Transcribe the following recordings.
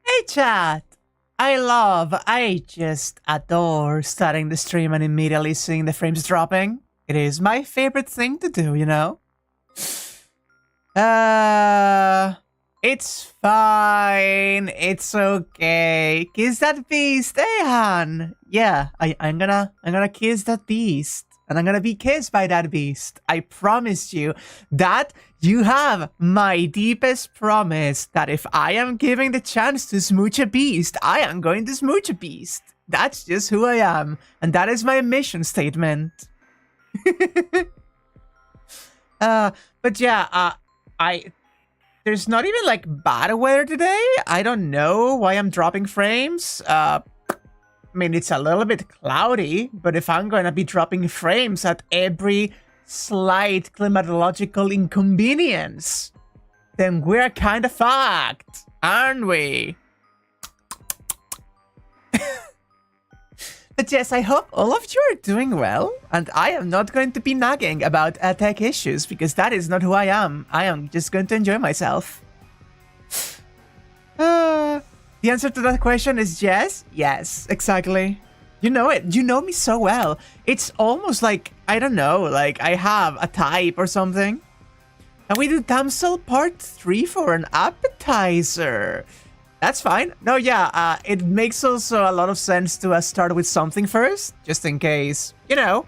Hey chat! I just adore starting the stream and immediately seeing the frames dropping. It is my favorite thing to do, you know? It's fine. It's okay. Kiss that beast, hey Han! Yeah, I'm gonna kiss that beast. And I'm gonna be kissed by that beast. I promise you that you have my deepest promise that if I am given the chance to smooch a beast, I am going to smooch a beast. That's just who I am. And that is my mission statement. But yeah, there's not even like bad weather today. I don't know why I'm dropping frames. I mean, it's a little bit cloudy, but if I'm going to be dropping frames at every slight climatological inconvenience, then we're kind of fucked, aren't we? But yes, I hope all of you are doing well, and I am not going to be nagging about tech issues, because that is not who I am. I am just going to enjoy myself. The answer to that question is yes. Yes, exactly. You know it. You know me so well. It's almost like, I don't know, like I have a type or something. Can we do Damsel part 3 for an appetizer? That's fine. No, yeah, it makes also a lot of sense to start with something first, just in case, you know,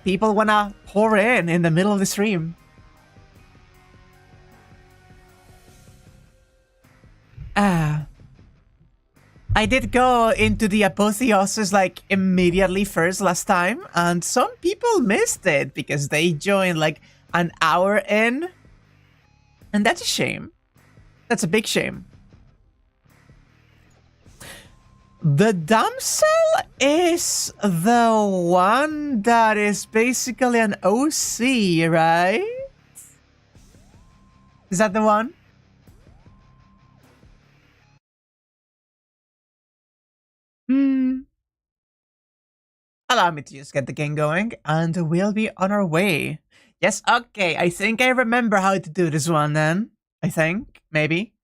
people wanna pour in the middle of the stream. I did go into the apotheosis like immediately first last time, and some people missed it because they joined like an hour in. And that's a shame. That's a big shame. The Damsel is the one that is basically an OC, right? Is that the one? Allow me to just get the game going, and we'll be on our way. Yes, okay, I think I remember how to do this one then. I think, maybe.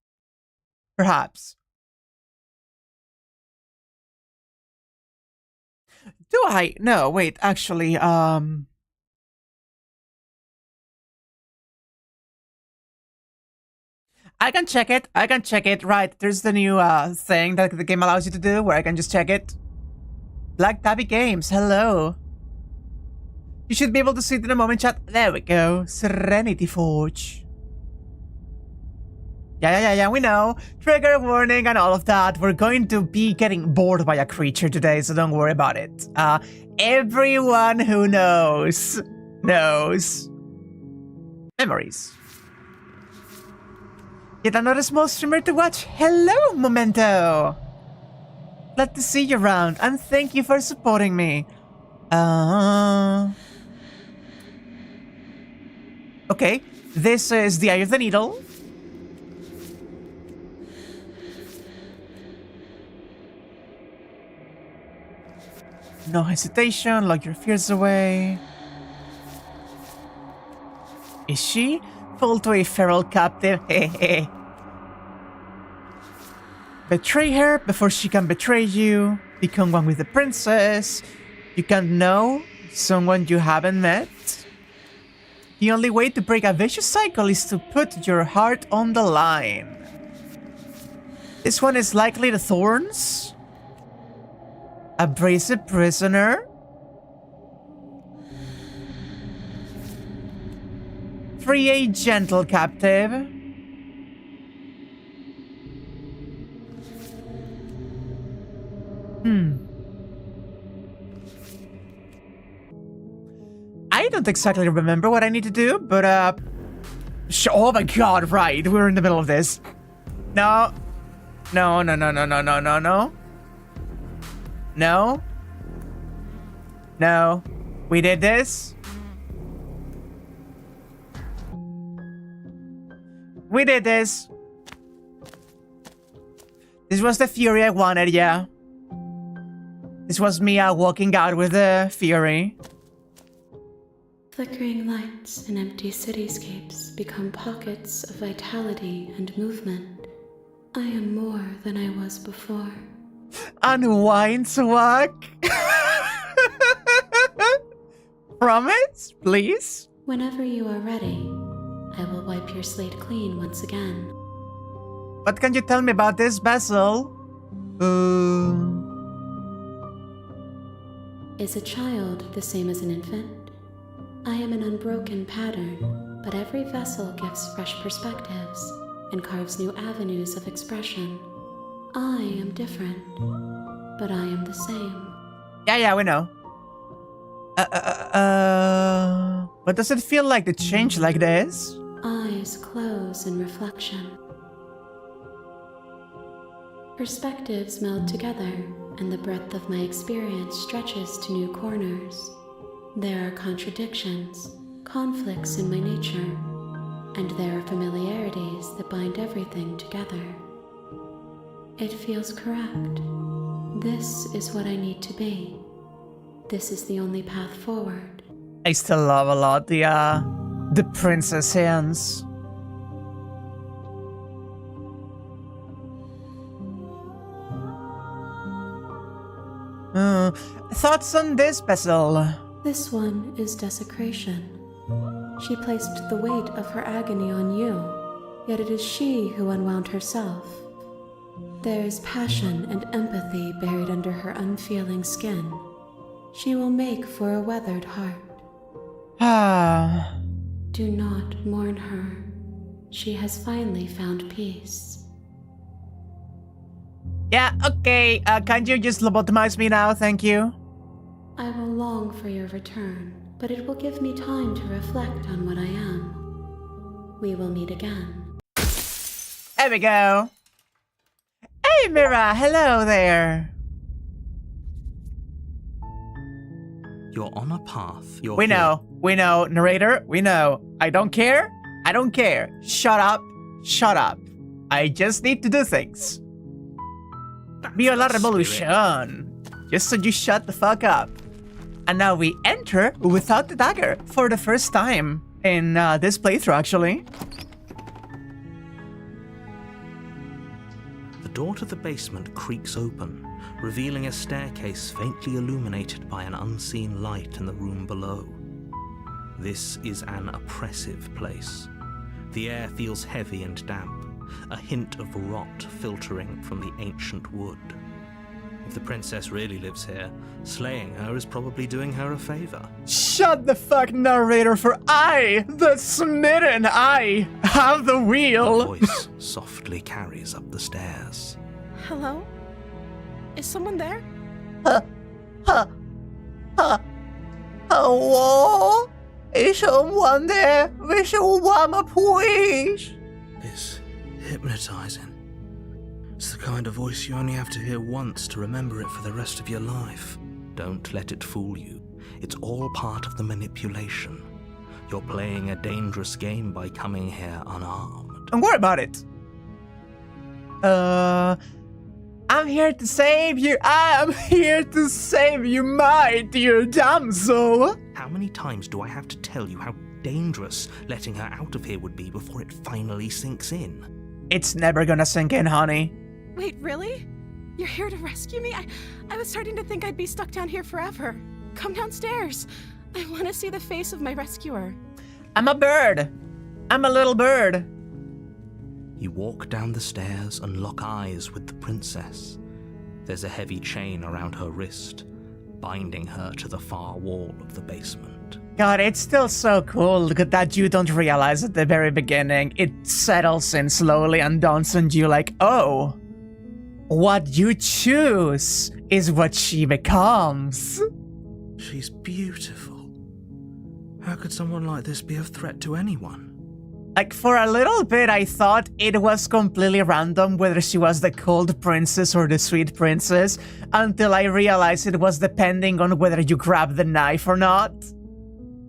Perhaps. Do I? No, wait, actually, I can check it. I can check it. Right, there's the new thing that the game allows you to do where I can just check it. Black Tabby Games, hello. You should be able to see it in a moment, chat. There we go. Serenity Forge. Yeah, we know. Trigger warning and all of that. We're going to be getting bored by a creature today, so don't worry about it. Everyone who knows. Memories. Yet another small streamer to watch. Hello, Memento. Glad to see you around, and thank you for supporting me. Okay, this is the Eye of the Needle. No hesitation, lock your fears away. Is she? Fall to a feral captive, hehe. Betray her before she can betray you. Become one with the princess. You can't know someone you haven't met. The only way to break a vicious cycle is to put your heart on the line. This one is likely the thorns. Abrasive prisoner. Free a gentle captive. I don't exactly remember what I need to do, but oh my god, right, we're in the middle of this. No. No. We did this. We did this. This was the fury I wanted, yeah. This was me walking out with the fury. Flickering lights in empty cityscapes become pockets of vitality and movement. I am more than I was before. Unwind, Swag. Promise, please? Whenever you are ready, I will wipe your slate clean once again. What can you tell me about this, Basil? Is a child the same as an infant? I am an unbroken pattern, but every vessel gives fresh perspectives and carves new avenues of expression. I am different, but I am the same. Yeah, we know. But does it feel like to change like this? Eyes close in reflection. Perspectives meld together, and the breadth of my experience stretches to new corners. There are contradictions, conflicts in my nature, and there are familiarities that bind everything together. It feels correct. This is what I need to be. This is the only path forward. I still love a lot the princess hands. Thoughts on this, Basil? This one is desecration. She placed the weight of her agony on you, yet it is she who unwound herself. There is passion and empathy buried under her unfeeling skin. She will make for a weathered heart. Do not mourn her. She has finally found peace. Yeah, okay. Can you just lobotomize me now? Thank you. I will long for your return, but it will give me time to reflect on what I am. We will meet again. There we go. Hey, Mira. Hello there. You're on a path. We know. We know. Narrator, we know. I don't care. I don't care. Shut up. Shut up. I just need to do things. Be a la revolution. Just so you shut the fuck up. And now we enter without the dagger for the first time in this playthrough, actually. The door to the basement creaks open, revealing a staircase faintly illuminated by an unseen light in the room below. This is an oppressive place. The air feels heavy and damp, a hint of rot filtering from the ancient wood. If the princess really lives here, slaying her is probably doing her a favor. Shut the fuck, narrator, for I, the smitten, I have the wheel. A voice softly carries up the stairs. Hello? Is someone there? Hello? Is someone there? Is someone, please? It's hypnotizing. It's the kind of voice you only have to hear once to remember it for the rest of your life. Don't let it fool you. It's all part of the manipulation. You're playing a dangerous game by coming here unarmed. Don't worry about it. I'm here to save you. I'm here to save you, my dear damsel. How many times do I have to tell you how dangerous letting her out of here would be before it finally sinks in? It's never gonna sink in, honey. Wait, really? You're here to rescue me? I was starting to think I'd be stuck down here forever. Come downstairs. I want to see the face of my rescuer. I'm a bird. I'm a little bird. You walk down the stairs and lock eyes with the princess. There's a heavy chain around her wrist, binding her to the far wall of the basement. God, it's still so cool that you don't realize at the very beginning. It settles in slowly and dawns on you like, oh, what you choose is what she becomes. She's beautiful. How could someone like this be a threat to anyone? Like, for a little bit, I thought it was completely random whether she was the cold princess or the sweet princess, until I realized it was depending on whether you grab the knife or not.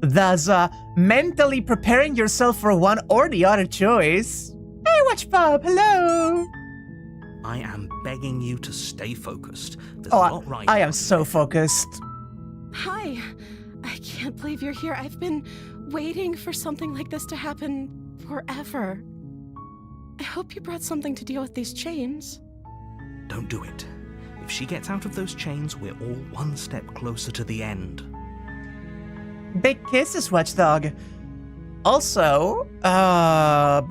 Thus, mentally preparing yourself for one or the other choice. Hey, Watch Bob, hello! I am begging you to stay focused. There's a lot right I am so focused. Hi. I can't believe you're here. I've been waiting for something like this to happen forever. I hope you brought something to deal with these chains. Don't do it. If she gets out of those chains, we're all one step closer to the end. Big kisses, Watchdog. Also, I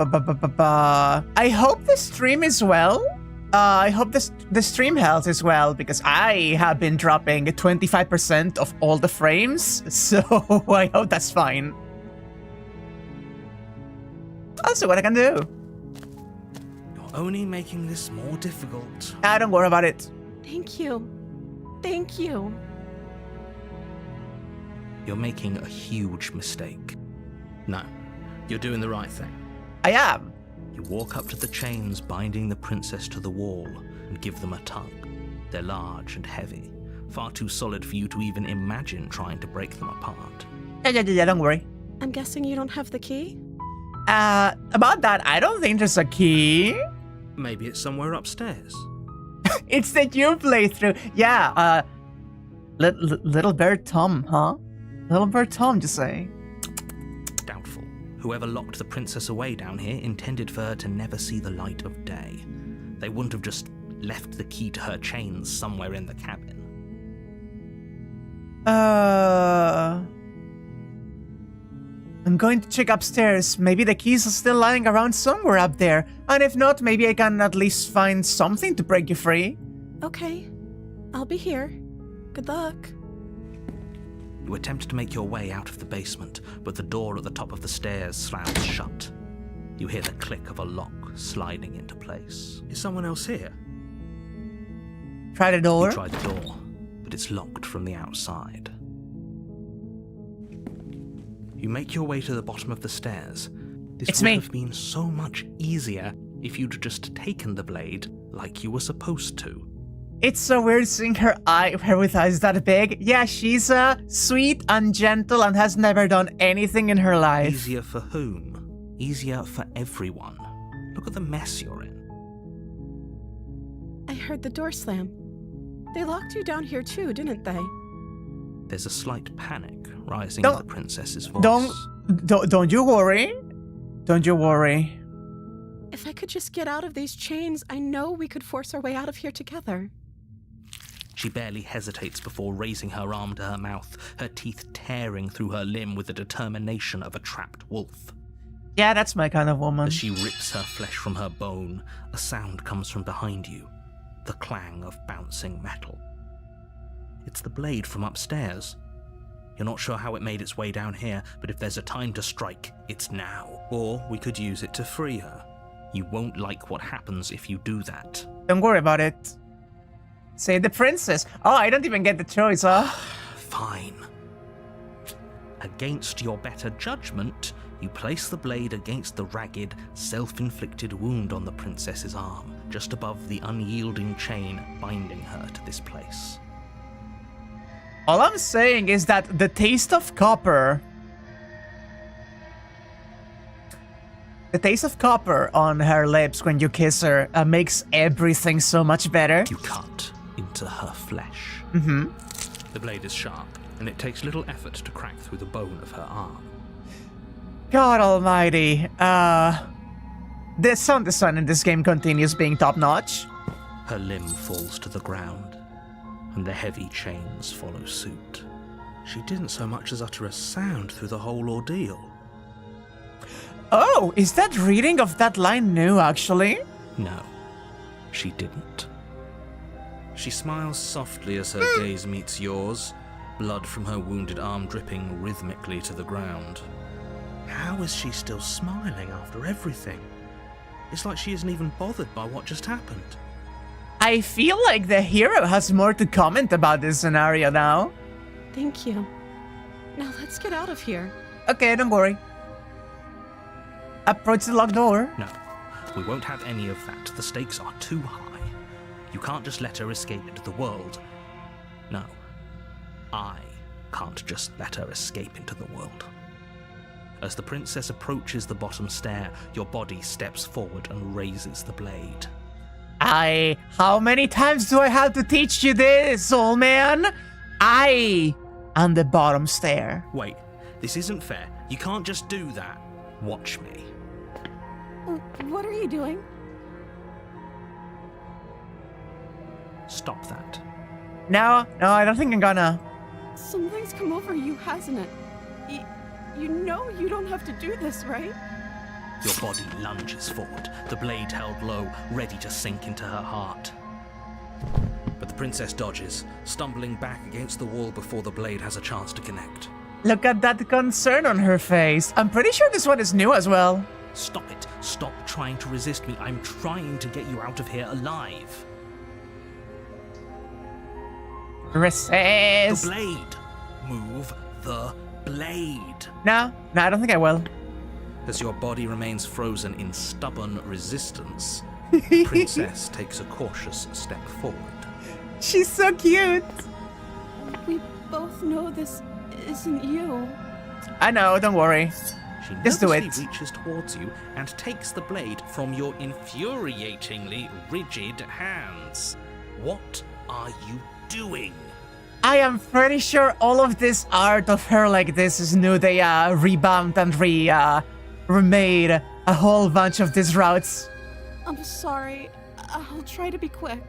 hope the stream is well. I hope the stream health is well, because I have been dropping 25% of all the frames, so I hope that's fine. I'll see what I can do. You're only making this more difficult. Don't worry about it. Thank you. Thank you. You're making a huge mistake. No, you're doing the right thing. I am. You walk up to the chains binding the princess to the wall and give them a tug. They're large and heavy, far too solid for you to even imagine trying to break them apart. Yeah, don't worry. I'm guessing you don't have the key? About that, I don't think there's a key. Maybe it's somewhere upstairs. It's the new playthrough. Yeah, Little Bird Tom, huh? Little Bird Tom, just say. Doubtful. Whoever locked the princess away down here intended for her to never see the light of day. They wouldn't have just left the key to her chains somewhere in the cabin. I'm going to check upstairs. Maybe the keys are still lying around somewhere up there. And if not, maybe I can at least find something to break you free. Okay. I'll be here. Good luck. You attempt to make your way out of the basement, but the door at the top of the stairs slams shut. You hear the click of a lock sliding into place. Is someone else here? Try the door. You try the door, but it's locked from the outside. You make your way to the bottom of the stairs. This would have been so much easier if you'd just taken the blade like you were supposed to. It's so weird seeing her with eyes that big. Yeah, she's sweet and gentle and has never done anything in her life. Easier for whom? Easier for everyone. Look at the mess you're in. I heard the door slam. They locked you down here too, didn't they? There's a slight panic rising in the princess's voice. Don't you worry. Don't you worry. If I could just get out of these chains, I know we could force our way out of here together. She barely hesitates before raising her arm to her mouth, her teeth tearing through her limb with the determination of a trapped wolf. Yeah, that's my kind of woman. As she rips her flesh from her bone, a sound comes from behind you, the clang of bouncing metal. It's the blade from upstairs. You're not sure how it made its way down here, but if there's a time to strike, it's now. Or we could use it to free her. You won't like what happens if you do that. Don't worry about it. Save the princess. Oh, I don't even get the choice, huh? Fine. Against your better judgment, you place the blade against the ragged, self-inflicted wound on the princess's arm, just above the unyielding chain binding her to this place. All I'm saying is that the taste of copper... The taste of copper on her lips when you kiss her makes everything so much better. You cut into her flesh. Mm-hmm. The blade is sharp, and it takes little effort to crack through the bone of her arm. God almighty. The sound design in this game continues being top-notch. Her limb falls to the ground, and the heavy chains follow suit. She didn't so much as utter a sound through the whole ordeal. Oh, is that reading of that line new, actually? No, she didn't. She smiles softly as her gaze meets yours, blood from her wounded arm dripping rhythmically to the ground. How is she still smiling after everything? It's like she isn't even bothered by what just happened. I feel like the hero has more to comment about this scenario now. Thank you. Now let's get out of here. Okay, don't worry. Approach the locked door. No, we won't have any of that. The stakes are too high. You can't just let her escape into the world. No, I can't just let her escape into the world. As the princess approaches the bottom stair, your body steps forward and raises the blade. How many times do I have to teach you this, old man? I am the bottom stair. Wait, this isn't fair. You can't just do that. Watch me. What are you doing? Stop that. No, I don't think I'm gonna. Something's come over you, hasn't it? You know you don't have to do this, right? Your body lunges forward, the blade held low, ready to sink into her heart. But the princess dodges, stumbling back against the wall before the blade has a chance to connect. Look at that concern on her face. I'm pretty sure this one is new as well. Stop it. Stop trying to resist me. I'm trying to get you out of here alive. Resist. The blade. Move the blade. No, I don't think I will. As your body remains frozen in stubborn resistance, the princess takes a cautious step forward. She's so cute. We both know this isn't you. I know, don't worry. She Just do nervously it. reaches towards you and takes the blade from your infuriatingly rigid hands. What are you doing? I am pretty sure all of this art of her like this is new. They revamped and remade a whole bunch of these routes. I'm sorry. I'll try to be quick.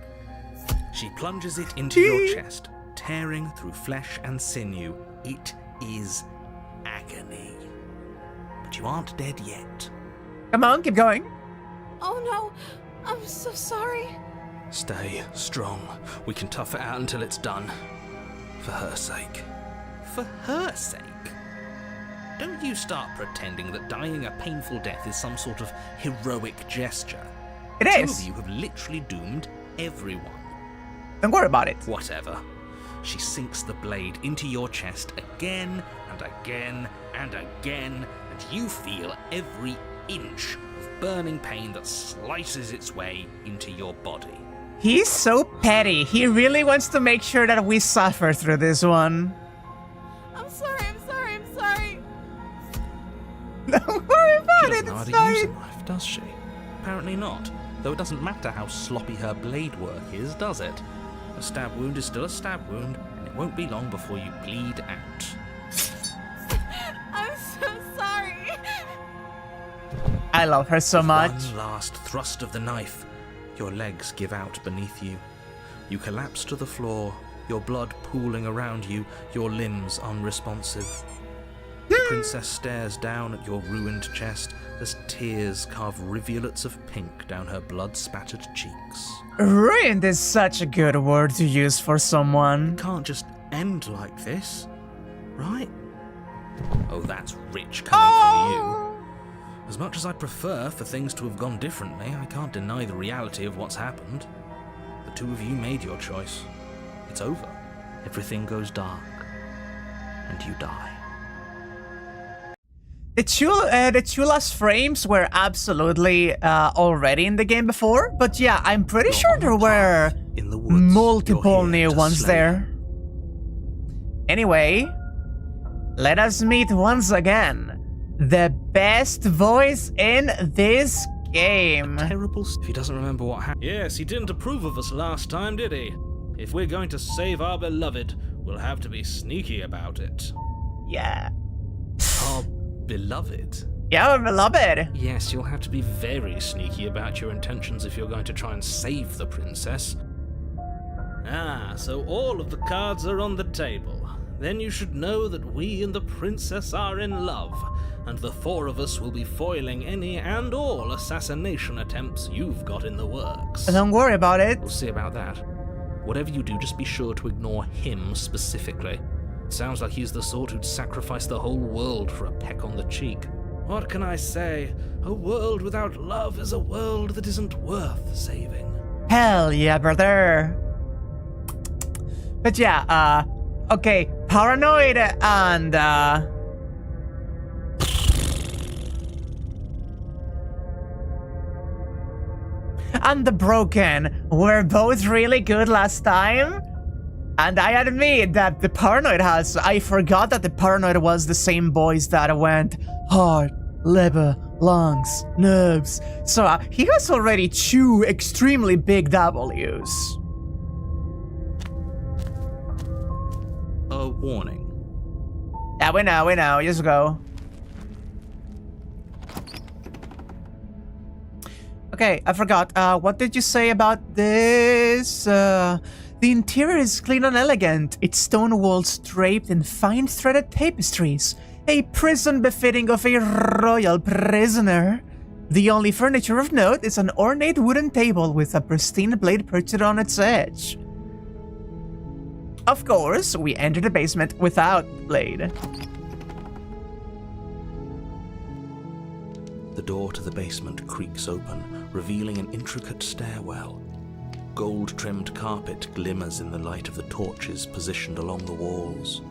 She plunges it into your chest, tearing through flesh and sinew. It is agony. But you aren't dead yet. Come on, keep going. Oh no, I'm so sorry. Stay strong. We can tough it out until it's done. For her sake. For her sake? Don't you start pretending that dying a painful death is some sort of heroic gesture. It Two is. of you have literally doomed everyone. Don't worry about it. Whatever. She sinks the blade into your chest again and again and again, and you feel every inch of burning pain that slices its way into your body. He's so petty. He really wants to make sure that we suffer through this one. I'm sorry. Don't worry about She it. doesn't know how It's to use a fine. knife, does she? Apparently not. Though it doesn't matter how sloppy her blade work is, does it? A stab wound is still a stab wound, and it won't be long before you bleed out. I'm so sorry. I love her so much. One last thrust of the knife. Your legs give out beneath you. You collapse to the floor, your blood pooling around you, your limbs unresponsive. The princess stares down at your ruined chest as tears carve rivulets of pink down her blood-spattered cheeks. Ruined is such a good word to use for someone. Can't just end like this, right? Oh, that's rich coming from you. As much as I prefer for things to have gone differently, I can't deny the reality of what's happened. The two of you made your choice. It's over. Everything goes dark, and you die. The two last frames were absolutely already in the game before, but yeah, I'm pretty sure there were In the woods, multiple you're here new to ones slay. there. Anyway, let us meet once again the best voice in this game. Terrible. If he doesn't remember what happened. Yes, he didn't approve of us last time, did he? If we're going to save our beloved, we'll have to be sneaky about it. Yeah. Our beloved? Yeah, beloved. Yes, you'll have to be very sneaky about your intentions if you're going to try and save the princess. Ah, so all of the cards are on the table. Then you should know that we and the princess are in love, and the four of us will be foiling any and all assassination attempts you've got in the works. Don't worry about it. We'll see about that. Whatever you do, just be sure to ignore him specifically. It sounds like he's the sort who'd sacrifice the whole world for a peck on the cheek. What can I say? A world without love is a world that isn't worth saving. Hell yeah, brother. But yeah, okay, paranoid and the broken were both really good last time. And I admit that the paranoid has, I forgot that the paranoid was the same boys that went heart, liver, lungs, nerves. So he has already two extremely big W's. A warning. Yeah, we know, just go. Okay, I forgot. What did you say about this? The interior is clean and elegant, its stone walls draped in fine threaded tapestries. A prison befitting of a royal prisoner. The only furniture of note is an ornate wooden table with a pristine blade perched on its edge. Of course, we enter the basement without the blade. The door to the basement creaks open, revealing an intricate stairwell. Gold-trimmed carpet glimmers in the light of the torches positioned along the walls.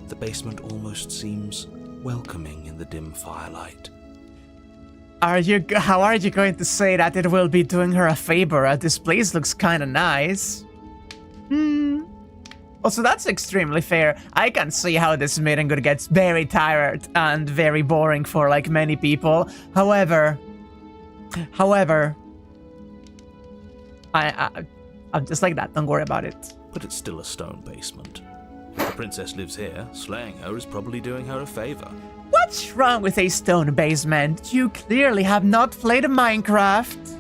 The basement almost seems welcoming in the dim firelight. How are you going to say that it will be doing her a favor? This place looks kinda nice. Also, that's extremely fair. I can see how this meeting could get very tired and very boring for like many people. However, I'm just like that. Don't worry about it. But it's still a stone basement. If the princess lives here, slaying her is probably doing her a favor. What's wrong with a stone basement? You clearly have not played Minecraft.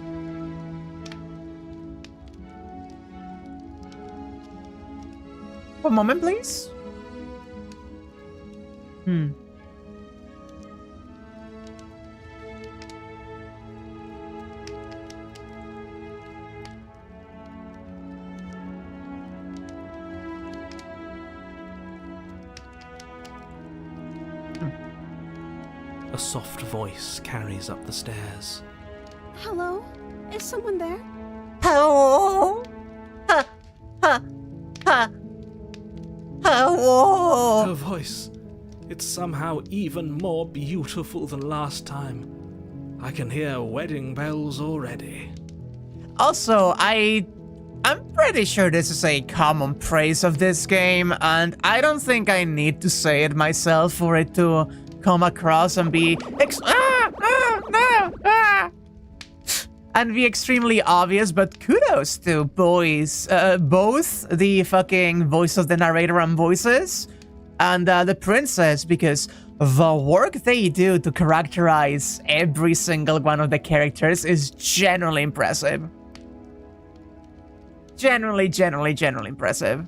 One moment, please. A soft voice carries up the stairs. Hello? Is someone there? Hello? Ha! Ha! Ha! Whoa! Her voice, it's somehow even more beautiful than last time. I can hear wedding bells already. Also, I'm pretty sure this is a common praise of this game, and I don't think I need to say it myself for it to come across and be and be extremely obvious, but kudos to both the fucking voice of the narrator and voices, and the princess, because the work they do to characterize every single one of the characters is genuinely impressive. Genuinely impressive.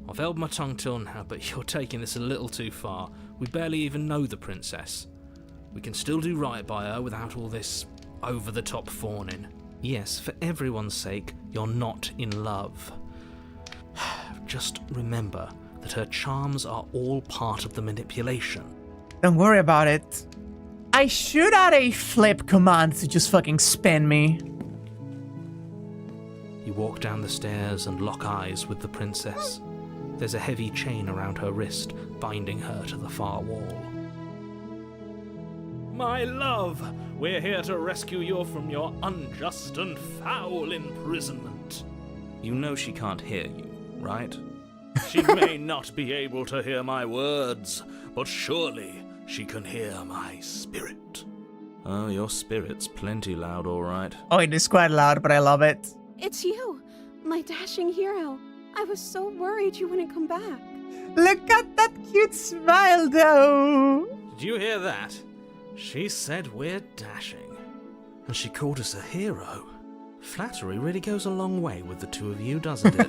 I've held my tongue till now, but you're taking this a little too far. We barely even know the princess. We can still do right by her without all this over-the-top fawning. Yes, for everyone's sake, you're not in love. Just remember that her charms are all part of the manipulation. Don't worry about it. I should add a flip command to just fucking spin me. You walk down the stairs and lock eyes with the princess. There's a heavy chain around her wrist, binding her to the far wall. My love, we're here to rescue you from your unjust and foul imprisonment. You know she can't hear you, right? She may not be able to hear my words, but surely she can hear my spirit. Oh, your spirit's plenty loud, all right. Oh, it is quite loud, but I love it. It's you, my dashing hero. I was so worried you wouldn't come back. Look at that cute smile, though. Did you hear that? She said we're dashing. And she called us a hero. Flattery really goes a long way with the two of you, doesn't it?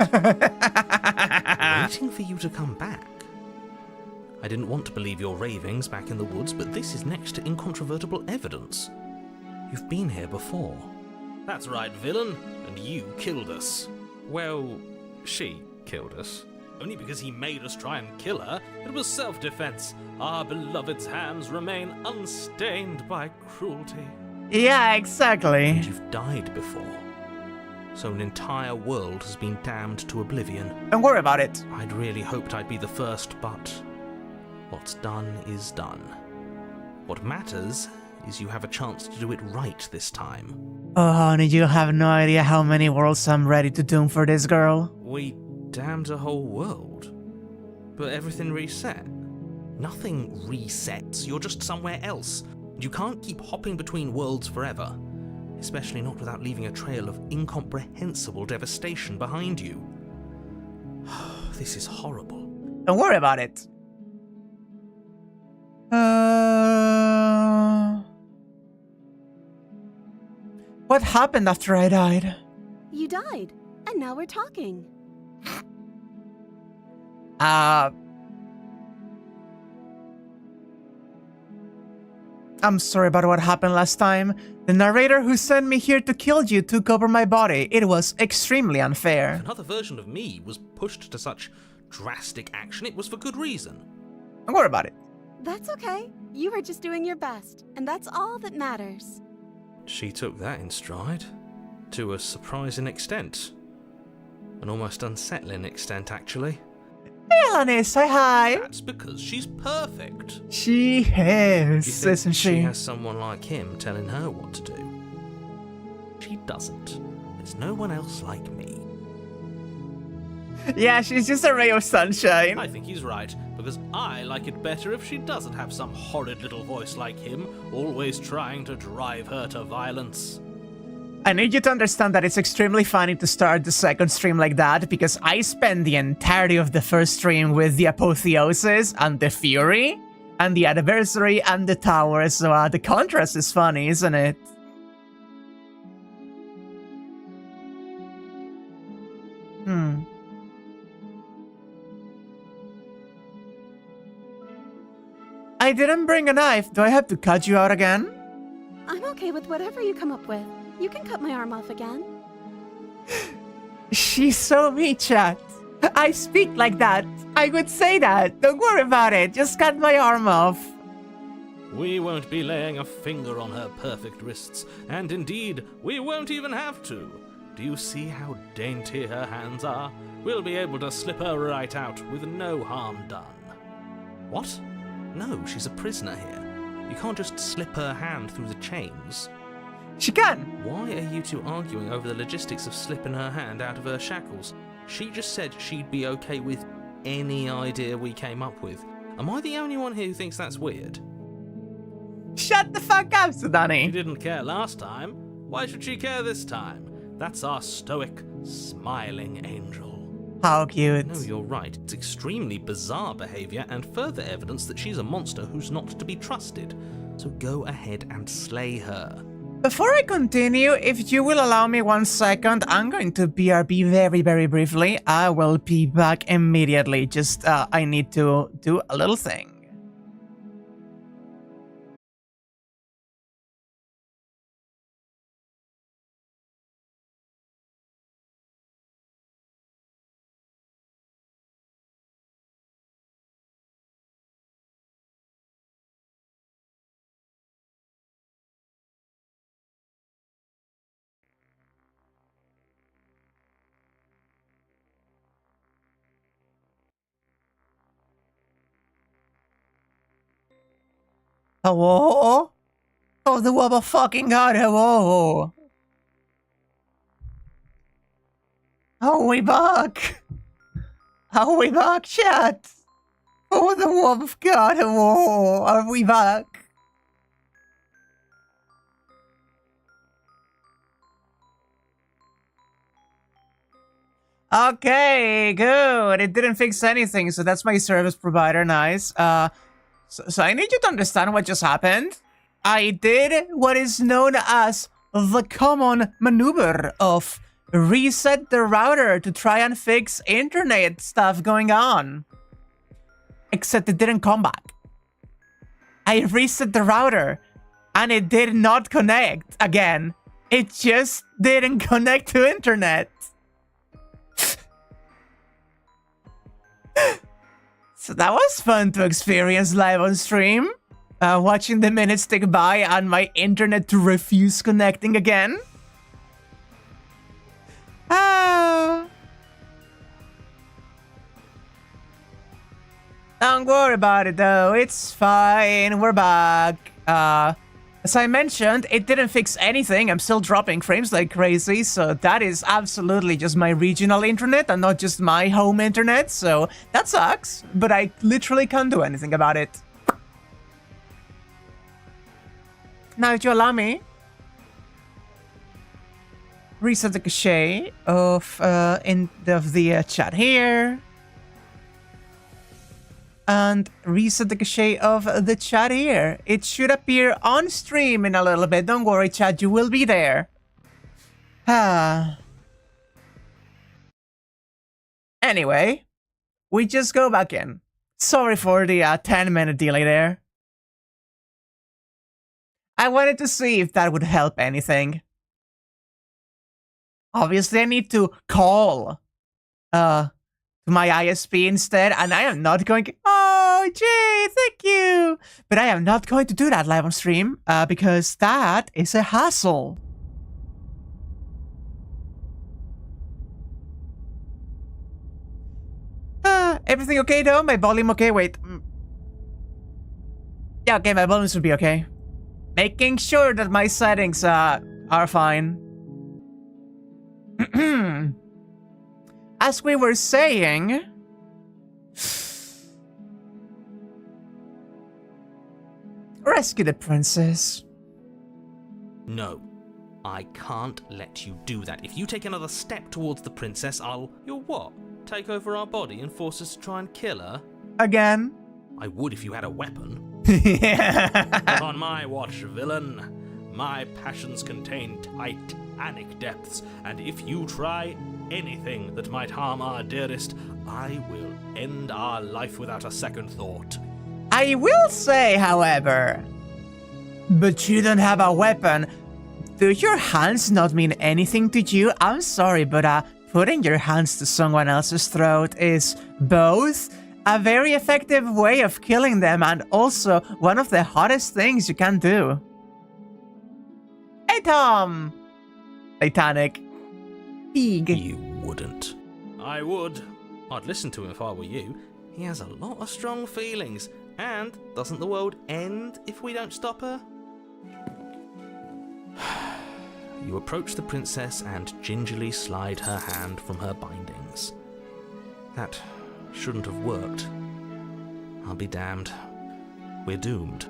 Waiting for you to come back. I didn't want to believe your ravings back in the woods, but this is next to incontrovertible evidence. You've been here before. That's right, villain, and you killed us. Well, she killed us. Only because he made us try and kill her. It was self-defense. Our beloved's hands remain unstained by cruelty. Yeah, exactly. And you've died before. So an entire world has been damned to oblivion. Don't worry about it. I'd really hoped I'd be the first, but what's done is done. What matters is you have a chance to do it right this time. Oh, honey, you have no idea how many worlds I'm ready to doom for this girl. We damned a whole world, but everything reset. Nothing resets, you're just somewhere else. You can't keep hopping between worlds forever, especially not without leaving a trail of incomprehensible devastation behind you. This is horrible. Don't worry about it. What happened after I died? You died, and now we're talking. I'm sorry about what happened last time. The narrator who sent me here to kill you took over my body. It was extremely unfair. If another version of me was pushed to such drastic action, it was for good reason. Don't worry about it. That's okay. You were just doing your best, and that's all that matters. She took that in stride. To a surprising extent. An almost unsettling extent, actually. Hey, honey, say hi. That's because she's perfect. She You is, think isn't she she? has someone like him telling her what to do? She doesn't. There's no one else like me. Yeah, she's just a ray of sunshine. I think he's right, because I like it better if she doesn't have some horrid little voice like him, always trying to drive her to violence. I need you to understand that it's extremely funny to start the second stream like that, because I spent the entirety of the first stream with the apotheosis and the fury and the adversary and the tower, so the contrast is funny, isn't it? I didn't bring a knife. Do I have to cut you out again? I'm okay with whatever you come up with. You can cut my arm off again. She's so me, chat. I speak like that. I would say that. Don't worry about it. Just cut my arm off. We won't be laying a finger on her perfect wrists, and indeed, we won't even have to. Do you see how dainty her hands are? we'll be able to slip her right out with no harm done. What? No, she's a prisoner here. You can't just slip her hand through the chains. She can! Why are you two arguing over the logistics of slipping her hand out of her shackles? She just said she'd be okay with any idea we came up with. Am I the only one here who thinks that's weird? Shut the fuck up, She Sudani! didn't care last time. Why should she care this time? That's our stoic, smiling angel. How cute. No, you're right. It's extremely bizarre behavior and further evidence that she's a monster who's not to be trusted. So go ahead and slay her. Before I continue, if you will allow me 1 second, I'm going to BRB very, very briefly. I will be back immediately. Just, I need to do a little thing. Hello? Oh, the love of fucking God, hello! Oh, we back! Oh, we back, chat! Oh, the love of God, hello! Are we back? Okay, good. It didn't fix anything, so that's my service provider. Nice. So I need you to understand what just happened. I did what is known as the common maneuver of reset the router to try and fix internet stuff going on. Except it didn't come back. I reset the router and it did not connect again. It just didn't connect to internet. So that was fun to experience live on stream. Watching the minutes tick by and my internet to refuse connecting again. Don't worry about it though, it's fine, we're back. As I mentioned, it didn't fix anything. I'm still dropping frames like crazy, so that is absolutely just my regional internet and not just my home internet, so that sucks, but I literally can't do anything about it. Now, if you allow me, reset the cache of the chat here. And reset the cache of the chat here. It should appear on stream in a little bit. Don't worry, chat, you will be there. Anyway, we just go back in. Sorry for the 10-minute delay there. I wanted to see if that would help anything. Obviously, I need to call my ISP instead, and I am not going to... Oh, Jay, thank you! But I am not going to do that live on stream, because that is a hassle. Everything okay though? My volume okay? Wait. Yeah, okay, my volume should be okay. Making sure that my settings are fine. As we were saying... Rescue the princess. No, I can't let you do that. If you take another step towards the princess, You'll what? Take over our body and force us to try and kill her? Again? I would if you had a weapon. Yeah. Not on my watch, villain. My passions contain titanic depths, and if you try anything that might harm our dearest, I will end our life without a second thought. I will say, however, but you don't have a weapon. Do your hands not mean anything to you? I'm sorry, but putting your hands to someone else's throat is both a very effective way of killing them and also one of the hottest things you can do. Hey, Tom! Titanic. Pig. You wouldn't. I would. I'd listen to him if I were you. He has a lot of strong feelings. And doesn't the world end if we don't stop her? You approach the princess and gingerly slide her hand from her bindings. That shouldn't have worked. I'll be damned. We're doomed.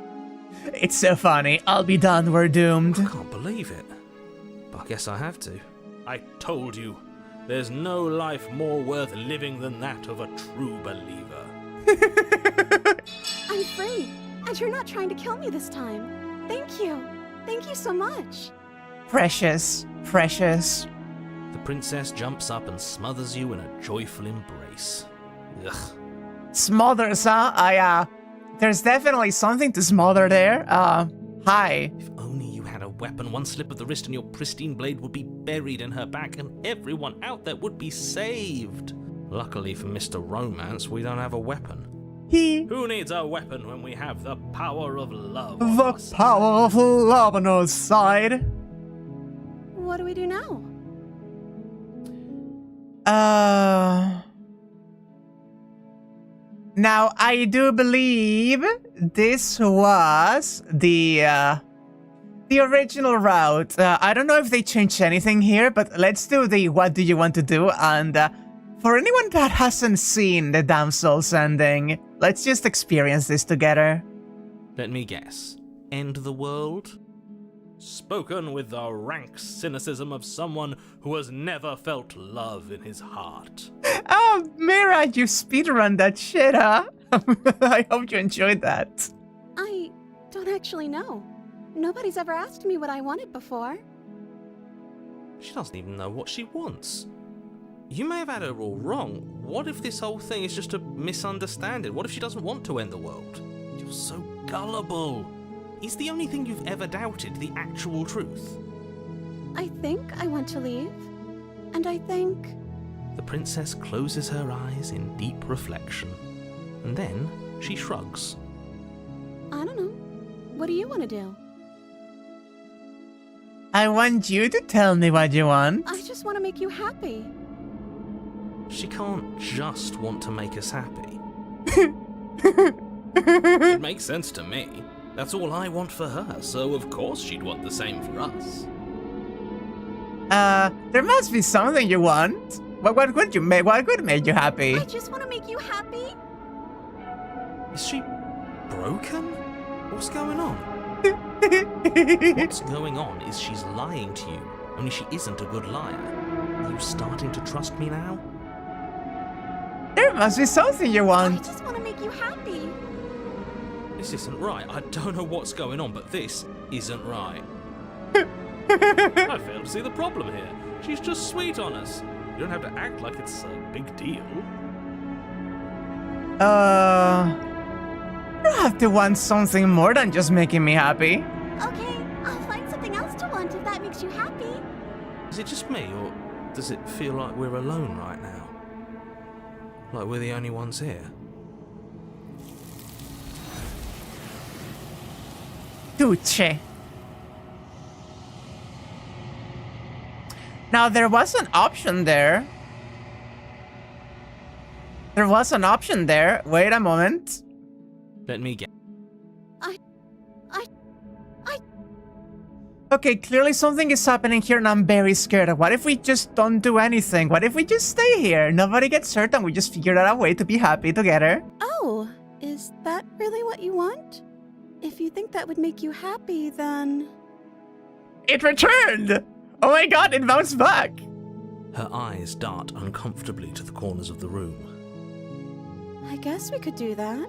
It's so funny. I'll be done. We're doomed. I can't believe it. But I guess I have to. I told you. There's no life more worth living than that of a true believer. I'm free, and you're not trying to kill me this time. Thank you. Thank you so much. Precious. Precious. The princess jumps up and smothers you in a joyful embrace. Ugh. Smothers, huh? There's definitely something to smother there. Hi. If only you had a weapon, one slip of the wrist and your pristine blade would be buried in her back and everyone out there would be saved. Luckily for Mr. Romance, we don't have a weapon. Who needs a weapon when we have the power of love? The power of love on our side. What do we do now? Now, I do believe this was the original route. I don't know if they changed anything here, but let's do the what do you want to do? And for anyone that hasn't seen the Damsel's ending, let's just experience this together. Let me guess. End the world? Spoken with the rank cynicism of someone who has never felt love in his heart. Oh, Mira, you speedrun that shit, huh? I hope you enjoyed that. I don't actually know. Nobody's ever asked me what I wanted before. She doesn't even know what she wants. You may have had her all wrong. What if this whole thing is just a misunderstanding? What if she doesn't want to end the world? You're so gullible. Is the only thing you've ever doubted the actual truth? I think I want to leave. And I think... The princess closes her eyes in deep reflection. And then she shrugs. I don't know. What do you want to do? I want you to tell me what you want. I just want to make you happy. She can't just want to make us happy. It makes sense to me. That's all I want for her, so of course she'd want the same for us. There must be something you want. What would make you happy? I just want to make you happy. Is she broken? What's going on? What's going on is she's lying to you, only she isn't a good liar. Are you starting to trust me now? There must be something you I want. just want to make you happy. This isn't right. I don't know what's going on, but this isn't right. I fail to see the problem here. She's just sweet on us. You don't have to act like it's a big deal. You have to want something more than just making me happy. Okay, I'll find something else to want if that makes you happy. Is it just me, or does it feel like we're alone right now? Like we're the only ones here? Duce. Now, there was an option there. There was an option there. Wait a moment. Let me get... Okay, clearly something is happening here and I'm very scared. What if we just don't do anything? What if we just stay here? Nobody gets hurt and we just figure out a way to be happy together. Oh, is that really what you want? If you think that would make you happy, then... It returned! Oh my god, it bounced back! Her eyes dart uncomfortably to the corners of the room. I guess we could do that.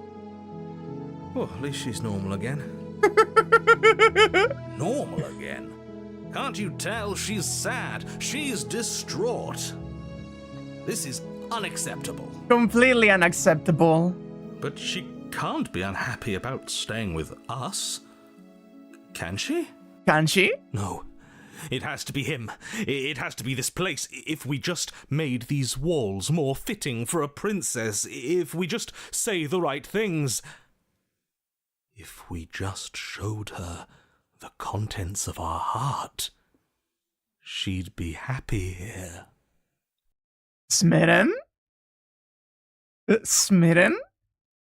Well, at least she's normal again. Normal again? Can't you tell she's sad? She's distraught. This is unacceptable. Completely unacceptable. But she can't be unhappy about staying with us. Can she? Can she? No. It has to be him. It has to be this place. If we just made these walls more fitting for a princess, if we just say the right things, if we just showed her the contents of our heart, she'd be happy here. Smitten? Smitten?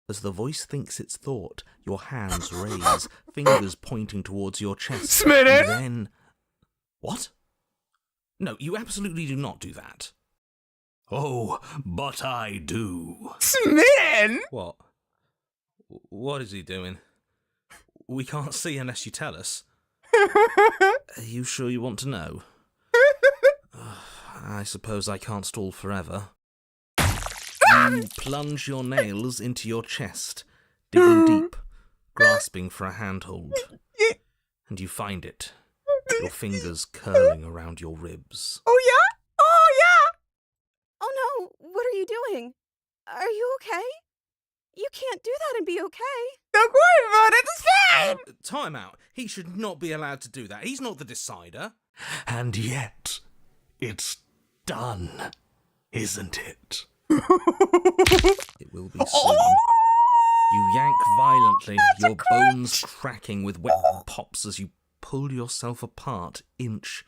As the voice thinks its thought, your hands raise, fingers pointing towards your chest. Smitten? And then... What? No, you absolutely do not do that. Oh, but I do. Smitten? What? What is he doing? We can't see unless you tell us. Are you sure you want to know? I suppose I can't stall forever. You plunge your nails into your chest, digging deep, grasping for a handhold. And you find it, your fingers curling around your ribs. Oh yeah? Oh yeah! Oh no, what are you doing? Are you okay? You can't do that and be okay. Don't worry about it, it's fine! Time out. He should not be allowed to do that. He's not the decider. And yet, it's done, isn't it? It will be soon. You yank violently, your bones cracking with wet pops as you pull yourself apart inch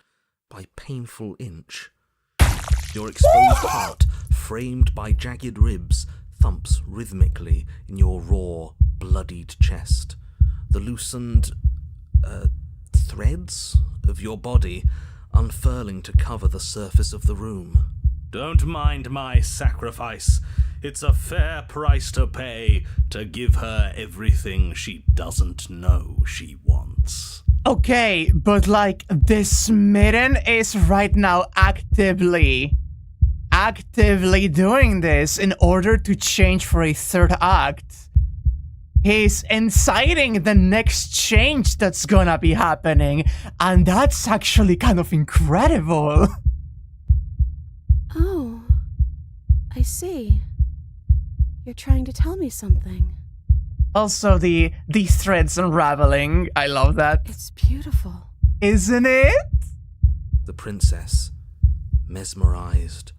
by painful inch. Your exposed heart, framed by jagged ribs, thumps rhythmically in your raw, bloodied chest. The loosened threads of your body unfurling to cover the surface of the room. Don't mind my sacrifice. It's a fair price to pay to give her everything she doesn't know she wants. Okay, but like, this Smitten is right now actively doing this in order to change for a third act. He's inciting the next change that's gonna be happening, and that's actually kind of incredible. Oh, I see. You're trying to tell me something. Also, the threads unraveling, I love that. It's beautiful. Isn't it? The princess, mesmerized,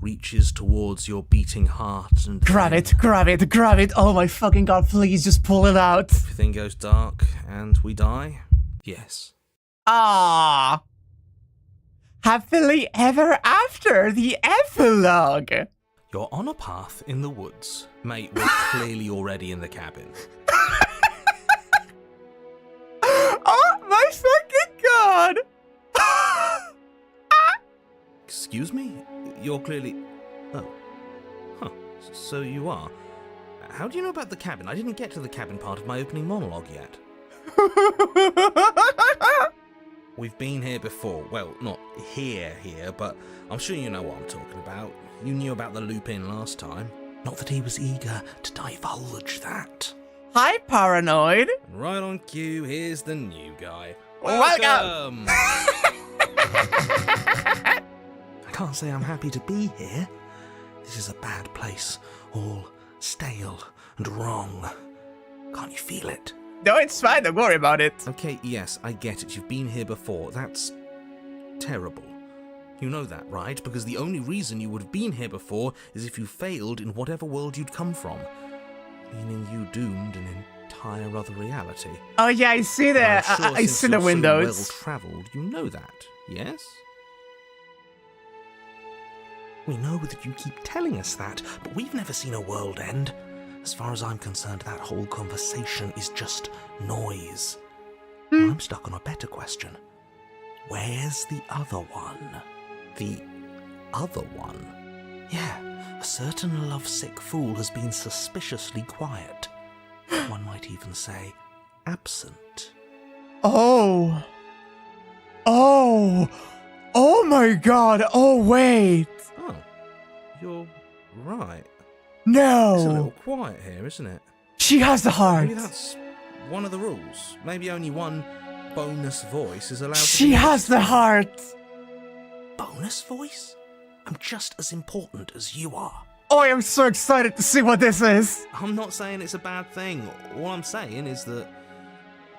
reaches towards your beating heart and Grab it, grab it, grab it. Oh my fucking god, please just pull it out. Everything goes dark and we die? Yes. Ah. Happily ever after, the epilogue. You're on a path in the woods. Mate, we're clearly already in the cabin. Oh my fucking god. Excuse me? You're clearly... Oh. Huh. So you are. How do you know about the cabin? I didn't get to the cabin part of my opening monologue yet. We've been here before. Well, not here, but I'm sure you know what I'm talking about. You knew about the loop-in last time. Not that he was eager to divulge that. Hi, Paranoid. And right on cue, here's the new guy. Welcome! I can't say I'm happy to be here. This is a bad place. All stale and wrong. Can't you feel it? No, it's fine. Don't worry about it. Okay, yes, I get it. You've been here before. That's terrible. You know that, right? Because the only reason you would have been here before is if you failed in whatever world you'd come from. Meaning you doomed an entire other reality. Oh yeah, I see that. I'm sure I see the windows. So well-travelled, you know that, yes? We know that you keep telling us that, but we've never seen a world end. As far as I'm concerned, that whole conversation is just noise. I'm stuck on a better question. Where's the other one? The other one? Yeah, a certain lovesick fool has been suspiciously quiet. One might even say, absent. Oh. Oh. Oh my god. Oh, wait. Oh, you're right. No. It's a little quiet here, isn't it? She has the heart. Maybe that's one of the rules. Maybe only one bonus voice is allowed to She be has the heart. Bonus voice? I'm just as important as you are. Oh, I am so excited to see what this is. I'm not saying it's a bad thing. All I'm saying is that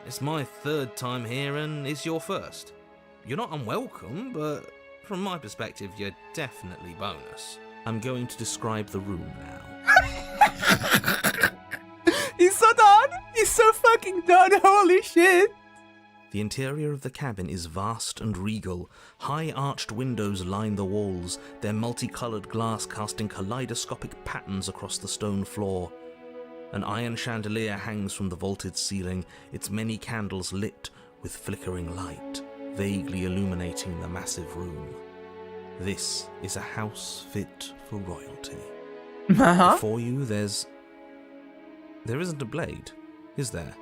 it's my third time here and it's your first. You're not unwelcome, but from my perspective, you're definitely bonus. I'm going to describe the room now. He's so done. He's so fucking done. Holy shit. The interior of the cabin is vast and regal. High arched windows line the walls, their multicolored glass casting kaleidoscopic patterns across the stone floor. An iron chandelier hangs from the vaulted ceiling, its many candles lit with flickering light, vaguely illuminating the massive room. This is a house fit for royalty. Before you, there isn't a blade, is there?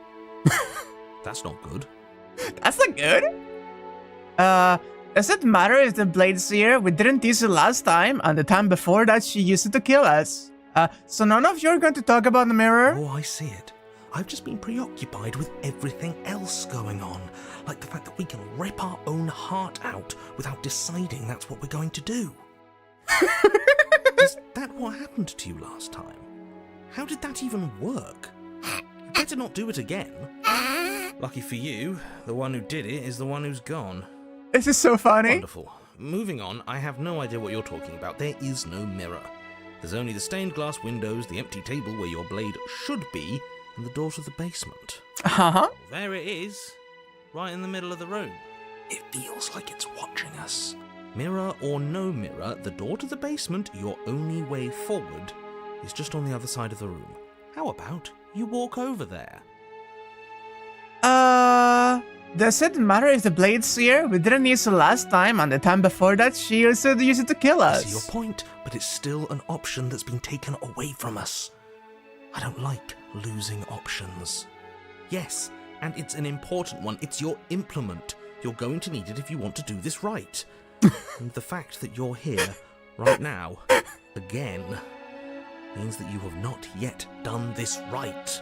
That's not good. That's not good. Does it matter if the blade's here? We didn't use it last time, and the time before that she used it to kill us. So none of you are going to talk about the mirror? Oh, I see it. I've just been preoccupied with everything else going on. Like the fact that we can rip our own heart out without deciding that's what we're going to do. Is that what happened to you last time? How did that even work? You better not do it again. Lucky for you, the one who did it is the one who's gone. This is so funny. Wonderful. Moving on, I have no idea what you're talking about. There is no mirror. There's only the stained glass windows, the empty table where your blade should be, and the door to the basement. Uh-huh. There it is, right in the middle of the room. It feels like it's watching us. Mirror or no mirror, the door to the basement, your only way forward, is just on the other side of the room. How about you walk over there? Does it matter if the blade's here? We didn't use it last time, and the time before that, she also used it to kill us. I see your point, but it's still an option that's been taken away from us. I don't like losing options. Yes, and it's an important one. It's your implement. You're going to need it if you want to do this right. And the fact that you're here, right now, again, means that you have not yet done this right.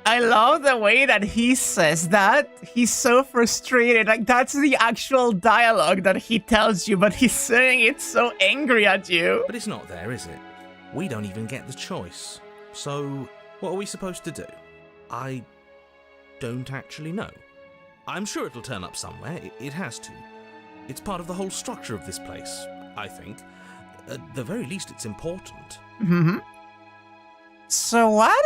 I love the way that he says that. He's so frustrated. Like, that's the actual dialogue that he tells you, but he's saying it so angry at you. But it's not there, is it? We don't even get the choice. So, what are we supposed to do? I don't actually know. I'm sure it'll turn up somewhere. It has to. It's part of the whole structure of this place, I think. At the very least, it's important. Mm-hmm. So what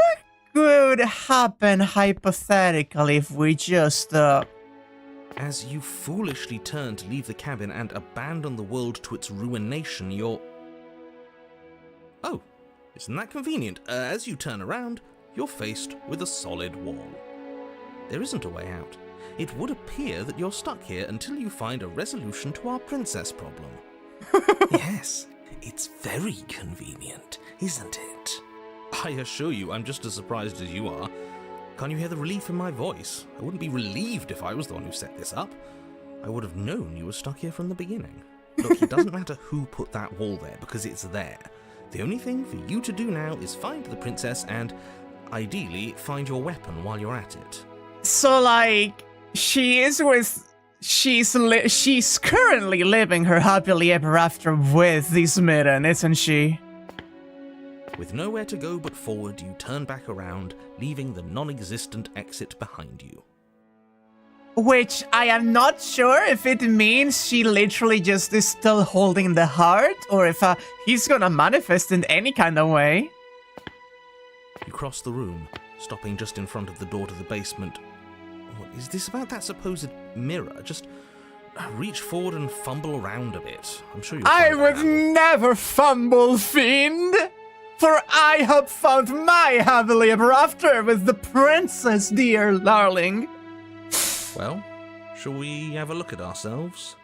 could happen hypothetically if we just, As you foolishly turn to leave the cabin and abandon the world to its ruination, you're... Oh, isn't that convenient? As you turn around, you're faced with a solid wall. There isn't a way out. It would appear that you're stuck here until you find a resolution to our princess problem. Yes, it's very convenient, isn't it? I assure you, I'm just as surprised as you are. Can't you hear the relief in my voice? I wouldn't be relieved if I was the one who set this up. I would have known you were stuck here from the beginning. Look, it doesn't matter who put that wall there, because it's there. The only thing for you to do now is find the princess and, ideally, find your weapon while you're at it. So, like, she's currently living her happily ever after with this maiden, isn't she? With nowhere to go but forward, you turn back around, leaving the non-existent exit behind you. Which I am not sure if it means she literally just is still holding the heart, or if he's gonna manifest in any kind of way. You cross the room, stopping just in front of the door to the basement. What is this about that supposed mirror? Just reach forward and fumble around a bit. I'm sure you'll I find would out. never fumble, fiend! For I have found my happily ever after with the princess, dear darling. Well, shall we have a look at ourselves?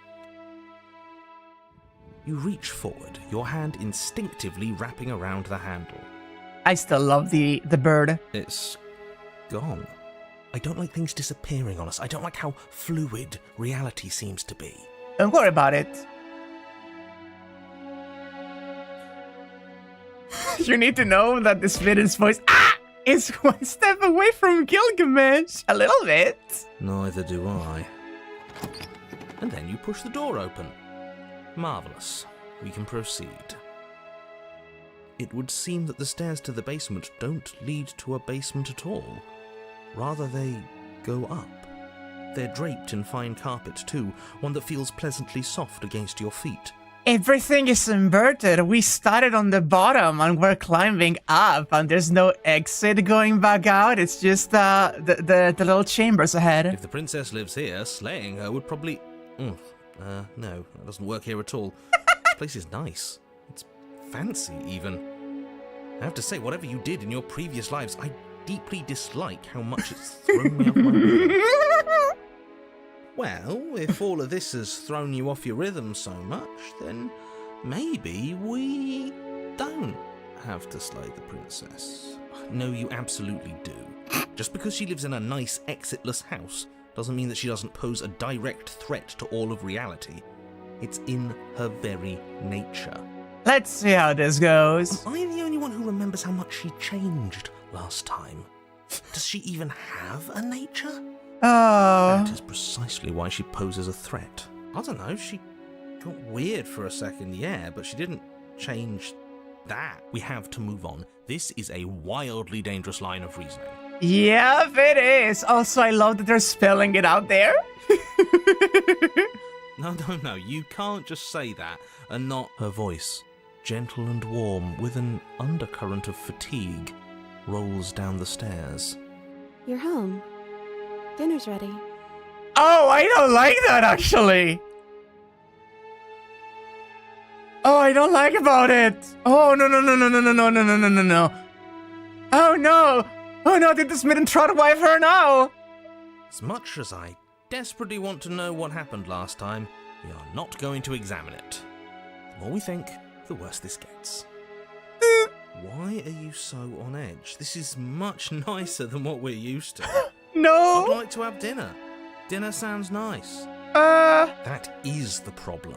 You reach forward, your hand instinctively wrapping around the handle. I still love the bird. It's gone. I don't like things disappearing on us. I don't like how fluid reality seems to be. Don't worry about it. You need to know that this villain's voice is one step away from Gilgamesh. A little bit. Neither do I. And then you push the door open. Marvellous. We can proceed. It would seem that the stairs to the basement don't lead to a basement at all. Rather, they go up. They're draped in fine carpet too, one that feels pleasantly soft against your feet. Everything is inverted. We started on the bottom and we're climbing up, and there's no exit going back out. It's just the little chambers ahead. If the princess lives here, slaying her would probably... no, that doesn't work here at all. This place is nice. It's fancy, even. I have to say, whatever you did in your previous lives, I deeply dislike how much it's thrown me off my rhythm. Well, if all of this has thrown you off your rhythm so much, then maybe we don't have to slay the princess. No, you absolutely do. Just because she lives in a nice, exitless house doesn't mean that she doesn't pose a direct threat to all of reality. It's in her very nature. Let's see how this goes. Am I the only one who remembers how much she changed last time? Does she even have a nature? Oh. That is precisely why she poses a threat. I don't know, she got weird for a second, yeah, but she didn't change that. We have to move on. This is a wildly dangerous line of reasoning. Yep, it is. Also, I love that they're spelling it out there. No, you can't just say that and not... Her voice, gentle and warm, with an undercurrent of fatigue, rolls down the stairs. You're home. Dinner's ready. Oh, I don't like that, actually. Oh, I don't like about it. Oh, no. Oh, no. Oh, no, did this midden trot wife her now? As much as I desperately want to know what happened last time, we are not going to examine it. The more we think, the worse this gets. Why are you so on edge? This is much nicer than what we're used to. No. I'd like to have dinner. Dinner sounds nice. That is the problem.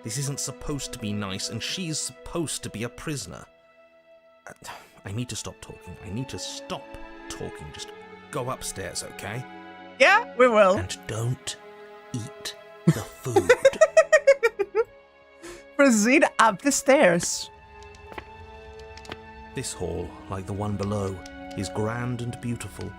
This isn't supposed to be nice, and she's supposed to be a prisoner. I need to stop talking. Just go upstairs, okay? Yeah, we will. And don't eat the food. Proceed up the stairs. This hall, like the one below, is grand and beautiful.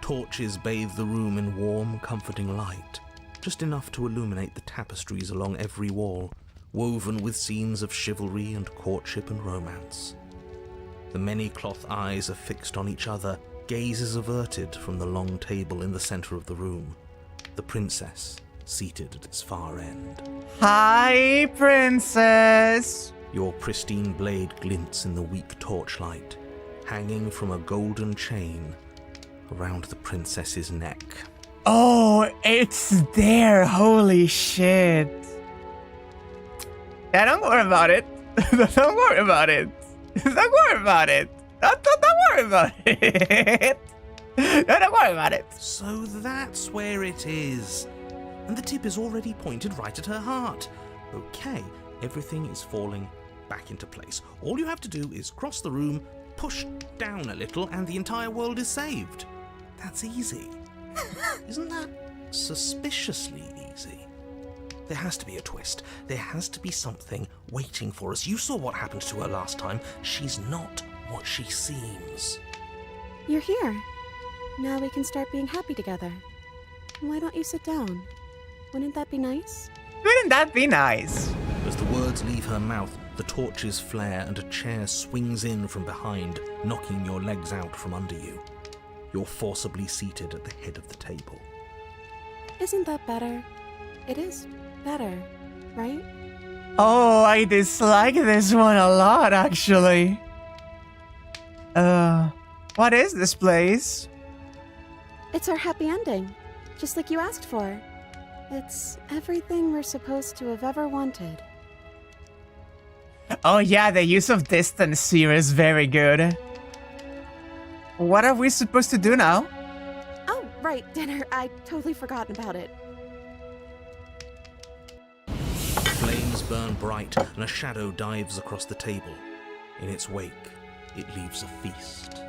Torches bathe the room in warm, comforting light, just enough to illuminate the tapestries along every wall, woven with scenes of chivalry and courtship and romance. The many cloth eyes are fixed on each other, gazes averted from the long table in the center of the room, the princess seated at its far end. Hi, princess. Your pristine blade glints in the weak torchlight, hanging from a golden chain around the princess's neck. Oh, it's there. Holy shit. Yeah, don't worry about it. Don't worry about it. Don't worry about it. Don't worry about it. Don't worry about it. So that's where it is. And the tip is already pointed right at her heart. Okay, everything is falling back into place. All you have to do is cross the room, push down a little, and the entire world is saved. That's easy. Isn't that suspiciously easy? There has to be a twist. There has to be something waiting for us. You saw what happened to her last time. She's not what she seems. You're here. Now we can start being happy together. Why don't you sit down? Wouldn't that be nice? Wouldn't that be nice? As the words leave her mouth, the torches flare and a chair swings in from behind, knocking your legs out from under you. You're forcibly seated at the head of the table. Isn't that better? It is better, right? Oh, I dislike this one a lot, actually. What is this place? It's our happy ending, just like you asked for. It's everything we're supposed to have ever wanted. Oh yeah, the use of distance here is very good. What are we supposed to do now? Oh, right, dinner. I'd totally forgotten about it. Flames burn bright and a shadow dives across the table. In its wake, it leaves a feast.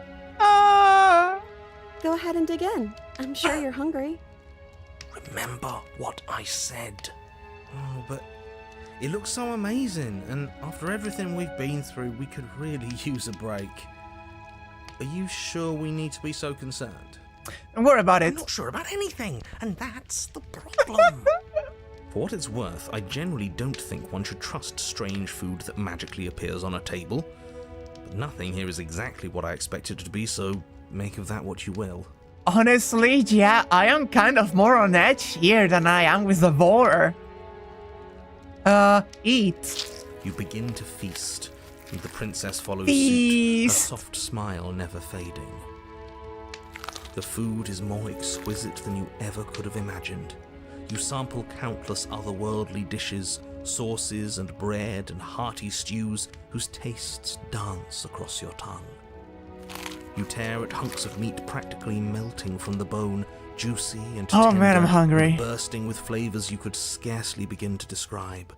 Go ahead and dig in. I'm sure you're hungry. Remember what I said. Oh, but it looks so amazing, and after everything we've been through, we could really use a break. Are you sure we need to be so concerned? Don't worry about it. I'm not sure about anything, and that's the problem. For what it's worth, I generally don't think one should trust strange food that magically appears on a table. But nothing here is exactly what I expected it to be, so make of that what you will. Honestly, yeah, I am kind of more on edge here than I am with the boar. Eat. You begin to feast, and the princess follows Feast. suit, a soft smile never fading. The food is more exquisite than you ever could have imagined. You sample countless otherworldly dishes, sauces and bread and hearty stews whose tastes dance across your tongue. You tear at hunks of meat practically melting from the bone, juicy and tender, Oh man, I'm hungry. and bursting with flavors you could scarcely begin to describe.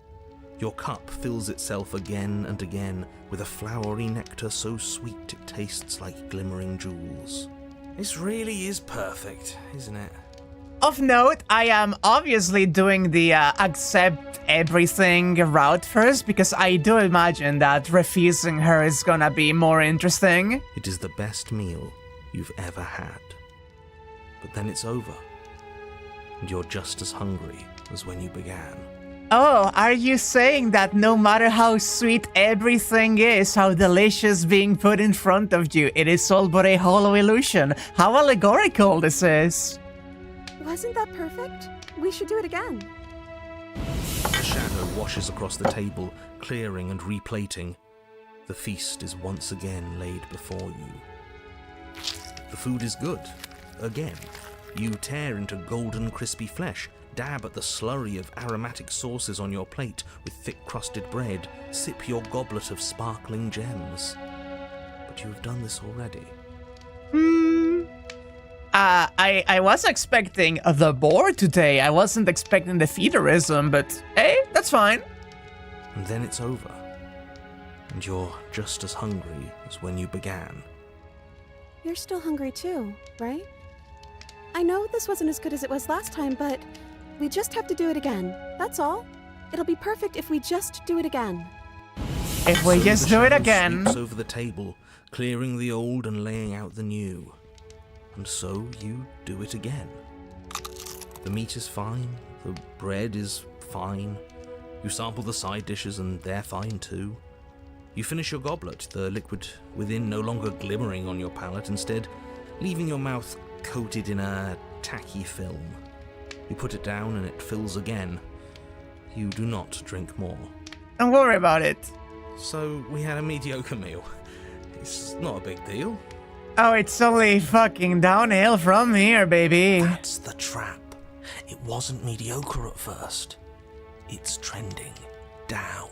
Your cup fills itself again and again with a flowery nectar so sweet it tastes like glimmering jewels. This really is perfect, isn't it? Of note, I am obviously doing the accept everything route first because I do imagine that refusing her is gonna be more interesting. It is the best meal you've ever had. But then it's over, and you're just as hungry as when you began. Oh, are you saying that no matter how sweet everything is, how delicious being put in front of you, it is all but a hollow illusion? How allegorical this is. Wasn't that perfect? We should do it again. A shadow washes across the table, clearing and replating. The feast is once again laid before you. The food is good. Again. You tear into golden crispy flesh, dab at the slurry of aromatic sauces on your plate with thick-crusted bread, sip your goblet of sparkling gems. But you have done this already. I was expecting the boar today. I wasn't expecting the feederism, but hey, that's fine. And then it's over. And you're just as hungry as when you began. You're still hungry too, right? I know this wasn't as good as it was last time, but we just have to do it again. That's all. It'll be perfect if we just do it again. If we So just the do it shadow again. sweeps over the table, clearing the old and laying out the new. And so you do it again. The meat is fine, the bread is fine. You sample the side dishes and they're fine too. You finish your goblet, the liquid within no longer glimmering on your palate, instead leaving your mouth coated in a tacky film. You put it down and it fills again. You do not drink more. Don't worry about it. So we had a mediocre meal. It's not a big deal. Oh, it's only fucking downhill from here, baby. That's the trap. It wasn't mediocre at first. It's trending down.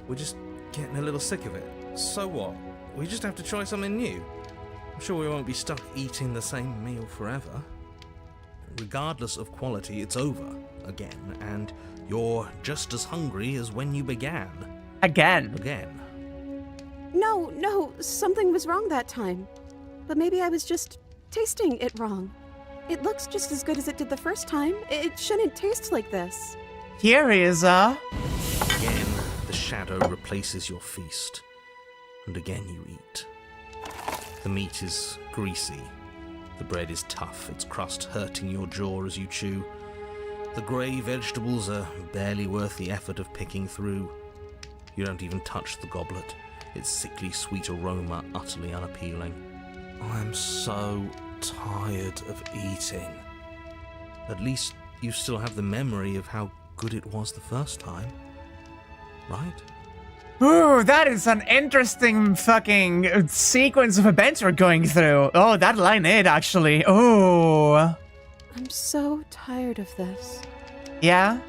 We're just getting a little sick of it. So what? We just have to try something new. I'm sure we won't be stuck eating the same meal forever. Regardless of quality, it's over again, and you're just as hungry as when you began. Again. No, something was wrong that time. But maybe I was just tasting it wrong. It looks just as good as it did the first time. It shouldn't taste like this. Here is Again, the shadow replaces your feast, and again you eat. The meat is greasy. The bread is tough, its crust hurting your jaw as you chew. The grey vegetables are barely worth the effort of picking through. You don't even touch the goblet, its sickly sweet aroma utterly unappealing. I'm so tired of eating. At least you still have the memory of how good it was the first time, right? Ooh, that is an interesting fucking sequence of events we're going through. Oh, that line it actually. Oh. I'm so tired of this. Yeah?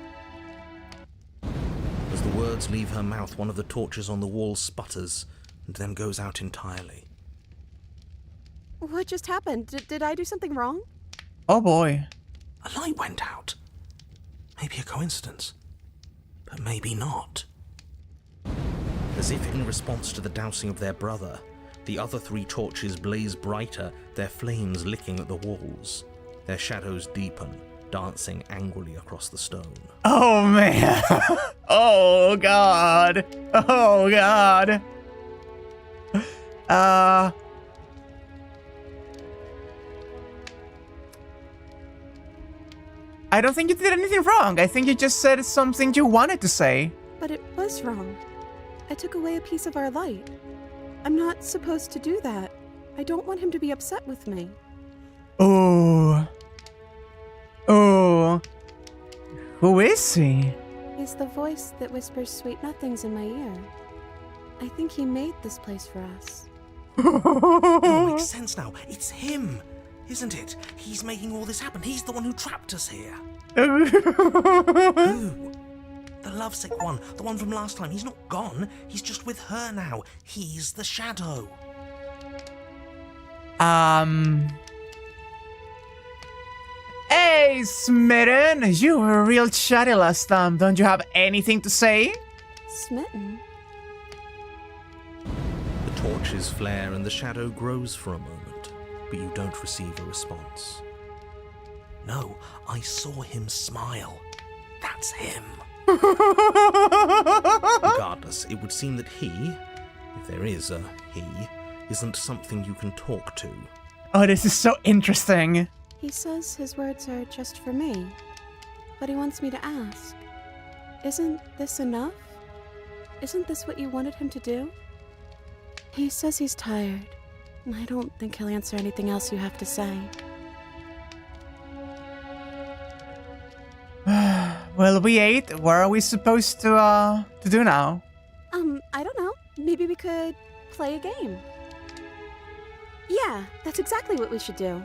As the words leave her mouth, one of the torches on the wall sputters and then goes out entirely. What just happened? Did I do something wrong? Oh boy. A light went out. Maybe a coincidence, but maybe not. As if in response to the dousing of their brother, the other three torches blaze brighter, their flames licking at the walls. Their shadows deepen, dancing angrily across the stone. Oh man. Oh god. Oh god. I don't think you did anything wrong. I think you just said something you wanted to say. But it was wrong. I took away a piece of our light. I'm not supposed to do that. I don't want him to be upset with me. Oh. Oh. Who is he? He's the voice that whispers sweet nothings in my ear. I think he made this place for us. It all makes sense now. It's him, isn't it? He's making all this happen. He's the one who trapped us here. Who? The lovesick one. The one from last time. He's not gone. He's just with her now. He's the shadow. Hey, Smitten! You were real chatty last time. Don't you have anything to say? Smitten? The torches flare and the shadow grows for a moment, but you don't receive a response. No, I saw him smile. That's him. Regardless, it would seem that he, if there is a he, isn't something you can talk to. Oh, this is so interesting. He says his words are just for me, but he wants me to ask. Isn't this enough? Isn't this what you wanted him to do? He says he's tired, and I don't think he'll answer anything else you have to say. Well, we ate. What are we supposed to do now? I don't know. Maybe we could play a game. Yeah, that's exactly what we should do.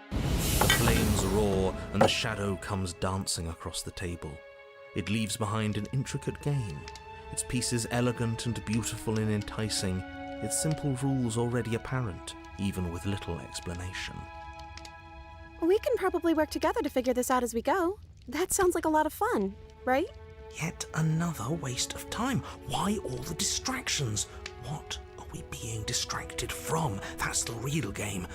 The flames roar and the shadow comes dancing across the table. It leaves behind an intricate game, its pieces elegant and beautiful and enticing, its simple rules already apparent, even with little explanation. We can probably work together to figure this out as we go. That sounds like a lot of fun, right? Yet another waste of time. Why all the distractions? What are we being distracted from? That's the real game.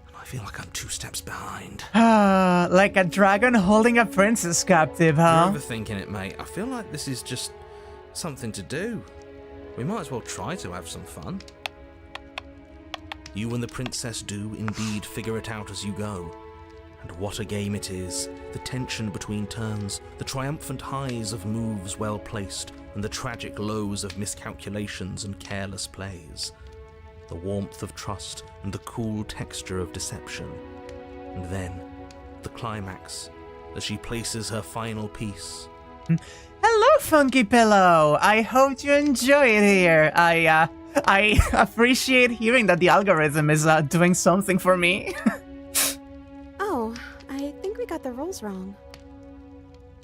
And I feel like I'm 2 steps behind. Like a dragon holding a princess captive, huh? You're overthinking it, mate. I feel like this is just something to do. We might as well try to have some fun. You and the princess do indeed figure it out as you go. And what a game it is. The tension between turns, the triumphant highs of moves well placed, and the tragic lows of miscalculations and careless plays. The warmth of trust and the cool texture of deception. And then, the climax, as she places her final piece. Hello, Funky Pillow! I hope you enjoy it here. I appreciate hearing that the algorithm is doing something for me. Oh, I think we got the rules wrong.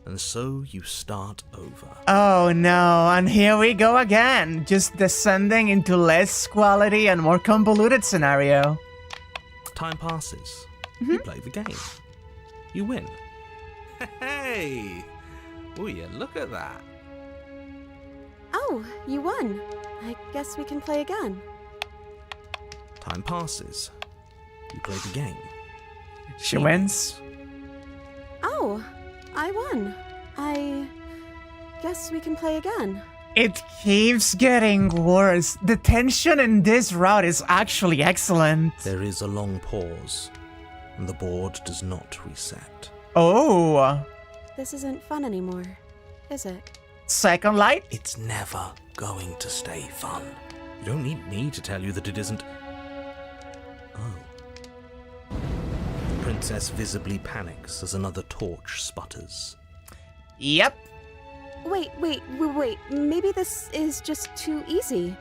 And so you start over. Oh no, and here we go again, just descending into less quality and more convoluted scenario. Time passes. You play the game. You win. Hey! Oh yeah, look at that. Oh, you won. I guess we can play again. Time passes. You play the game. She wins. Oh, I won. I guess we can play again. It keeps getting worse. The tension in this route is actually excellent. There is a long pause, and the board does not reset. Oh. This isn't fun anymore, is it? Second light? It's never going to stay fun. You don't need me to tell you that it isn't. Oh. The princess visibly panics as another torch sputters. Yep. Wait. Maybe this is just too easy.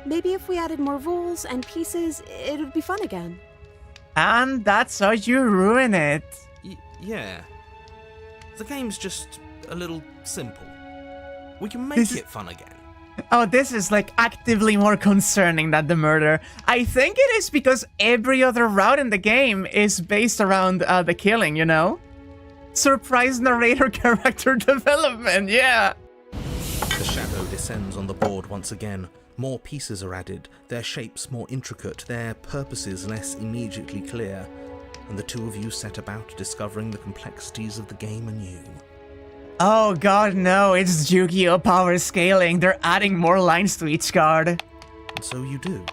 Maybe if we added more rules and pieces, it would be fun again. And that's how you ruin it. Yeah. The game's just a little simple. We can make it fun again. Oh, this is like actively more concerning than the murder. I think it is because every other route in the game is based around the killing, you know? Surprise narrator character development, yeah. The shadow descends on the board once again. More pieces are added, their shapes more intricate, their purposes less immediately clear, and the two of you set about discovering the complexities of the game anew. Oh god, no, it's Yu-Gi-Oh! Power scaling. They're adding more lines to each card. And so you do.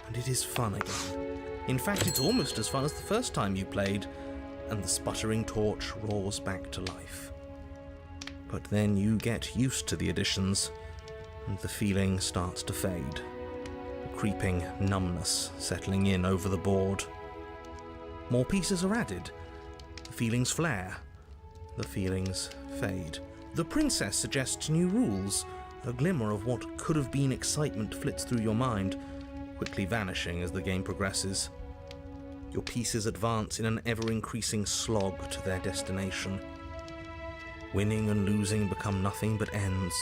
And it is fun again. In fact, it's almost as fun as the first time you played. and the sputtering torch roars back to life. But then you get used to the additions, and the feeling starts to fade, a creeping numbness settling in over the board. More pieces are added. The feelings flare. The feelings fade. The princess suggests new rules. A glimmer of what could have been excitement flits through your mind, quickly vanishing as the game progresses. Your pieces advance in an ever-increasing slog to their destination. Winning and losing become nothing but ends,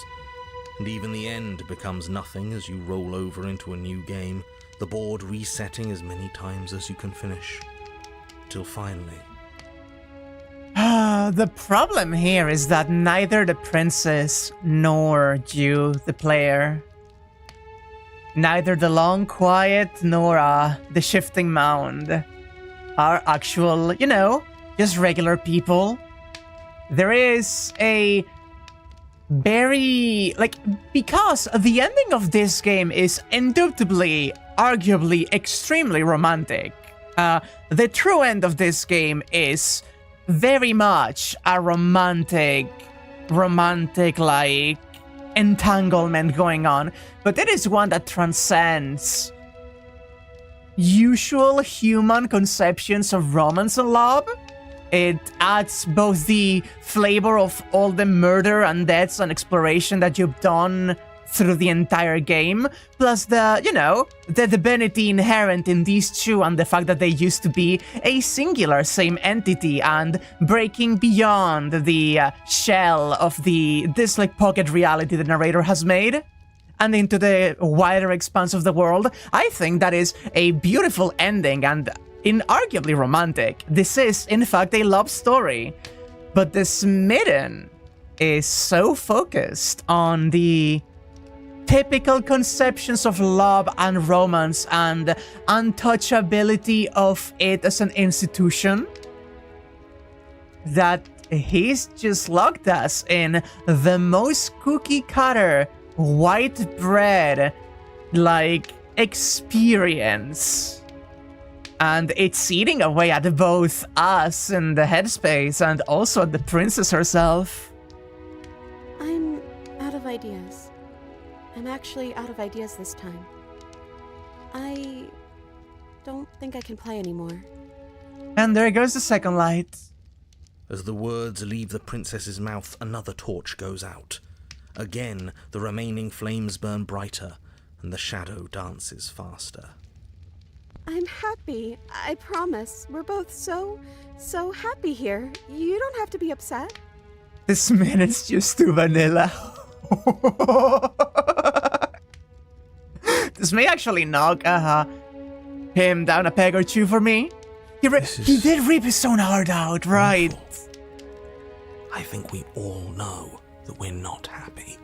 and even the end becomes nothing as you roll over into a new game, the board resetting as many times as you can finish, till finally... The problem here is that neither the princess nor you, the player, neither the long quiet nor the shifting mound are actual, just regular people. There is a very, because the ending of this game is indubitably, arguably, extremely romantic. The true end of this game is very much a romantic entanglement going on, but it is one that transcends usual human conceptions of romance and love. It adds both the flavor of all the murder and deaths and exploration that you've done through the entire game, plus the divinity inherent in these two and the fact that they used to be a singular same entity and breaking beyond the shell of this pocket reality the narrator has made and into the wider expanse of the world. I think that is a beautiful ending and inarguably romantic. This is, in fact, a love story. But the Smitten is so focused on the typical conceptions of love and romance and untouchability of it as an institution that he's just locked us in the most cookie cutter, white bread experience. And it's eating away at both us and the headspace and also at the princess herself. I'm out of ideas. I'm actually out of ideas this time. I don't think I can play anymore. And there goes the second light. As the words leave the princess's mouth, another torch goes out. Again, the remaining flames burn brighter, and the shadow dances faster. I'm happy, I promise. We're both so happy here. You don't have to be upset. This minute's just too vanilla. This may actually knock him down a peg or two for me. He did rip his own heart out, right? Awful. I think we all know that we're not happy.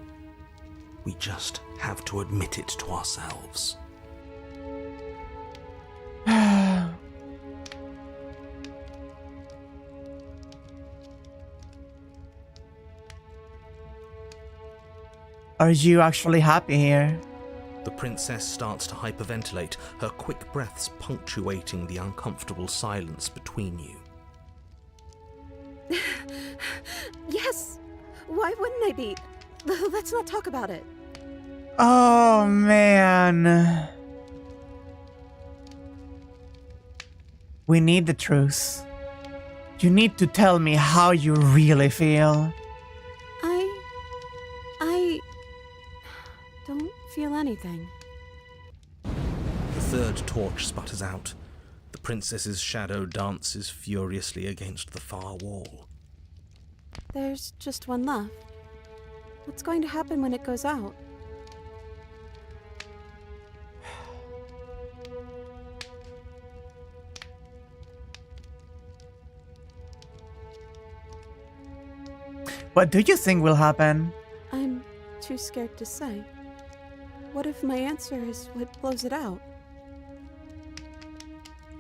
We just have to admit it to ourselves. Are you actually happy here? The princess starts to hyperventilate, her quick breaths punctuating the uncomfortable silence between you. Yes! Why wouldn't I be? Let's not talk about it. Oh, man. We need the truth. You need to tell me how you really feel. I don't feel anything. The third torch sputters out. The princess's shadow dances furiously against the far wall. There's just one left. What's going to happen when it goes out? What do you think will happen? I'm too scared to say. What if my answer is what blows it out?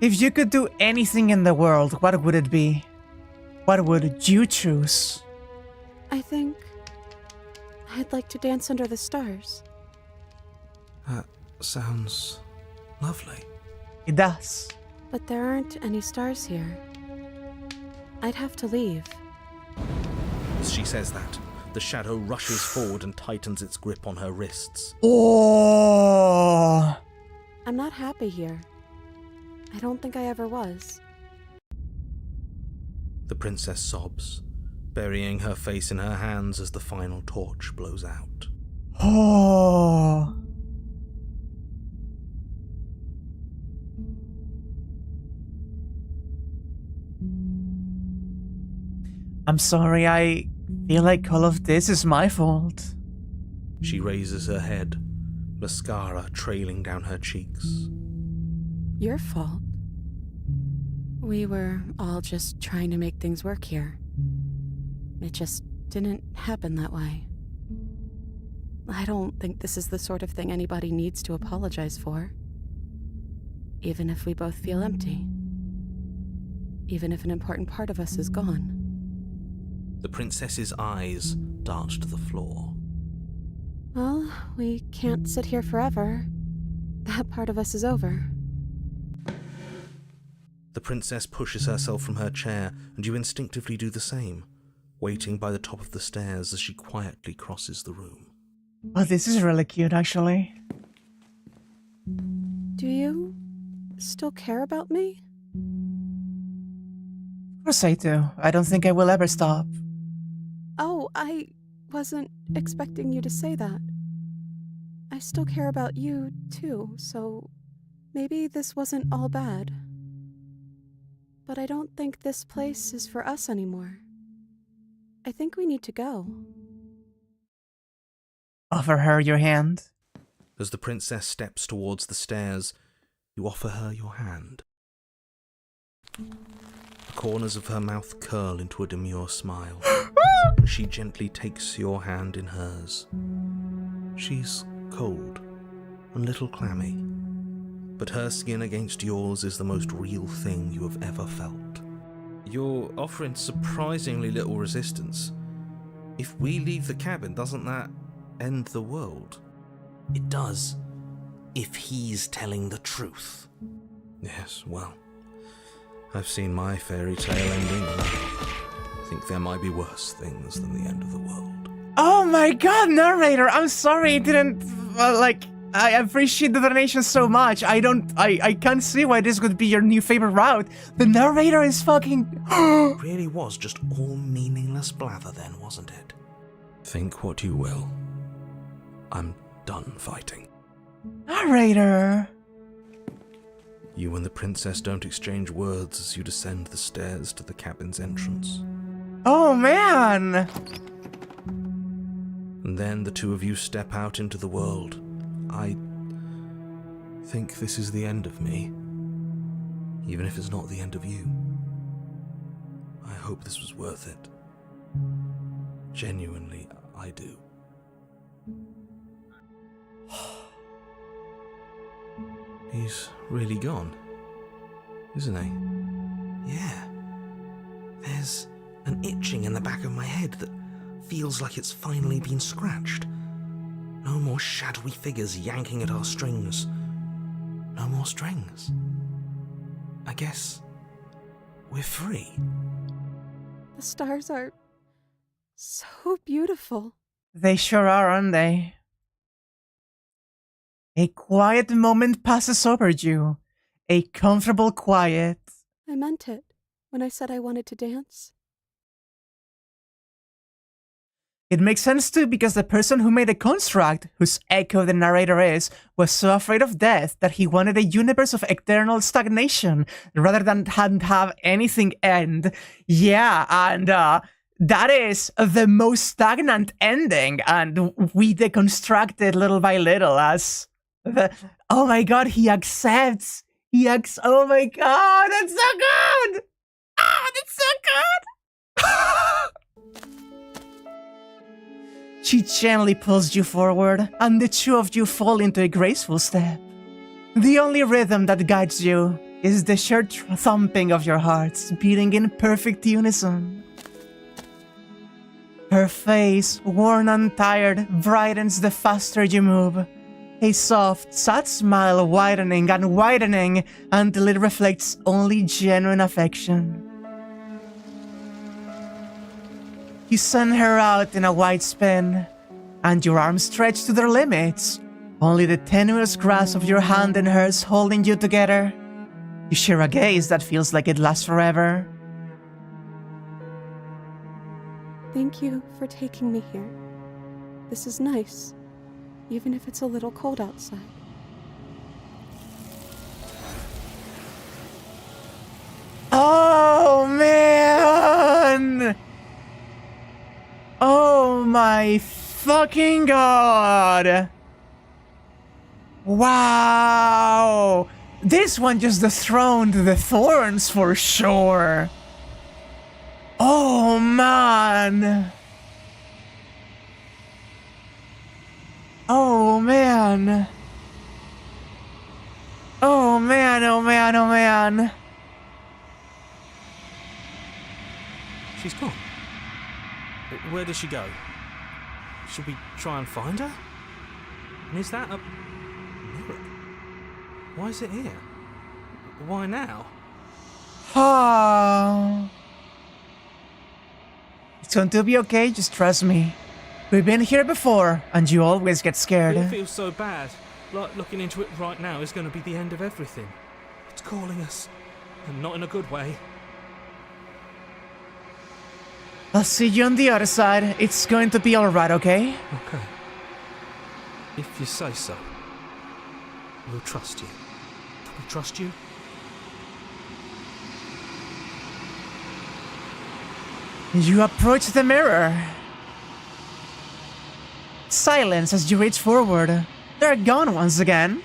If you could do anything in the world, what would it be? What would you choose? I think I'd like to dance under the stars. That sounds lovely. It does. But there aren't any stars here. I'd have to leave. As she says that, the shadow rushes forward and tightens its grip on her wrists. Oh. I'm not happy here. I don't think I ever was. The princess sobs, burying her face in her hands as the final torch blows out. Oh. I'm sorry, I feel like all of this is my fault. She raises her head, mascara trailing down her cheeks. Your fault. We were all just trying to make things work here. It just didn't happen that way. I don't think this is the sort of thing anybody needs to apologize for. Even if we both feel empty. Even if an important part of us is gone. The princess's eyes dart to the floor. Well, we can't sit here forever. That part of us is over. The princess pushes herself from her chair, and you instinctively do the same, waiting by the top of the stairs as she quietly crosses the room. Oh, this is really cute, actually. Do you still care about me? Of course I do. I don't think I will ever stop. Oh, I wasn't expecting you to say that. I still care about you, too, so maybe this wasn't all bad. But I don't think this place is for us anymore. I think we need to go. Offer her your hand. As the princess steps towards the stairs, you offer her your hand. The corners of her mouth curl into a demure smile, and she gently takes your hand in hers. She's cold and a little clammy, but her skin against yours is the most real thing you have ever felt. You're offering surprisingly little resistance. If we leave the cabin, doesn't that end the world? It does, if he's telling the truth. Yes, well, I've seen my fairy tale ending, and I think there might be worse things than the end of the world. Oh my god, narrator! I'm sorry it didn't... I appreciate the donation so much. I can't see why this would be your new favorite route. The narrator is fucking... It really was just all meaningless blather then, wasn't it? Think what you will. I'm done fighting. Narrator! You and the princess don't exchange words as you descend the stairs to the cabin's entrance. Oh man! And then the two of you step out into the world. I think this is the end of me, even if it's not the end of you. I hope this was worth it. Genuinely, I do. He's really gone, isn't he? Yeah. There's an itching in the back of my head that feels like it's finally been scratched. No more shadowy figures yanking at our strings. No more strings. I guess we're free. The stars are so beautiful. They sure are, aren't they? A quiet moment passes over you. A comfortable quiet. I meant it when I said I wanted to dance. It makes sense too because the person who made the construct, whose echo the narrator is, was so afraid of death that he wanted a universe of eternal stagnation rather than have anything end. Yeah, and that is the most stagnant ending, and we deconstruct it little by little as the... Oh my god, he accepts! Oh my god, that's so good! Ah, that's so good! She gently pulls you forward, and the two of you fall into a graceful step. The only rhythm that guides you is the shared thumping of your hearts, beating in perfect unison. Her face, worn and tired, brightens the faster you move. A soft, sad smile widening and widening until it reflects only genuine affection. You send her out in a wide spin, and your arms stretch to their limits, only the tenuous grasp of your hand in hers holding you together. You share a gaze that feels like it lasts forever. Thank you for taking me here. This is nice, even if it's a little cold outside. Oh, man! Oh my fucking god! Wow! This one just dethroned the thorns for sure. Oh man! Oh man! Oh man, oh man, oh man! She's gone. Where does she go? Should we try and find her? And is that a mirror? Why is it here? Why now? Ah. It's going to be okay, just trust me. We've been here before, and you always get scared. It feels so bad. Like looking into it right now is going to be the end of everything. It's calling us. And not in a good way. I'll see you on the other side. It's going to be alright, okay? Okay. If you say so. We'll trust you. Do we trust you? You approach the mirror. Silence as you reach forward. They're gone once again.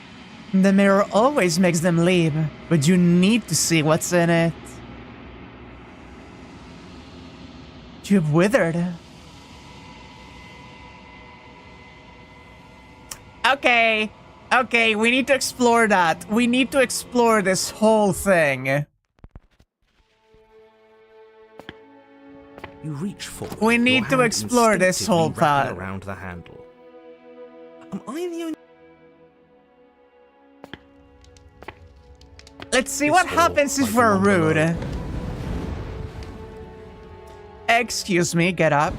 The mirror always makes them leave, but you need to see what's in it. You've withered. Okay, we need to explore that. We need to explore this whole thing. You reach forward. We need your to hand explore this instinctively whole wrapping part. around the handle. Am I the only... Let's see This what hall, happens if like the we're one rude. below. Excuse me, get up.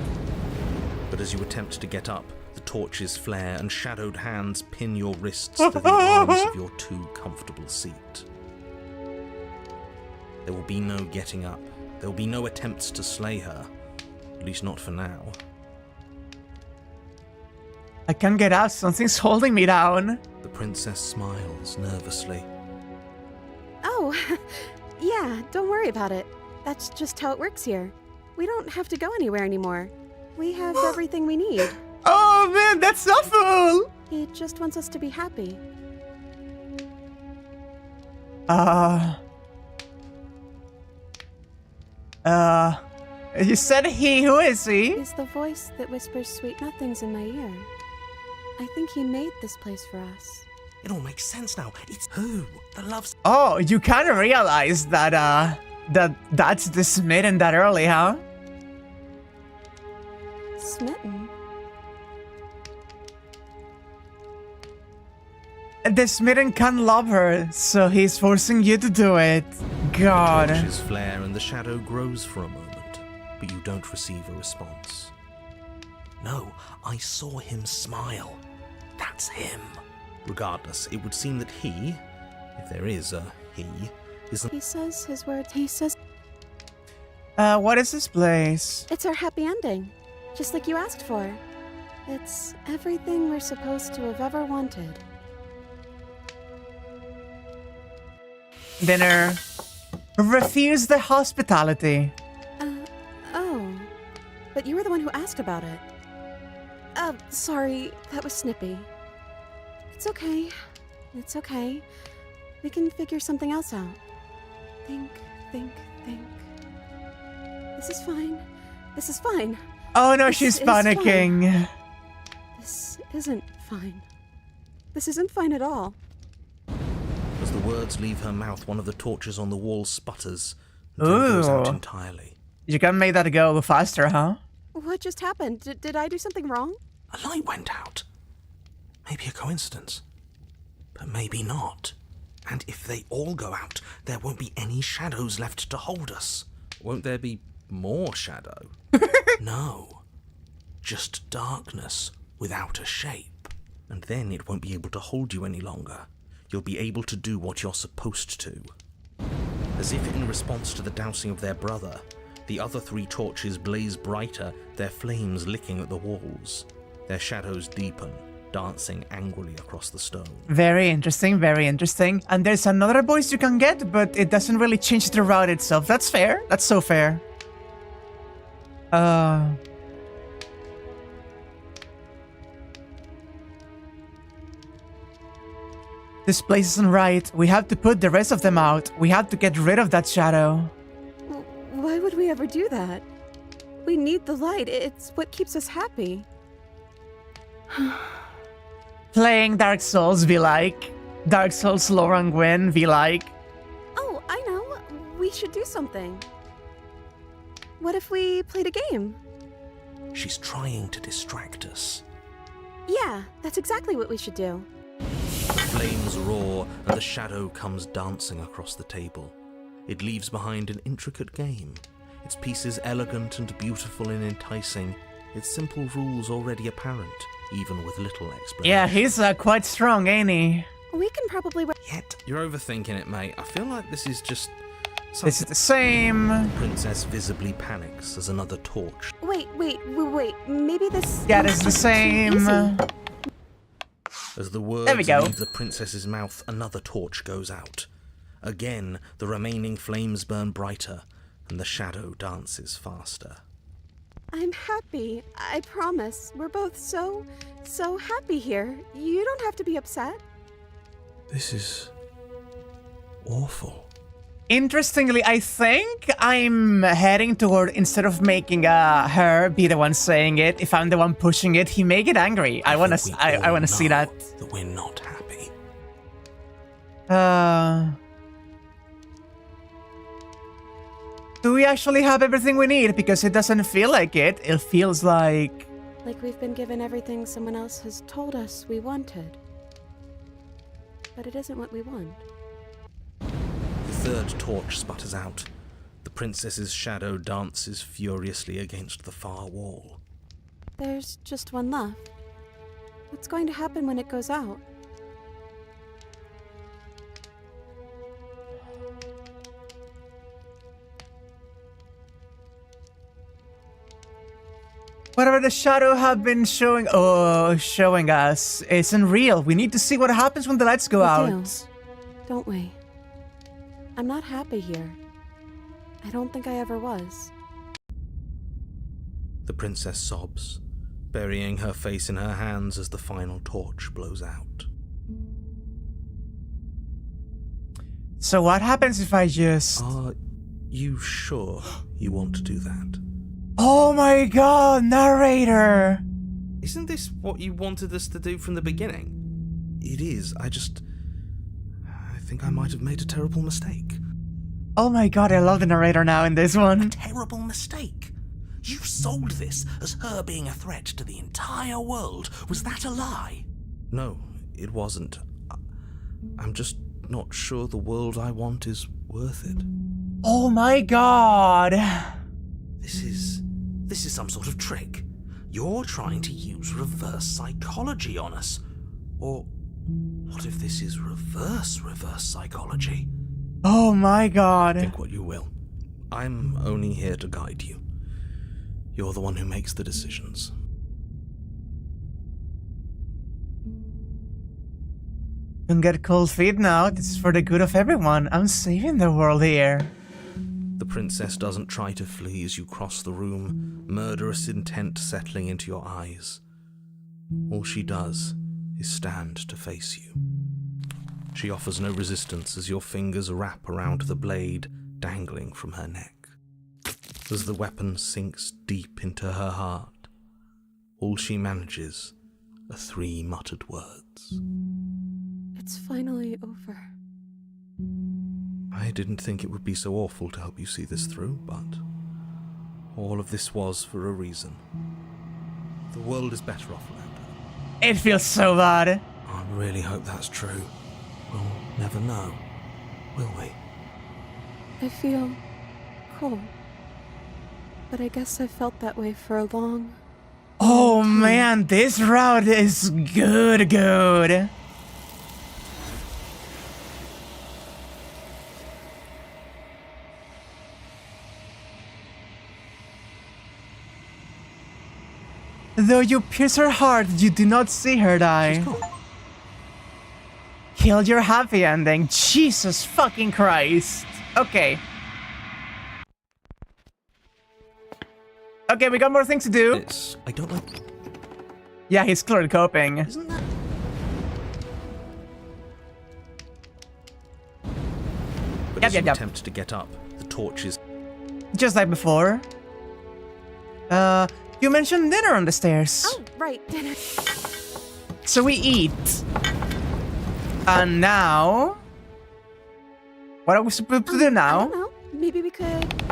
But as you attempt to get up, the torches flare and shadowed hands pin your wrists to the arms of your too comfortable seat. There will be no getting up. There will be no attempts to slay her. At least not for now. I can't get up, something's holding me down. The princess smiles nervously. Oh, yeah, don't worry about it. That's just how it works here. We don't have to go anywhere anymore. We have everything we need. Oh man, that's awful! He just wants us to be happy. You said he, who is he? He's the voice that whispers sweet nothings in my ear. I think he made this place for us. It all makes sense now. It's who? The love's... Oh, you kind of realize that, that's the smitten that early, huh? Smitten? The smitten can't love her, so he's forcing you to do it. God. Torches flare and the shadow grows for a moment, but you don't receive a response. No, I saw him smile. That's him. Regardless, it would seem that he, if there is a he, isn't... He says his words. He says What is this place? it's our happy ending. Just like you asked for. It's everything we're supposed to have ever wanted. Dinner. Refuse the hospitality. Oh. But you were the one who asked about it. Sorry, that was snippy. It's okay. It's okay. We can figure something else out. Think. This is fine. This is fine. Oh no, This she's is panicking. This isn't fine. This isn't fine at all. As the words leave her mouth, one of the torches on the wall sputters and then goes out Ooh. entirely. You can make that go faster, huh? What just happened? Did I do something wrong? A light went out. Maybe a coincidence. But maybe not. And if they all go out, there won't be any shadows left to hold us. Won't there be more shadow? No. Just darkness without a shape. And then it won't be able to hold you any longer. You'll be able to do what you're supposed to. As if in response to the dousing of their brother, the other 3 torches blaze brighter, their flames licking at the walls. Their shadows deepen, dancing angrily across the stone. Very interesting, very interesting. And there's another voice you can get, but it doesn't really change the route itself. That's fair. That's so fair. This place isn't right. We have to put the rest of them out. We have to get rid of that shadow. Why would we ever do that? We need the light. It's what keeps us happy. Playing Dark Souls be like. Dark Souls Laura and Gwen be like. Oh, I know. We should do something. What if we played a game? She's trying to distract us. Yeah, that's exactly what we should do. The flames roar and the shadow comes dancing across the table. It leaves behind an intricate game, its pieces elegant and beautiful and enticing, its simple rules already apparent, even with little explanation. Yeah, he's quite strong, ain't he? We can probably... Yet, you're overthinking it, mate. I feel like this is just... This is the same. The princess visibly panics as another torch. Wait. Maybe this... Yeah, it's the same. As the words There we go. leave the princess's mouth, another torch goes out. Again, the remaining flames burn brighter, and the shadow dances faster. I'm happy. I promise. We're both so happy here. You don't have to be upset. This is... awful. Interestingly, I think I'm heading toward, instead of making her be the one saying it, if I'm the one pushing it, he may get angry. I wanna see that. That we're not happy. Do we actually have everything we need? Because it doesn't feel like it. It feels like... Like we've been given everything someone else has told us we wanted. But it isn't what we want. The third torch sputters out. The princess's shadow dances furiously against the far wall. There's just one left. What's going to happen when it goes out? Whatever the shadow have been showing us isn't real. We need to see what happens when the lights go out. Don't we? I'm not happy here. I don't think I ever was. The princess sobs, burying her face in her hands as the final torch blows out. So what happens if I just... Are you sure you want to do that? Oh my god, narrator! Isn't this what you wanted us to do from the beginning? It is. I think I might have made a terrible mistake. Oh my god, I love the narrator now in this one. Terrible mistake? You sold this as her being a threat to the entire world. Was that a lie? No, it wasn't. I'm just not sure the world I want is worth it. Oh my god. This is some sort of trick. You're trying to use reverse psychology on us. Or what if this is reverse psychology? Oh my god. Think what you will. I'm only here to guide you. You're the one who makes the decisions. Don't get cold feet now. This is for the good of everyone. I'm saving the world here. The princess doesn't try to flee as you cross the room, murderous intent settling into your eyes. All she does is stand to face you. She offers no resistance as your fingers wrap around the blade dangling from her neck. As the weapon sinks deep into her heart, all she manages are 3 muttered words. It's finally over. I didn't think it would be so awful to help you see this through, but all of this was for a reason. The world is better off without her. It feels so bad. I really hope that's true. We'll never know, will we? I feel cold. but I guess I've felt that way for a long... Oh man, this route is good. Though you pierce her heart, you do not see her die. Killed your happy ending. Jesus fucking Christ. Okay. Okay, we got more things to do. I don't like... Yeah, he's clearly coping. Isn't that... But as you attempt to get up, the torch is... Just like before. You mentioned dinner on the stairs. Oh, right, dinner. So we eat. And now... What are we supposed to do now? I don't know. Maybe we could...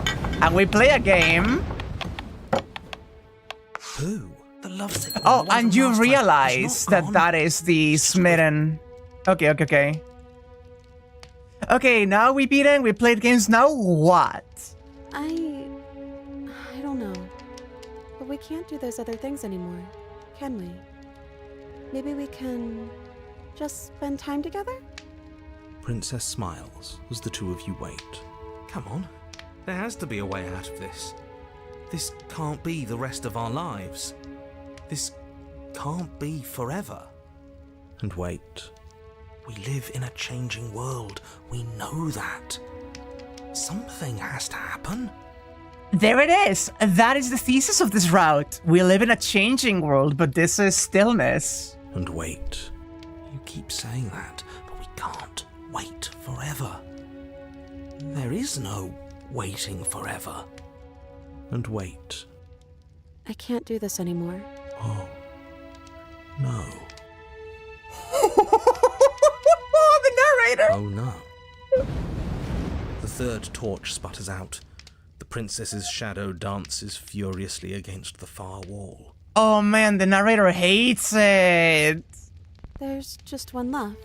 And we play a game. Who? The lovesick one, Oh, the one and from you last time. realize It's that not that is the smitten... Okay. Okay, now we beat it, we played games, now what? I don't know. But we can't do those other things anymore, can we? Maybe we can just spend time together? Princess smiles as the two of you wait. Come on. There has to be a way out of this. This can't be the rest of our lives. This can't be forever. And wait. We live in a changing world. We know that. Something has to happen. There it is! That is the thesis of this route. We live in a changing world, but this is stillness. And wait. You keep saying that, but we can't wait forever. There is no waiting forever. And wait. I can't do this anymore. Oh. No. The narrator! Oh no. The third torch sputters out. The princess's shadow dances furiously against the far wall. Oh man, the narrator hates it! There's just one left.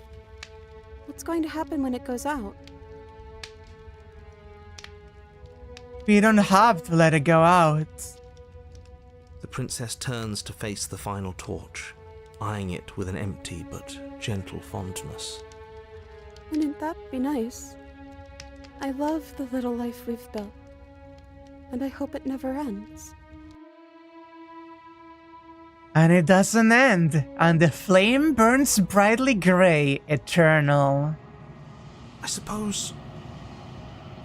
What's going to happen when it goes out? We don't have to let it go out. The princess turns to face the final torch, eyeing it with an empty but gentle fondness. Wouldn't that be nice? I love the little life we've built, and I hope it never ends. And it doesn't end, and the flame burns brightly gray, eternal. I suppose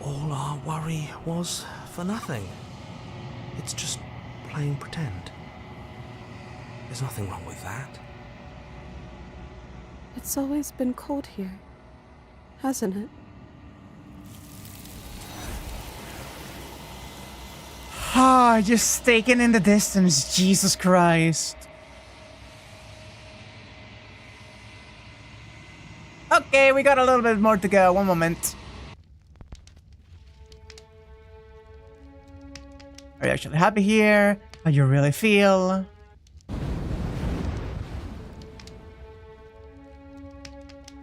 all our worry was for nothing. It's just playing pretend. There's nothing wrong with that. It's always been cold here, hasn't it? Ah, just taken in the distance, Jesus Christ. Okay, we got a little bit more to go, one moment. Are you actually happy here? How do you really feel?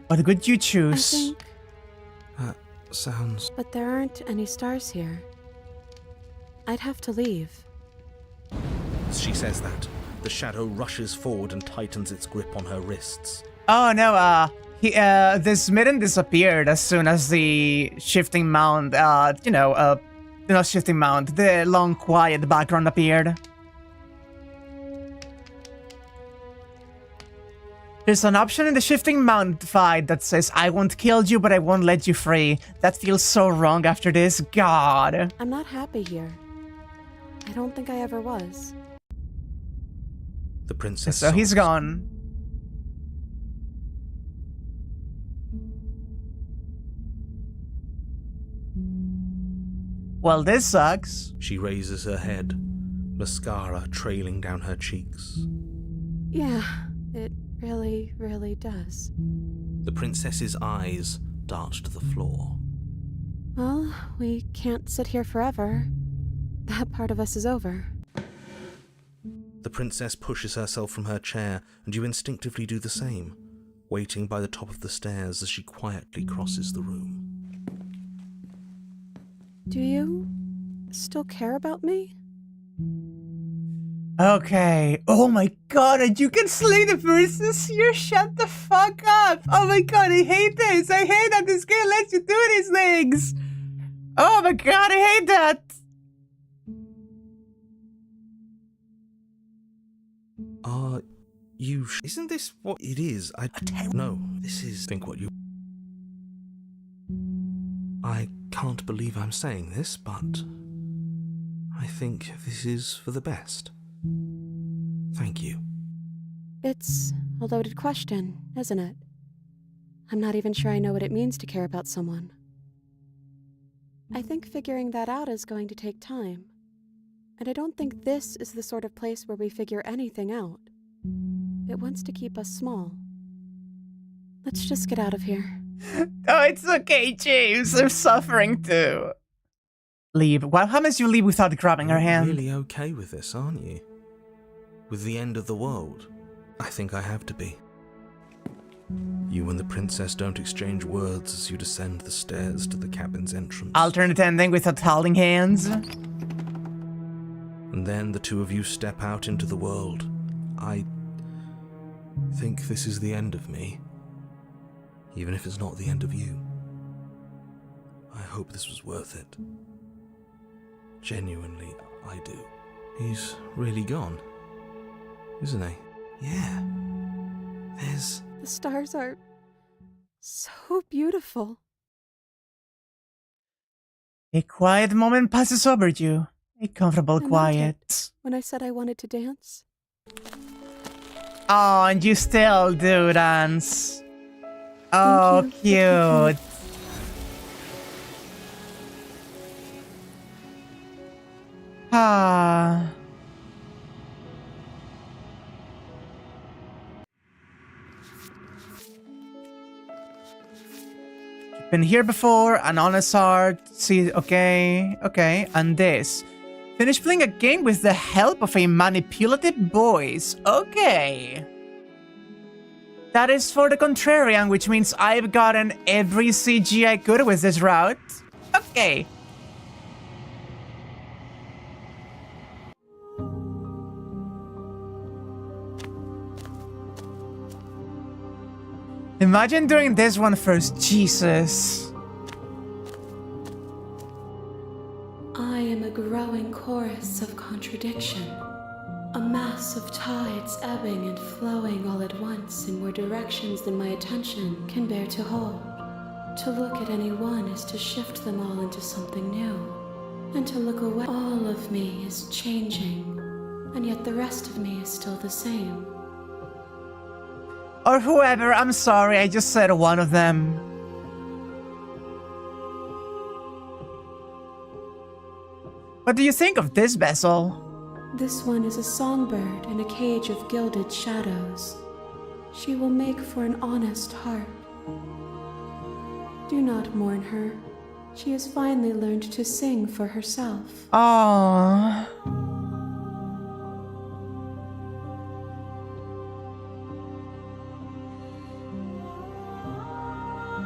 What would you I choose? think, That sounds... but there aren't any stars here. I'd have to leave. As she says that, the shadow rushes forward and tightens its grip on her wrists. Oh no, this midden disappeared as soon as the shifting mount, not shifting mount, the long quiet background appeared. There's an option in the shifting mount fight that says, I won't kill you, but I won't let you free. That feels so wrong after this, God. I'm not happy here. I don't think I ever was. The princess So he's sobs. gone. Well, this sucks. She raises her head, mascara trailing down her cheeks. Yeah, it really, really does. The princess's eyes dart to the floor. Well, we can't sit here forever. That part of us is over. The princess pushes herself from her chair, and you instinctively do the same, waiting by the top of the stairs as she quietly crosses the room. Do you still care about me? Okay. Oh my god, and you can slay the verses here? Shut the fuck up. Oh my god, I hate this. I hate that this game lets you do these things. Oh my god, I hate that. Isn't this what it is? No, this is... think what you... I can't believe I'm saying this, but... I think this is for the best. Thank you. It's a loaded question, isn't it? I'm not even sure I know what it means to care about someone. I think figuring that out is going to take time. And I don't think this is the sort of place where we figure anything out. It wants to keep us small. Let's just get out of here. Oh, it's okay, James. I'm suffering too. Leave. What happens if you leave without grabbing her hand? You're really okay with this, aren't you? With the end of the world? I think I have to be. You and the princess don't exchange words as you descend the stairs to the cabin's entrance. Alternate ending without holding hands. And then the two of you step out into the world. I think this is the end of me. Even if it's not the end of you. I hope this was worth it. Genuinely, I do. He's really gone, isn't he? Yeah. There's... The stars are so beautiful. A quiet moment passes over you. A comfortable I meant quiet. When I said I wanted to dance. Oh, and you still do dance. Oh, Thank you. cute. Ah. You've been here before, an honest heart. See, okay, and this. Finish playing a game with the help of a manipulative voice. Okay. That is for the contrarian, which means I've gotten every CG I could with this route. Okay. Imagine doing this one first, Jesus. I am a growing chorus of contradiction, a mass of tides ebbing and flowing all at once in more directions than my attention can bear to hold. To look at any one is to shift them all into something new, and to look away. All of me is changing, and yet the rest of me is still the same. Or whoever, I'm sorry, I just said one of them. What do you think of this vessel? This one is a songbird in a cage of gilded shadows. She will make for an honest heart. Do not mourn her. She has finally learned to sing for herself. Aww.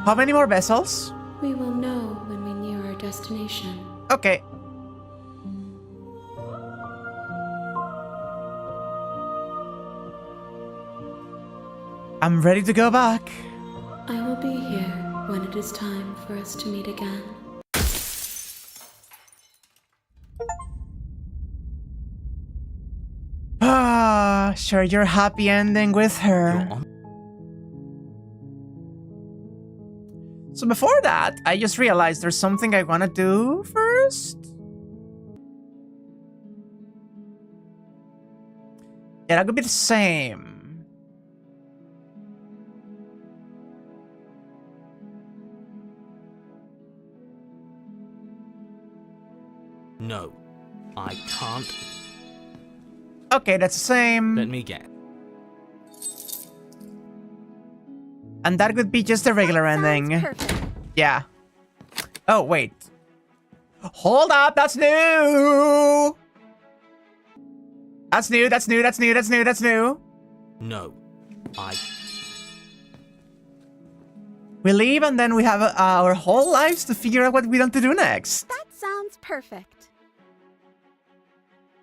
How many more vessels? We will know when we near our destination. Okay. I'm ready to go back. I will be here when it is time for us to meet again. Ah, share your happy ending with her. So before that, I just realized there's something I want to do first. Yeah, that could be the same. No, I can't. Okay, that's the same. Let me get. And that could be just a regular ending. Perfect. Yeah. Oh, wait. Hold up, that's new! That's new, that's new, that's new, that's new, that's new. No, We leave and then we have our whole lives to figure out what we want to do next. That sounds perfect.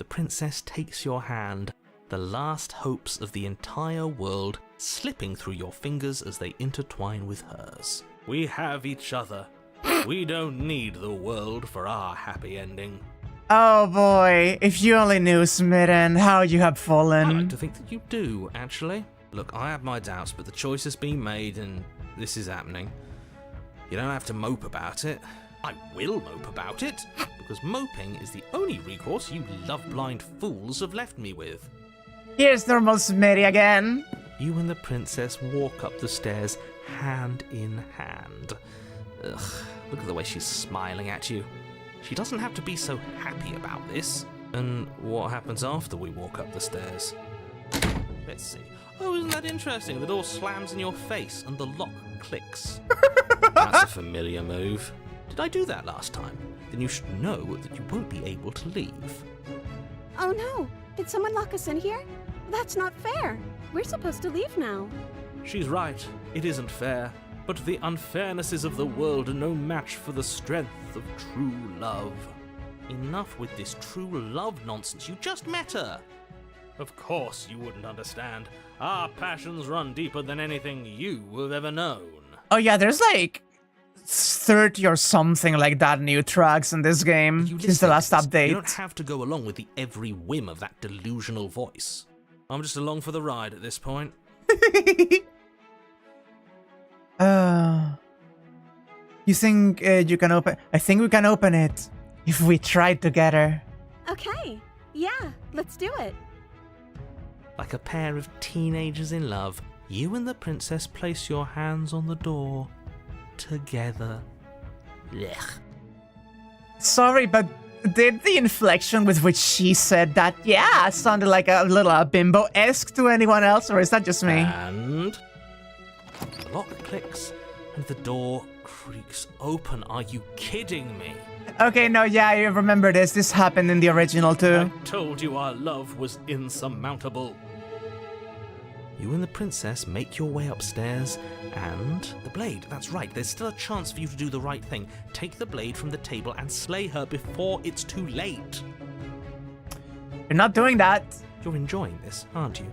The princess takes your hand, the last hopes of the entire world slipping through your fingers as they intertwine with hers. We have each other. We don't need the world for our happy ending. Oh boy, if you only knew, Smitten, how you have I fallen. like to think that you do, actually. Look, I have my doubts, but the choice has been made and this is happening. You don't have to mope about it. I will mope about it, because moping is the only recourse you love-blind fools have left me with. Here's normal Smitty again. You and the princess walk up the stairs, hand in hand. Ugh, look at the way she's smiling at you. She doesn't have to be so happy about this. And what happens after we walk up the stairs? Let's see. Oh, isn't that interesting? The door slams in your face and the lock clicks. That's a familiar move. Did I do that last time? Then you should know that you won't be able to leave. Oh no! Did someone lock us in here? That's not fair. We're supposed to leave now. She's right. It isn't fair. But the unfairnesses of the world are no match for the strength of true love. Enough with this true love nonsense. You just met her. Of course you wouldn't understand. Our passions run deeper than anything you have ever known. Oh yeah, there's like 30 or something like that new tracks in this game You since the listen last to this. update. You don't have to go along with the every whim of that delusional voice. I'm just along for the ride at this point. You think you can open? I think we can open it if we try together. Okay. Yeah, let's do it. Like a pair of teenagers in love, you and the princess place your hands on the door together. Blech. Sorry, but did the inflection with which she said that, yeah, sounded like a little bimbo-esque to anyone else, or is that just me? And the lock clicks and the door creaks open. Are you kidding me? Okay, no, yeah, I remember this. This happened in the original too. I told you our love was insurmountable. You and the princess make your way upstairs, and the blade, that's right, there's still a chance for you to do the right thing. Take the blade from the table and slay her before it's too late. You're not doing that. You're enjoying this, aren't you?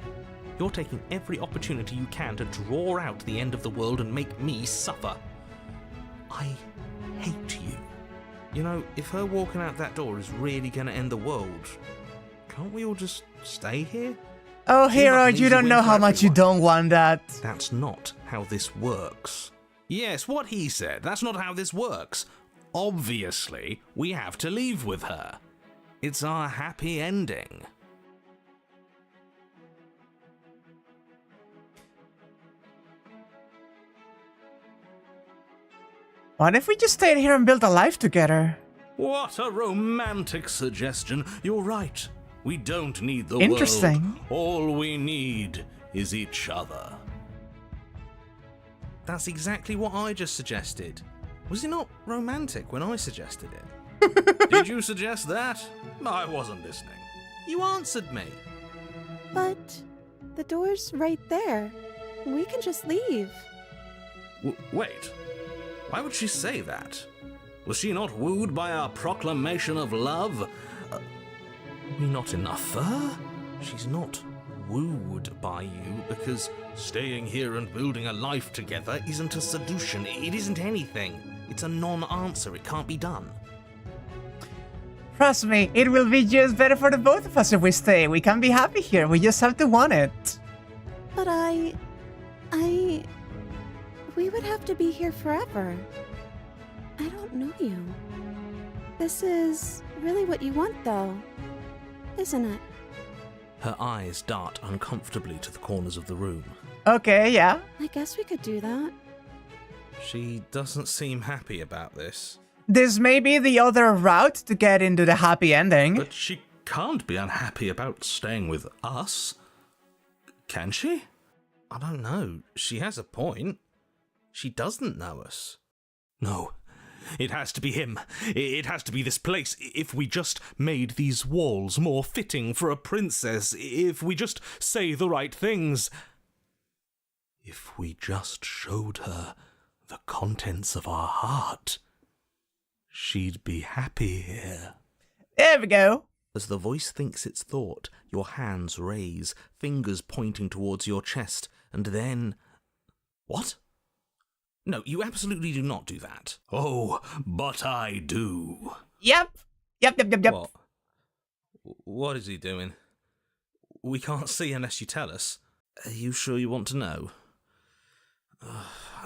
You're taking every opportunity you can to draw out the end of the world and make me suffer. I hate you. You know, if her walking out that door is really gonna end the world, can't we all just stay here? Oh, Seems Hero, like an you easy don't win know for how much you everyone. don't want that. That's not how this works. Yes, what he said. That's not how this works. Obviously, we have to leave with her. It's our happy ending. What if we just stayed here and built a life together? What a romantic suggestion. You're right. We don't need the Interesting. world. All we need is each other. That's exactly what I just suggested. Was it not romantic when I suggested it? Did you suggest that? I wasn't listening. You answered me. But the door's right there. We can just leave. Wait. Why would she say that? Was she not wooed by our proclamation of love? Are we not enough for her? She's not wooed by you because staying here and building a life together isn't a seduction. It isn't anything. It's a non-answer. It can't be done. Trust me, it will be just better for the both of us if we stay. We can be happy here. We just have to want it. But we would have to be here forever. I don't know you. This is really what you want, though, isn't it? Her eyes dart uncomfortably to the corners of the room. Okay, yeah. I guess we could do that. She doesn't seem happy about this. This may be the other route to get into the happy ending. But she can't be unhappy about staying with us. Can she? I don't know. She has a point. She doesn't know us. No. It has to be him. It has to be this place. If we just made these walls more fitting for a princess. If we just say the right things. If we just showed her the contents of our heart. She'd be happy here. There we go. As the voice thinks its thought, your hands raise, fingers pointing towards your chest, and then... What? No, you absolutely do not do that. Oh, but I do. Yep. What? What is he doing? We can't see unless you tell us. Are you sure you want to know?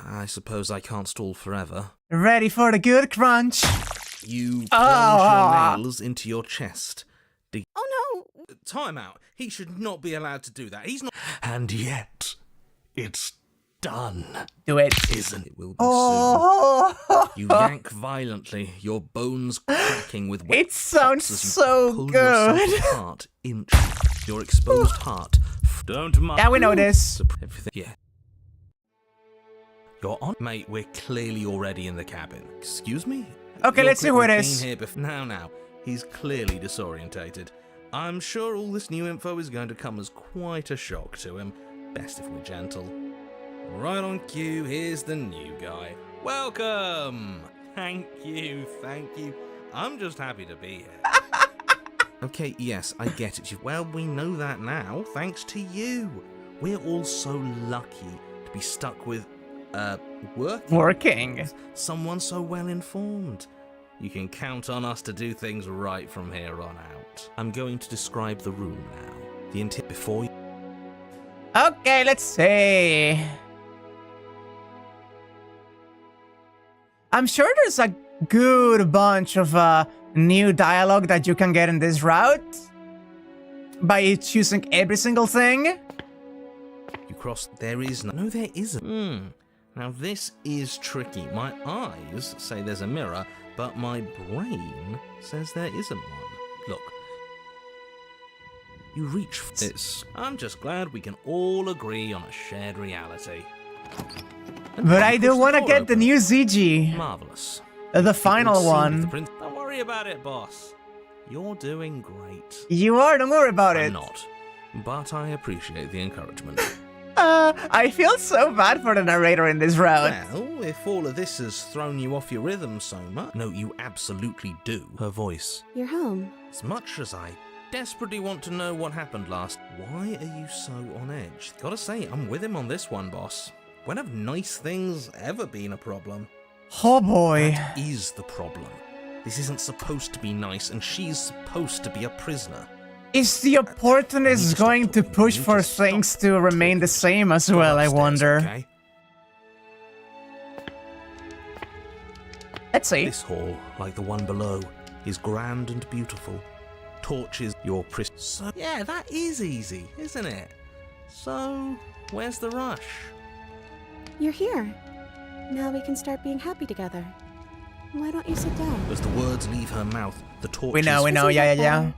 I suppose I can't stall forever. Ready for the good crunch. You plunge your nails into your chest. Oh no! Time out. He should not be allowed to do that. He's not... And yet, it's done. Do it. Isn't it? Will be soon. You yank violently, your bones cracking with wet It sounds cuts as you so pull good. yourself apart, inch. Your exposed heart. Don't mind. Yeah, we know this. Everything. Yeah. You're on, mate. We're clearly already in the cabin. Excuse me. Okay, let's see who it is. Here now. He's clearly disorientated. I'm sure all this new info is going to come as quite a shock to him. Best if we're gentle. Right on cue, here's the new guy. Welcome! Thank you. I'm just happy to be here. Okay, yes, I get it. Well, we know that now, thanks to you. We're all so lucky to be stuck with, working. Someone so well informed. You can count on us to do things right from here on out. I'm going to describe the room now. The intent before you... Okay, let's see. I'm sure there's a good bunch of new dialogue that you can get in this route by choosing every single thing. You cross... There is no... No, there isn't. Now, this is tricky. My eyes say there's a mirror, but my brain says there isn't one. Look. You reach for this. I'm just glad we can all agree on a shared reality. But I do want to get the new ZG. Marvelous. The final one. Don't worry about it, boss. You're doing great. You are, don't worry about it. I'm not. But I appreciate the encouragement. I feel so bad for the narrator in this round. Well, if all of this has thrown you off your rhythm so much... No, you absolutely do. Her voice. You're home. As much as I desperately want to know what happened last, why are you so on edge? Gotta say, I'm with him on this one, boss. When have nice things ever been a problem? Oh boy. That is the problem. This isn't supposed to be nice, and she's supposed to be a prisoner. Is the opportunist going to push for things to remain the same as well, I wonder? Okay? Let's see. This hall, like the one below, is grand and beautiful. Torches your prisoner. So, yeah, that is easy, isn't it? So, where's the rush? You're here. Now we can start being happy together. Why don't you sit down? As the words leave her mouth, the torches... We know, yeah.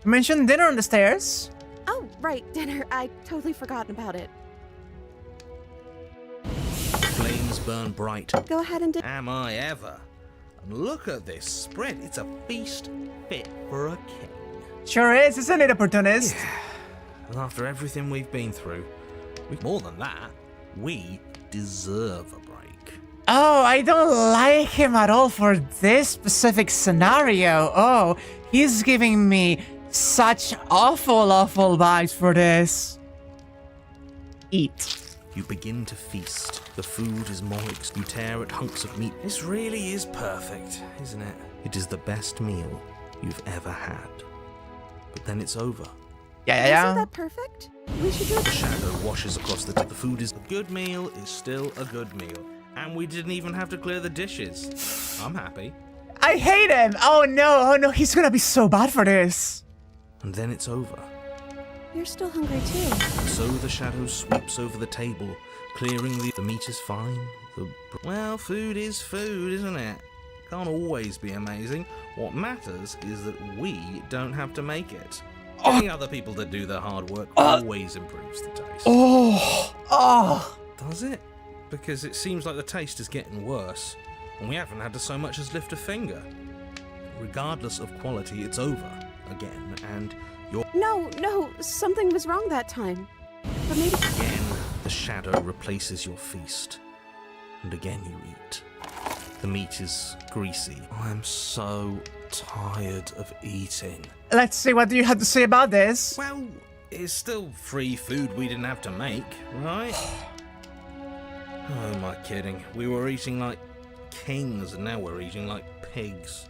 You mentioned dinner on the stairs? Oh, right, dinner. I'd totally forgotten about it. Flames burn bright. Go ahead and Am I ever? And look at this spread. It's a feast fit for a king. Sure is, isn't it, opportunist? Yeah. And after everything we've been through, more than that, we deserve a break. Oh, I don't like him at all for this specific scenario. Oh, he's giving me such awful vibes for this. Eat. You begin to feast. The food is more you tear at hunks of meat. This really is perfect, isn't it? It is the best meal you've ever had. But then it's over. Yeah. Isn't that perfect? We should do it. The shadow washes across the... The food is... A good meal is still a good meal. And we didn't even have to clear the dishes. I'm happy. I hate him! Oh no, he's gonna be so bad for this. And then it's over. You're still hungry too. So the shadow sweeps over the table, clearing the meat is fine. Well, food is food, isn't it? Can't always be amazing. What matters is that we don't have to make it. Getting other people to do the hard work always improves the taste. Does it? Because it seems like the taste is getting worse, and we haven't had to so much as lift a finger. Regardless of quality, it's over again, and you're... No, something was wrong that time. But maybe... Again, the shadow replaces your feast, and again you eat. The meat is greasy. I'm so tired of eating. Let's see, what do you have to say about this? Well, it's still free food we didn't have to make, right? Oh, am I kidding? We were eating like kings and now we're eating like pigs.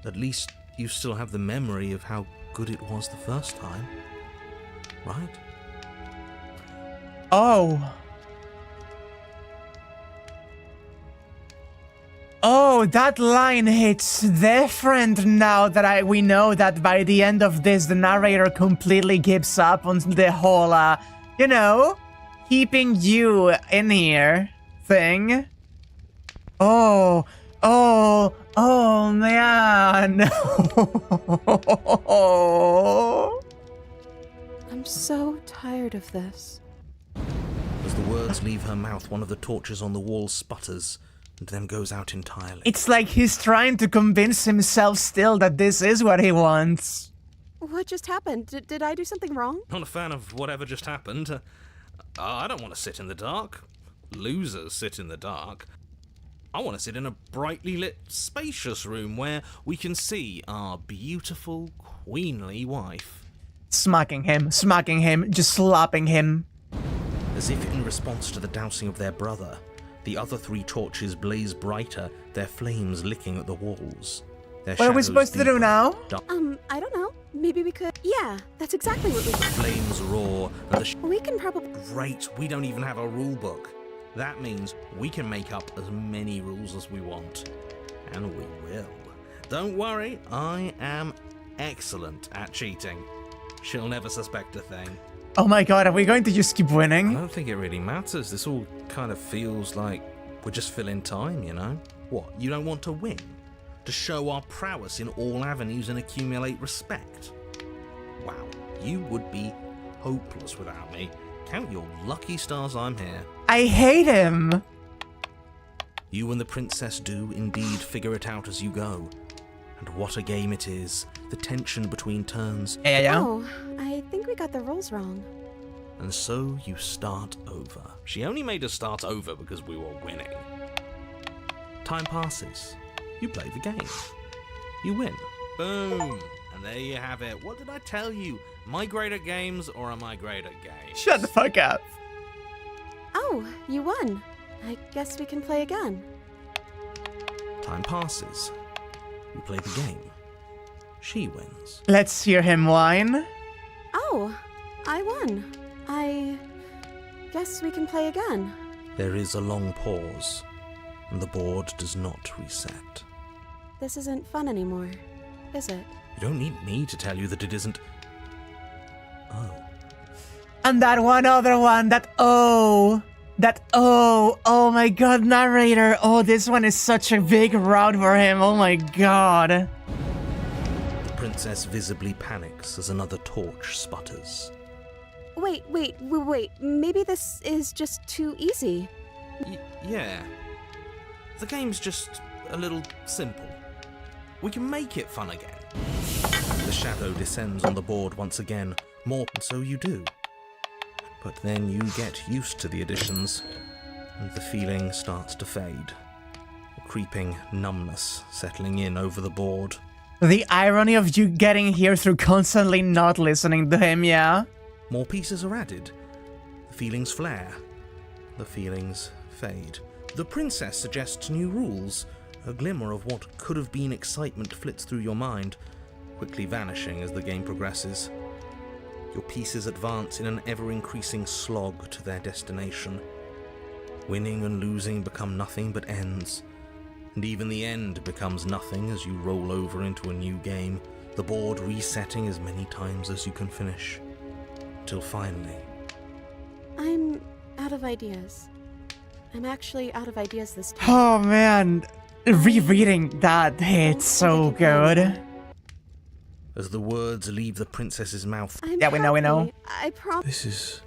At least you still have the memory of how good it was the first time, right? Oh. Oh, that line hits different now that we know that by the end of this, the narrator completely gives up on the whole, you know, keeping you in here thing. Oh, man. I'm so tired of this. As the words leave her mouth, one of the torches on the wall sputters and then goes out entirely. It's like he's trying to convince himself still that this is what he wants. What just happened? Did I do something wrong? Not a fan of whatever just happened. I don't want to sit in the dark. Losers sit in the dark. I want to sit in a brightly lit, spacious room where we can see our beautiful, queenly wife. Smacking him, just slapping him. As if in response to the dousing of their brother, the other 3 torches blaze brighter, their flames licking at the walls. What are we supposed to do now? I don't know. Maybe we could... Yeah, that's exactly what we could. Flames roar, and We can probably... Great, we don't even have a rule book. That means we can make up as many rules as we want. And we will. Don't worry, I am excellent at cheating. She'll never suspect a thing. Oh my god, are we going to just keep I winning? don't think it really matters. This all kind of feels like we're just filling time, you know? What, you don't want to win? To show our prowess in all avenues and accumulate respect? Wow, you would be hopeless without me. Count your lucky stars I'm here. I hate him. You and the princess do indeed figure it out as you go. And what a game it is. The tension between turns. Yeah. Oh, I think we got the rules wrong. And so you start over. She only made us start over because we were winning. Time passes. You play the game. You win. Boom. And there you have it. What did I tell you? Am I great at games or am I great at games? Shut the fuck up. Oh, you won. I guess we can play again. Time passes. You play the game. She wins. Let's hear him whine. Oh, I won. I guess we can play again. There is a long pause, and the board does not reset. This isn't fun anymore, is it? You don't need me to tell you that it isn't. Oh. And that one other one, oh my god, narrator. Oh, this one is such a big route for him. Oh my god. The princess visibly panics as another torch sputters. Wait. Maybe this is just too easy. Yeah. The game's just a little simple. We can make it fun again. The shadow descends on the board once again. More, and so you do. But then you get used to the additions, and the feeling starts to fade. A creeping numbness settling in over the board. The irony of you getting here through constantly not listening to him, yeah? More pieces are added. The feelings flare. The feelings fade. The princess suggests new rules. A glimmer of what could have been excitement flits through your mind, quickly vanishing as the game progresses. Your pieces advance in an ever-increasing slog to their destination. Winning and losing become nothing but ends, and even the end becomes nothing as you roll over into a new game, the board resetting as many times as you can finish, till finally... I'm out of ideas. I'm actually out of ideas this time. Oh man, rereading that hits so good. As the words leave the princess's mouth... I'm Yeah, we know. happy. I promise. This is...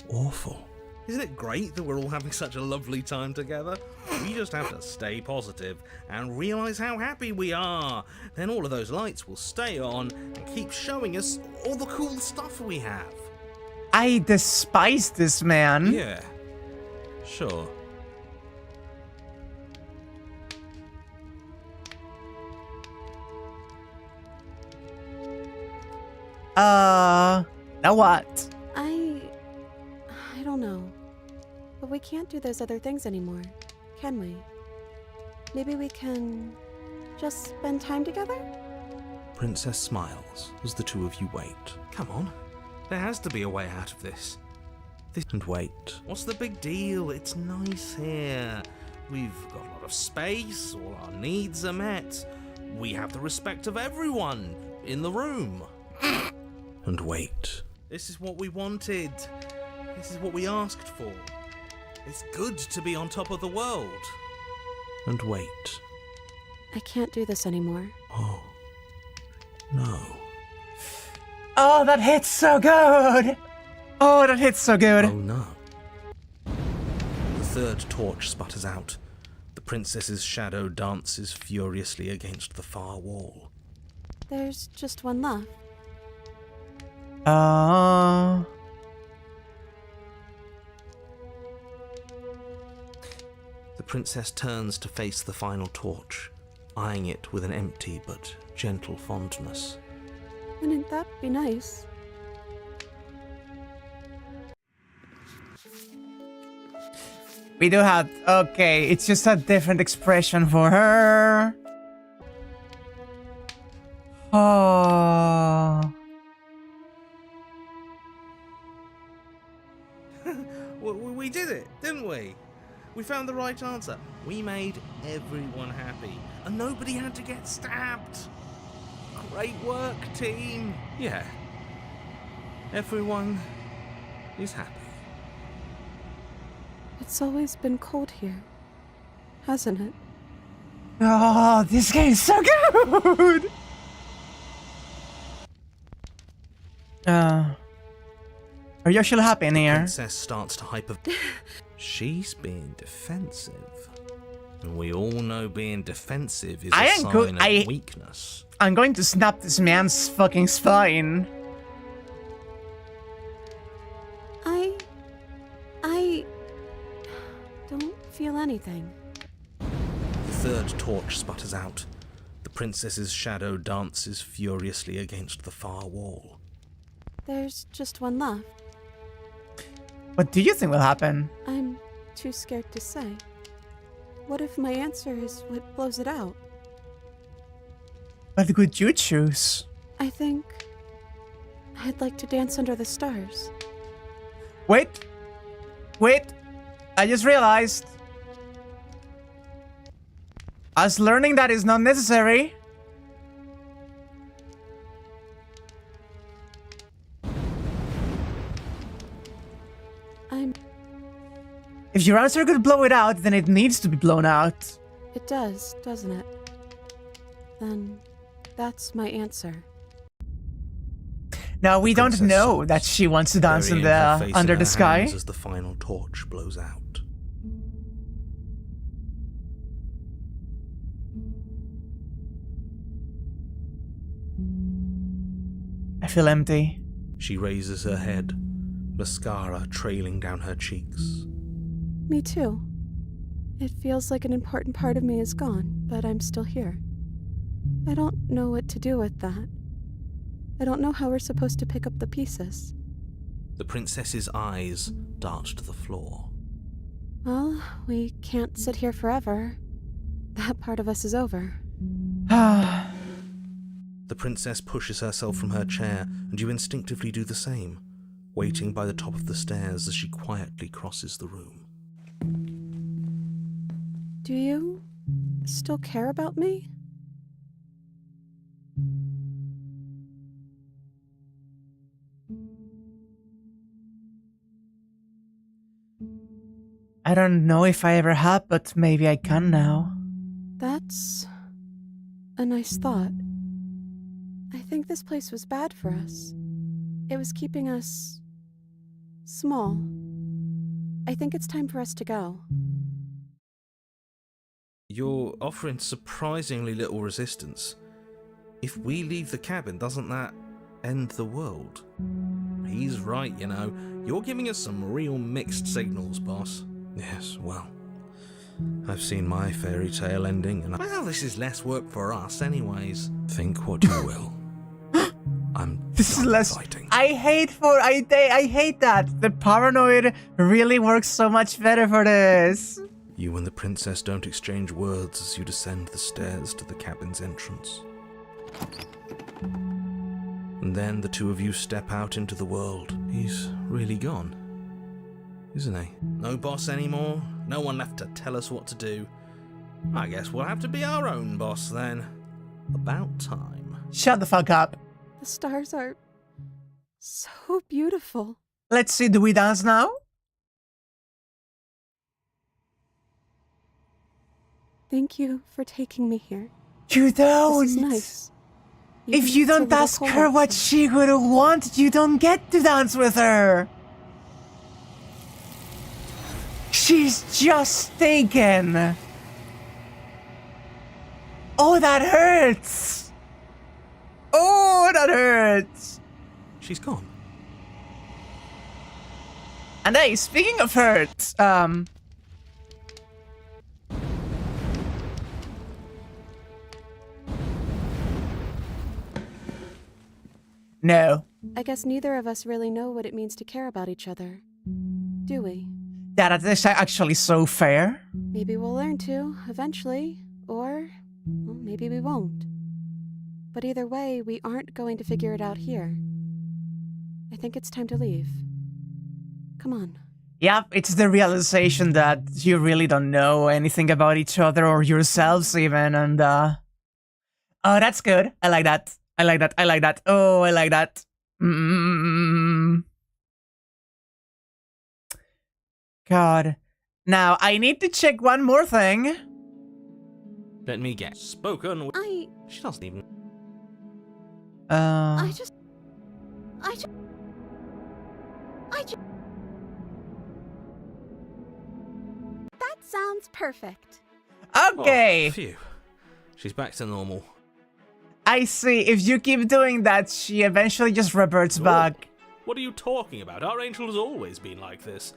awful. Isn't it great that we're all having such a lovely time together? We just have to stay positive and realise how happy we are. Then all of those lights will stay on and keep showing us all the cool stuff we have. I despise this man. Yeah, sure. Now what? I don't know. But we can't do those other things anymore, can we? Maybe we can just spend time together? Princess smiles as the two of you wait. Come on. There has to be a way out of this. And wait. What's the big deal? It's nice here. We've got a lot of space, all our needs are met. We have the respect of everyone in the room. And wait. This is what we wanted. This is what we asked for. It's good to be on top of the world. And wait. I can't do this anymore. Oh. No. Oh, that hits so good! Oh, that hits so good. Oh no. The third torch sputters out. The princess's shadow dances furiously against the far wall. There's just one left. The princess turns to face the final torch, eyeing it with an empty but gentle fondness. Wouldn't that be nice? We do have... Okay, it's just a different expression for her. Oh... We did it, didn't we? We found the right answer. We made everyone happy, and nobody had to get stabbed. Great work, team. Yeah. Everyone is happy. It's always been cold here, hasn't it? Oh, this game is so good! Are you actually happy in here? Princess starts to hyper... She's being defensive. And we all know being defensive is a sign of weakness. I'm going to snap this man's fucking spine. I don't feel anything. The third torch sputters out. The princess's shadow dances furiously against the far wall. There's just one left. What do you think will happen? I'm too scared to say. What if my answer is what blows it out? What would you choose? I think I'd like to dance under the stars. Wait. I just realized. Us learning that is not necessary. If your answer could blow it out, then it needs to be blown out. It does, doesn't it? Then that's my answer. Now we don't know that she wants to dance in the under the sky. As the final torch blows out. I feel empty. She raises her head, mascara trailing down her cheeks. Me too. It feels like an important part of me is gone, but I'm still here. I don't know what to do with that. I don't know how we're supposed to pick up the pieces. The princess's eyes dart to the floor. Well, we can't sit here forever. That part of us is over. Ah. The princess pushes herself from her chair, and you instinctively do the same, waiting by the top of the stairs as she quietly crosses the room. Do you still care about me? I don't know if I ever have, but maybe I can now. That's a nice thought. I think this place was bad for us. It was keeping us small. I think it's time for us to go. You're offering surprisingly little resistance. If we leave the cabin, doesn't that end the world? He's right, you know. You're giving us some real mixed signals, boss. Yes, well, I've seen my fairy tale ending, and well, this is less work for us anyways. Think what you will. This is done less. fighting. I hate that. The paranoid really works so much better for this. You and the princess don't exchange words as you descend the stairs to the cabin's entrance. And then the two of you step out into the world. He's really gone, isn't he? No boss anymore? No one left to tell us what to do? I guess we'll have to be our own boss then. About time. Shut the fuck up. The stars are so beautiful. Let's see, do we dance now? Thank you for taking me here. You don't. This is nice. If Even you if it's a don't little ask cold her what outside. she would want, you don't get to dance with her. She's just taken. Oh, that hurts. Oh, that hurts. She's gone. And hey, speaking of hurts, no. I guess neither of us really know what it means to care about each other, do we? That is actually so fair. Maybe we'll learn to, eventually, or well, maybe we won't. But either way, we aren't going to figure it out here. I think it's time to leave. Come on. Yep, it's the realization that you really don't know anything about each other or yourselves even, and oh, that's good. I like that. I like that. I like that. Oh, I like that. God. Now, I need to check one more thing. Let me guess. Spoken with... I She doesn't even... just... That sounds perfect. Okay. Oh, phew. She's back to normal. I see. If you keep doing that, she eventually just reverts back. What are you talking about? Our angel has always been like this.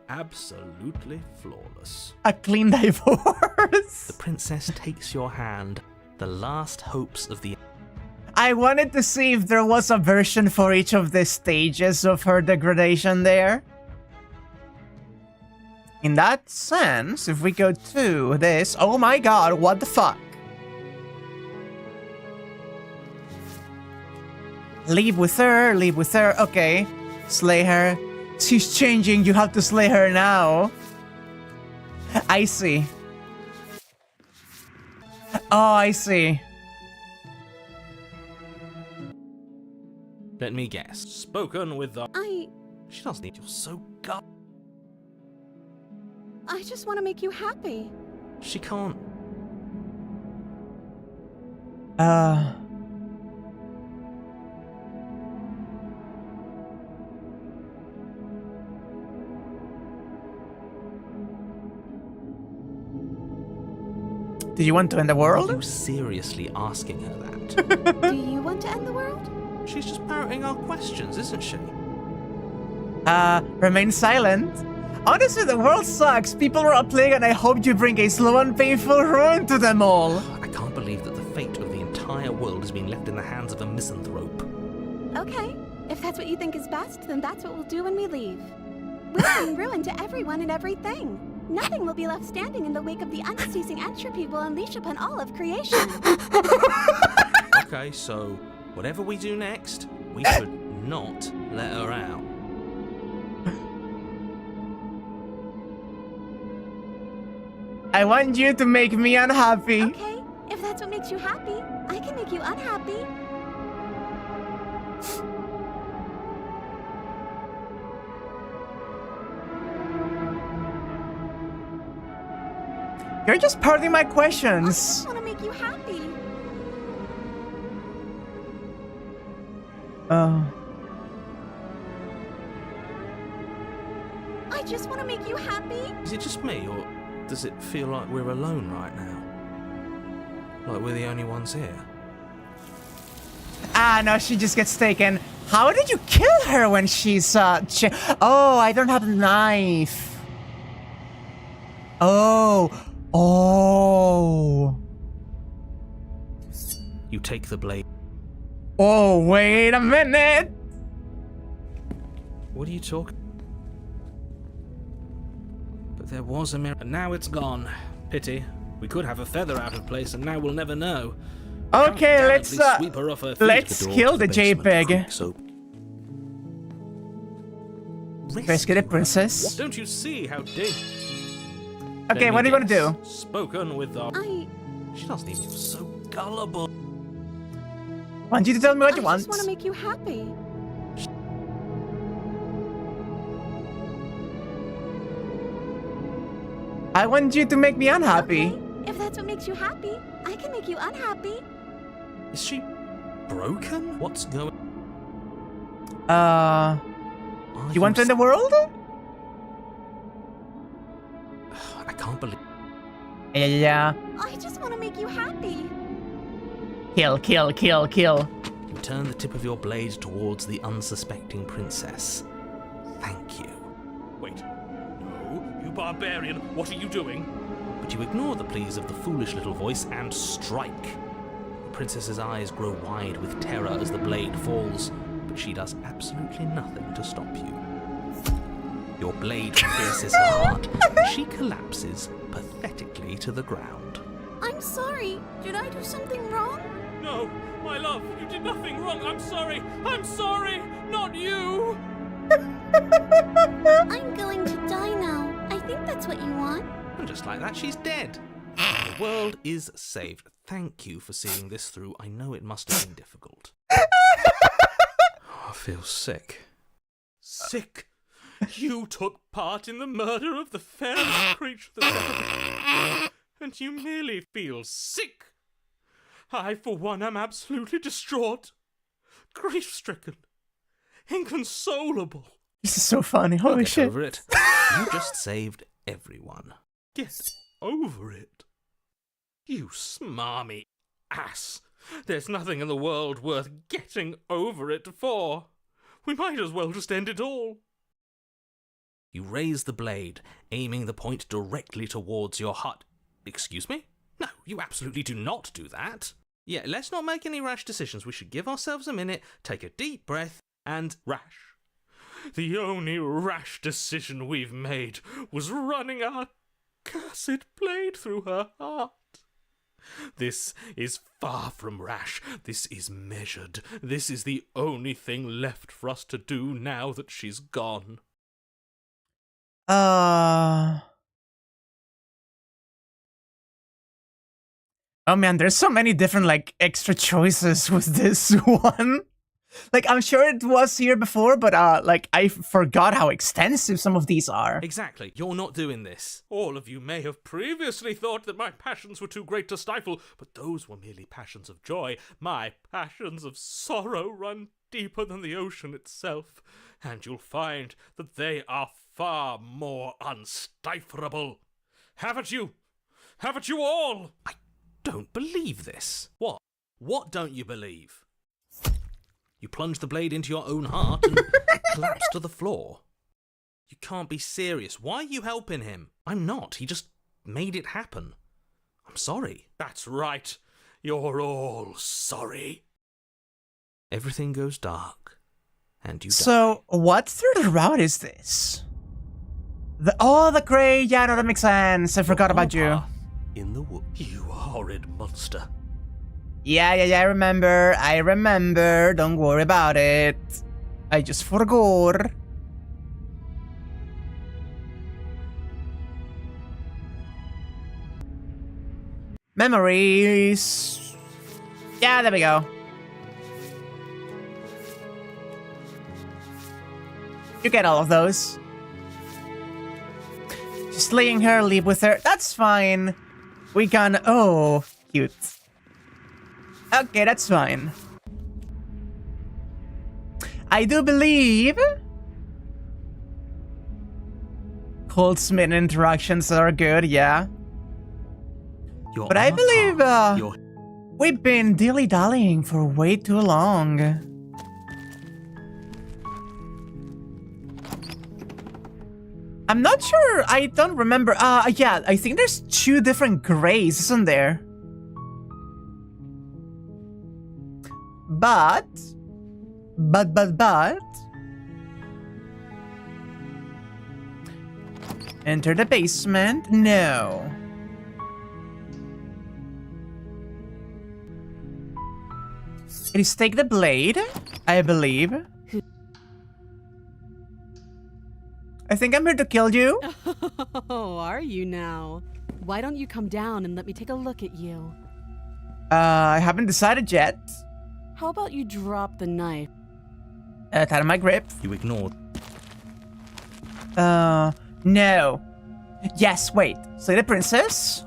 Absolutely flawless. A clean divorce. The princess takes your hand. The last hopes of the... I wanted to see if there was a version for each of the stages of her degradation there. In that sense, if we go to this... Oh my god, what the fuck? Leave with her, okay. Slay her. She's changing, you have to slay her now. I see. Oh, I see. Let me guess. Spoken with the... She doesn't need... You're so gut... I just want to make you happy. She can't... Do you want to end the Are you world? seriously asking her that? Do you want to end the world? She's just parroting our questions, isn't she? Remain silent. Honestly, the world sucks. People are a plague and I hope you bring a slow and painful ruin to them all. I can't believe that the fate of the entire world has been left in the hands of a misanthrope. Okay, if that's what you think is best, then that's what we'll do when we leave. We'll bring ruin to everyone and everything. Nothing will be left standing in the wake of the unceasing entropy will unleash upon all of creation. Okay, so whatever we do next, we should not let her out. I want you to make me unhappy. Okay, if that's what makes you happy, I can make you unhappy. You're just parroting my I questions. just want to make you happy. I just want to make you happy. Is it just me, or does it feel like we're alone right now? Like we're the only ones here? Ah, no, she just gets taken. How did you kill her when she's, Oh, I don't have a knife. Oh. Oh. You take the blade. Oh, wait a minute. What are you talking? But there was a mirror, and now it's gone. Pity. We could have a feather out of place, and now we'll never know. Okay, Can't let's gallantly sweep her off her feet. let's The door kill to the basement JPEG. creaks open. Rescue the princess. Don't you see how Okay, what are you gonna do? Spoken with our... She doesn't even so gullible. Want you to tell me what you I want. just want to make you happy. I want you to make me unhappy. Okay, if that's what makes you happy, I can make you unhappy. Is she broken? What's going? You want to end the world? I can't believe. Yeah. I just want to make you happy. Kill, kill, kill, kill. You turn the tip of your blade towards the unsuspecting princess. Thank you. Wait. No, you barbarian, what are you doing? But you ignore the pleas of the foolish little voice and strike. The princess's eyes grow wide with terror as the blade falls, but she does absolutely nothing to stop you. Your blade pierces her heart, and she collapses pathetically to the ground. I'm sorry. Did I do something wrong? No, my love, you did nothing wrong. I'm sorry. I'm sorry. Not you. I'm going to die now. I think that's what you want. And just like that, she's dead. The world is saved. Thank you for seeing this through. I know it must have been difficult. I feel sick. Sick. You took part in the murder of the fairest creature that ever... And you merely feel sick. I, for one, am absolutely distraught. Grief-stricken. Inconsolable. This is so funny. Holy Get shit. over it. You just saved everyone. Get over it. You smarmy ass. There's nothing in the world worth getting over it for. We might as well just end it all. You raise the blade, aiming the point directly towards your heart. Excuse me? No, you absolutely do not do that. Yeah, let's not make any rash decisions. We should give ourselves a minute, take a deep breath, and... Rash. The only rash decision we've made was running our cursed blade through her heart. This is far from rash. This is measured. This is the only thing left for us to do now that she's gone. Oh man, there's so many different like extra choices with this one. Like I'm sure it was here before, but like I forgot how extensive some of these are. Exactly, you're not doing this. All of you may have previously thought that my passions were too great to stifle, but those were merely passions of joy. My passions of sorrow run deeper than the ocean itself, and you'll find that they are far more unstiflable. Haven't you? Haven't you all? I don't believe this. What? What don't you believe? You plunge the blade into your own heart and collapse to the floor. You can't be serious. Why are you helping him? I'm not. He just made it happen. I'm sorry. That's right. You're all sorry. Everything goes dark, and you die. So what sort of route is this? The gray. Yeah, no, that makes sense. I forgot about you. Path in the wood. You horrid monster. Yeah, I remember. Don't worry about it. I just forgot. Memories. Yeah, there we go. You get all of those. Just laying her, leave with her. That's fine. We can... Oh, cute. Okay, that's fine. I do believe... Cold smitten interactions are good, yeah. You're But on I a believe, path. You're we've been dilly-dallying for way too long. I'm not sure. I don't remember. Yeah, I think there's 2 different grays, isn't there? but... Enter the basement? No. It is take the blade, I believe. I think I'm here to kill you. Oh, are you now? Why don't you come down and let me take a look at you? I haven't decided yet. How about you drop the knife? Tight on my grip. You ignored. No. Yes, wait. Slay the princess?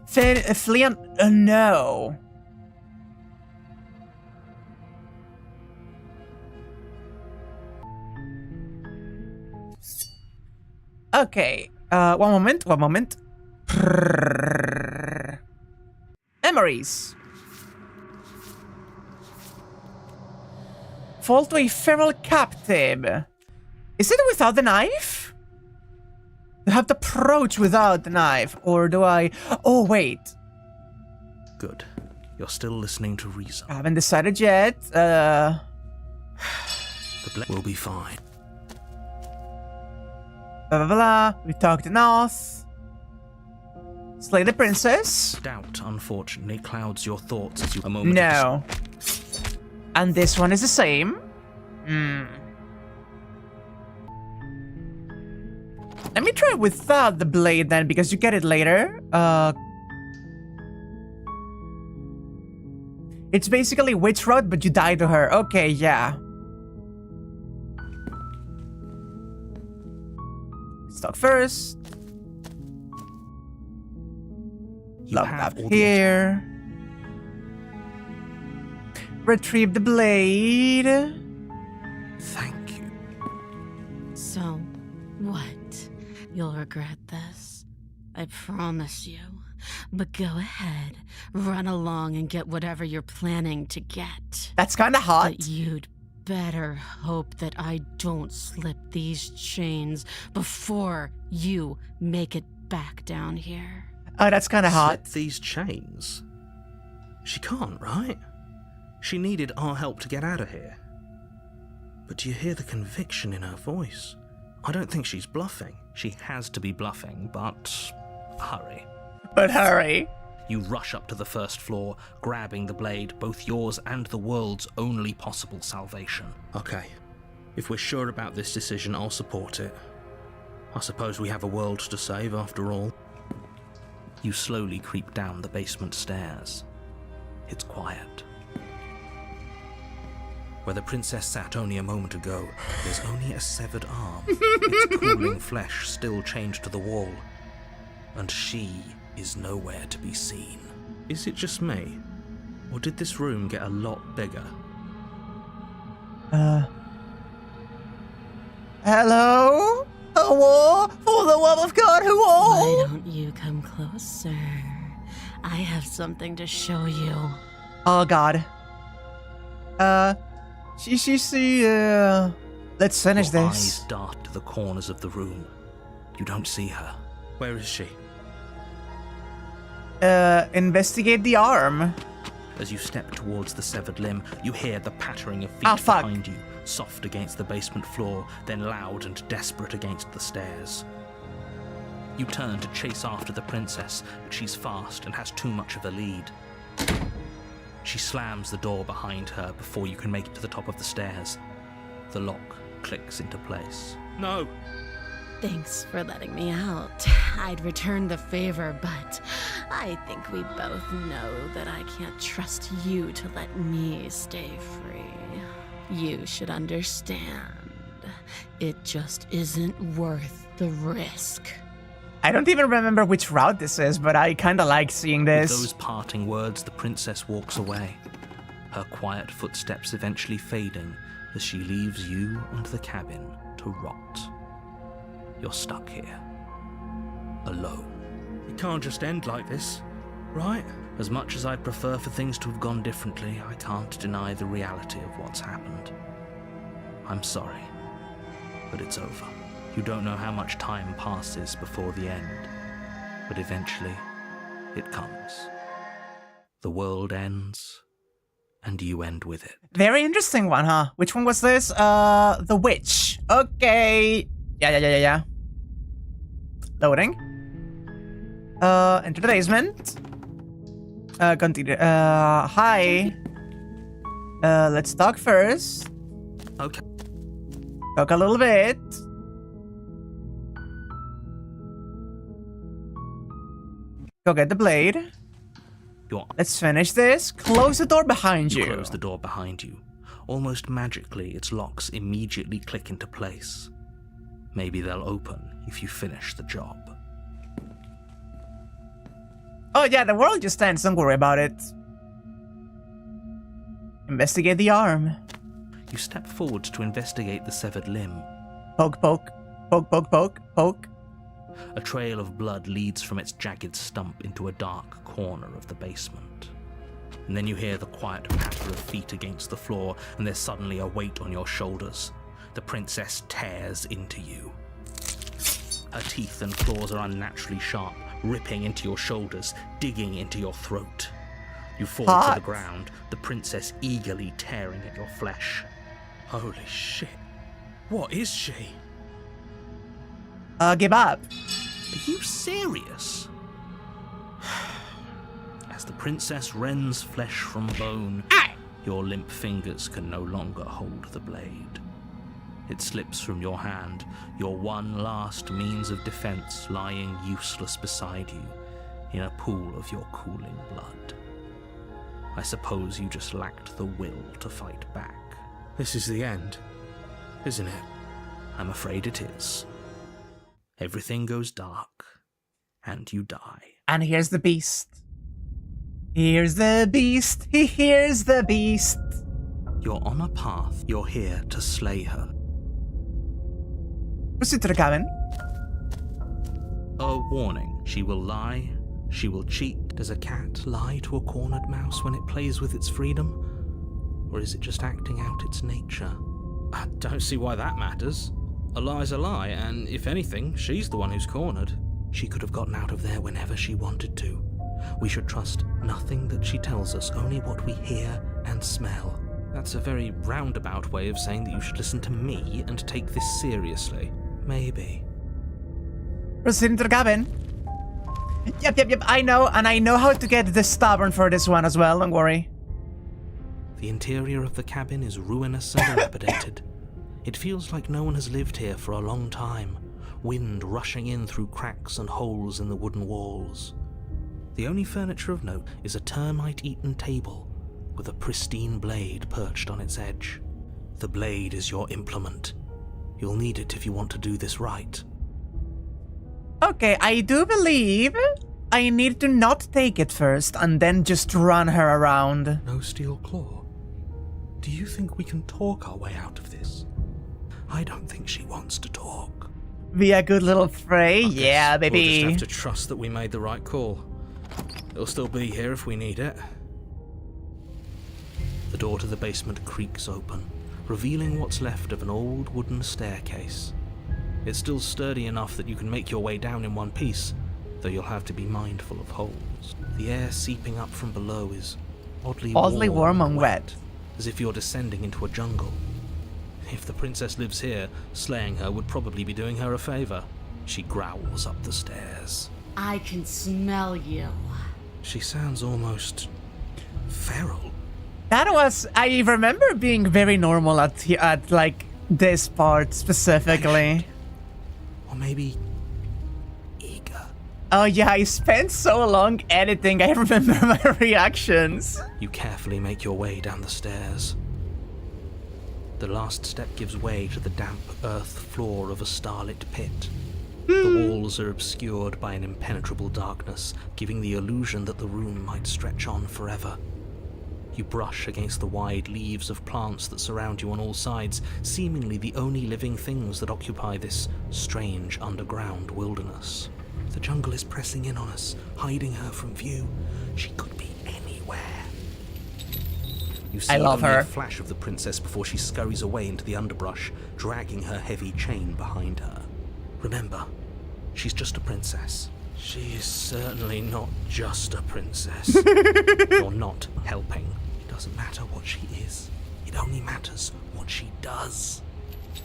Flee on... no. Okay. One moment. Memories. Fall to a feral captive. Is it without the knife? Do I have to approach without the knife? Or do I... Oh, wait. Good. You're still listening to reason. I haven't decided yet. The blade will be fine. Blah, blah, blah. We talked enough. Slay the princess. Doubt, unfortunately, clouds your thoughts as you... A moment. No. And this one is the same. Let me try without the blade then, because you get it later. It's basically Witch Rod, but you die to her. Okay, yeah. Stock first. Lock up here. Retrieve the blade. Thank you. So, what? You'll regret this. I promise you. But go ahead. Run along and get whatever you're planning to get. That's kind of hot. But you'd better hope that I don't slip these chains before you make it back down here. Oh, that's kind of hot. Slip these chains? She can't, right? She needed our help to get out of here. But do you hear the conviction in her voice? I don't think she's bluffing. She has to be bluffing, but hurry. But hurry. You rush up to the first floor, grabbing the blade, both yours and the world's only possible salvation. Okay, if we're sure about this decision, I'll support it. I suppose we have a world to save after all. You slowly creep down the basement stairs. It's quiet. Where the princess sat only a moment ago, there's only a severed arm, its cooling flesh still chained to the wall. And she is nowhere to be seen. Is it just me? Or did this room get a lot bigger? Hello? A war? For the love of God, who are? Why don't you come closer? I have something to show you. Oh, God. Let's finish Your this. eyes dart to the corners of the room. You don't see her. Where is she? Investigate the arm. As you step towards the severed limb, you hear the pattering of feet fuck. behind you, soft against the basement floor, then loud and desperate against the stairs. You turn to chase after the princess, but she's fast and has too much of a lead. She slams the door behind her before you can make it to the top of the stairs. The lock clicks into place. No! Thanks for letting me out. I'd return the favor, but I think we both know that I can't trust you to let me stay free. You should understand. It just isn't worth the risk. I don't even remember which route this is, but I kind of like seeing With this. those parting words, the princess walks away, her quiet footsteps eventually fading as she leaves you and the cabin to rot. You're stuck here, alone. It can't just end like this, right? As much as I'd prefer for things to have gone differently, I can't deny the reality of what's happened. I'm sorry, but it's over. You don't know how much time passes before the end, but eventually it comes. The world ends, and you end with it. Very interesting one, huh? Which one was this? The witch. Okay. Yeah. Loading. Enter the basement. Continue. Hi. Let's talk first. Okay. Talk a little bit. Go get the blade. Let's finish this. Close the door behind you. You close the door behind you. Almost magically, its locks immediately click into place. Maybe they'll open if you finish the job. Oh yeah, the world just ends. Don't worry about it. Investigate the arm. You step forward to investigate the severed limb. Poke, poke. Poke, poke, poke, poke. A trail of blood leads from its jagged stump into a dark corner of the basement. And then you hear the quiet patter of feet against the floor, and there's suddenly a weight on your shoulders. The princess tears into you. Her teeth and claws are unnaturally sharp, ripping into your shoulders, digging into your throat. You fall to the ground, the princess eagerly tearing at your flesh. Holy shit. What is she? Give up. Are you serious? As the princess rends flesh from bone, your limp fingers can no longer hold the blade. It slips from your hand, your one last means of defense lying useless beside you in a pool of your cooling blood. I suppose you just lacked the will to fight back. This is the end, isn't it? I'm afraid it is. Everything goes dark, and you die. And here's the beast. Here's the beast. Here's the beast. You're on a path. You're here to slay her. Proceed to the cabin. A warning. She will lie. She will cheat. Does a cat lie to a cornered mouse when it plays with its freedom? Or is it just acting out its nature? I don't see why that matters. A lie's a lie, and if anything, she's the one who's cornered. She could have gotten out of there whenever she wanted to. We should trust nothing that she tells us, only what we hear and smell. That's a very roundabout way of saying that you should listen to me and take this seriously. Maybe. Proceed to the cabin. Yep. I know, and I know how to get the stubborn for this one as well. Don't worry. The interior of the cabin is ruinous and dilapidated. It feels like no one has lived here for a long time, wind rushing in through cracks and holes in the wooden walls. The only furniture of note is a termite-eaten table with a pristine blade perched on its edge. The blade is your implement. You'll need it if you want to do this right. Okay, I do believe I need to not take it first and then just run her around. No steel claw. Do you think we can talk our way out of this? I don't think she wants to talk. Be a good little fray? Yeah, baby. We'll just have to trust that we made the right call. It'll still be here if we need it. The door to the basement creaks open, revealing what's left of an old wooden staircase. It's still sturdy enough that you can make your way down in one piece, though you'll have to be mindful of holes. The air seeping up from below is oddly warm and wet, as if you're descending into a jungle. If the princess lives here, slaying her would probably be doing her a favor. She growls up the stairs. I can smell you. She sounds almost feral. That was, I remember being very normal at like this part specifically. Or maybe eager. Oh yeah, I spent so long editing, I remember my reactions. You carefully make your way down the stairs. The last step gives way to the damp earth floor of a starlit pit. The walls are obscured by an impenetrable darkness, giving the illusion that the room might stretch on forever. You brush against the wide leaves of plants that surround you on all sides, seemingly the only living things that occupy this strange underground wilderness. The jungle is pressing in on us, hiding her from view. She could be anywhere. You see only a flash of the princess before she scurries away into the underbrush, dragging her heavy chain behind her. Remember, she's just a princess. She is certainly not just a princess. You're not helping. doesn't matter what she is. It only matters what she does.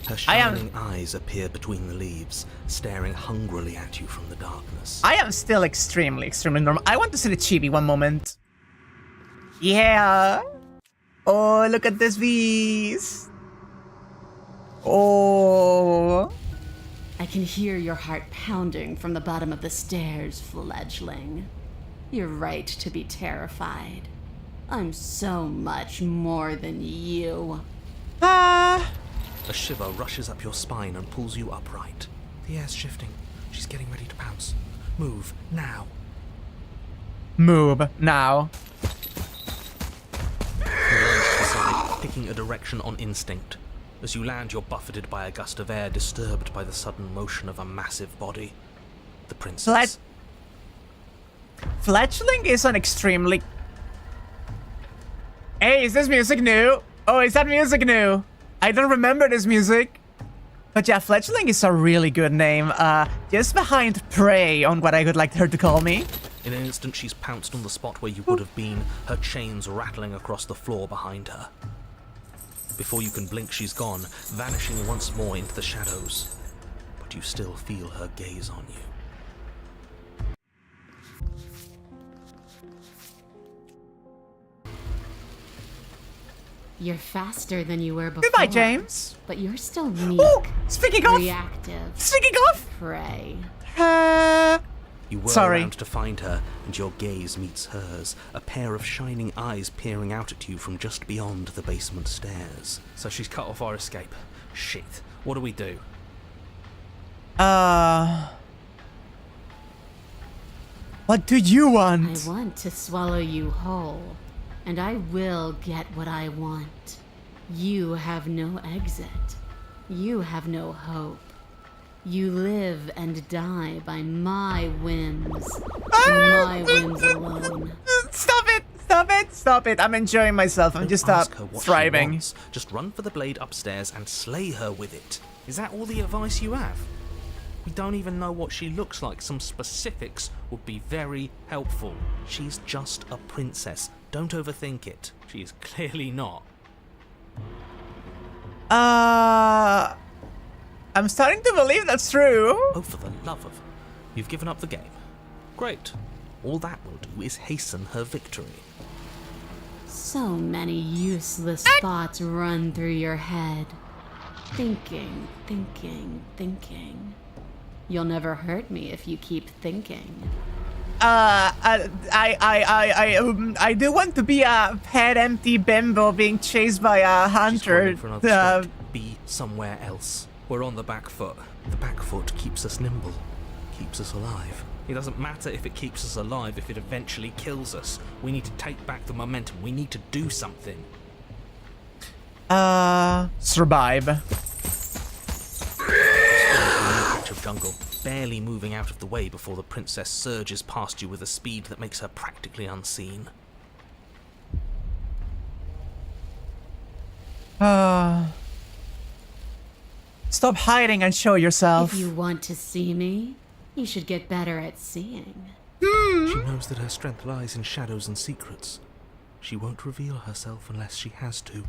Her I am- shining eyes appear between the leaves, staring hungrily at you from the darkness. I am still extremely normal. I want to see the chibi one moment. Yeah. Oh, look at this beast. Oh. I can hear your heart pounding from the bottom of the stairs, fledgling. You're right to be terrified. I'm so much more than you. Ah. A shiver rushes up your spine and pulls you upright. The air's shifting. She's getting ready to pounce. Move, now. Move now. You lunge to the side, picking a direction on instinct. As you land, you're buffeted by a gust of air disturbed by the sudden motion of a massive body. The princess. Fledgling is an extremely... Hey, is this music new? Oh, is that music new? I don't remember this music. But yeah, Fledgling is a really good name. Just behind Prey on what I would like her to call me. In an instant, she's pounced on the spot where you would have been, her chains rattling across the floor behind her. Before you can blink, she's gone, vanishing once more into the shadows. But you still feel her gaze on you. You're faster than you were before. Goodbye, James. But you're still meek, Oh, speaking of... reactive, Speaking of... prey. You whirl Sorry. around to find her, and your gaze meets hers, a pair of shining eyes peering out at you from just beyond the basement stairs. So she's cut off our escape. Shit. What do we do? What do you I want? want to swallow you whole, and I will get what I want. You have no exit. You have no hope. You live and die by my whims. My whims alone. Stop it! Stop it! Stop it! I'm enjoying myself. I'm Don't just ask her what she thriving. wants. Just run for the blade upstairs and slay her with it. Is that all the advice you have? We don't even know what she looks like. Some specifics would be very helpful. She's just a princess. Don't overthink it. She is clearly not. I'm starting to believe that's true. Oh, for the love of... You've given up the game. Great. All that will do is hasten her victory. So many useless thoughts run through your head. Thinking, thinking, thinking. You'll never hurt me if you keep thinking. I do want to be a pet empty bimbo being chased by a She's hunter. calling for another step. Be somewhere else. We're on the back foot. The back foot keeps us nimble. Keeps us alive. It doesn't matter if it keeps us alive if it eventually kills us. We need to take back the momentum. We need to do something. Survive. Patch of jungle, barely moving out of the way before the princess surges past you with a speed that makes her practically unseen. Stop hiding and show yourself. If you want to see me, you should get better at seeing. She knows that her strength lies in shadows and secrets. She won't reveal herself unless she has to.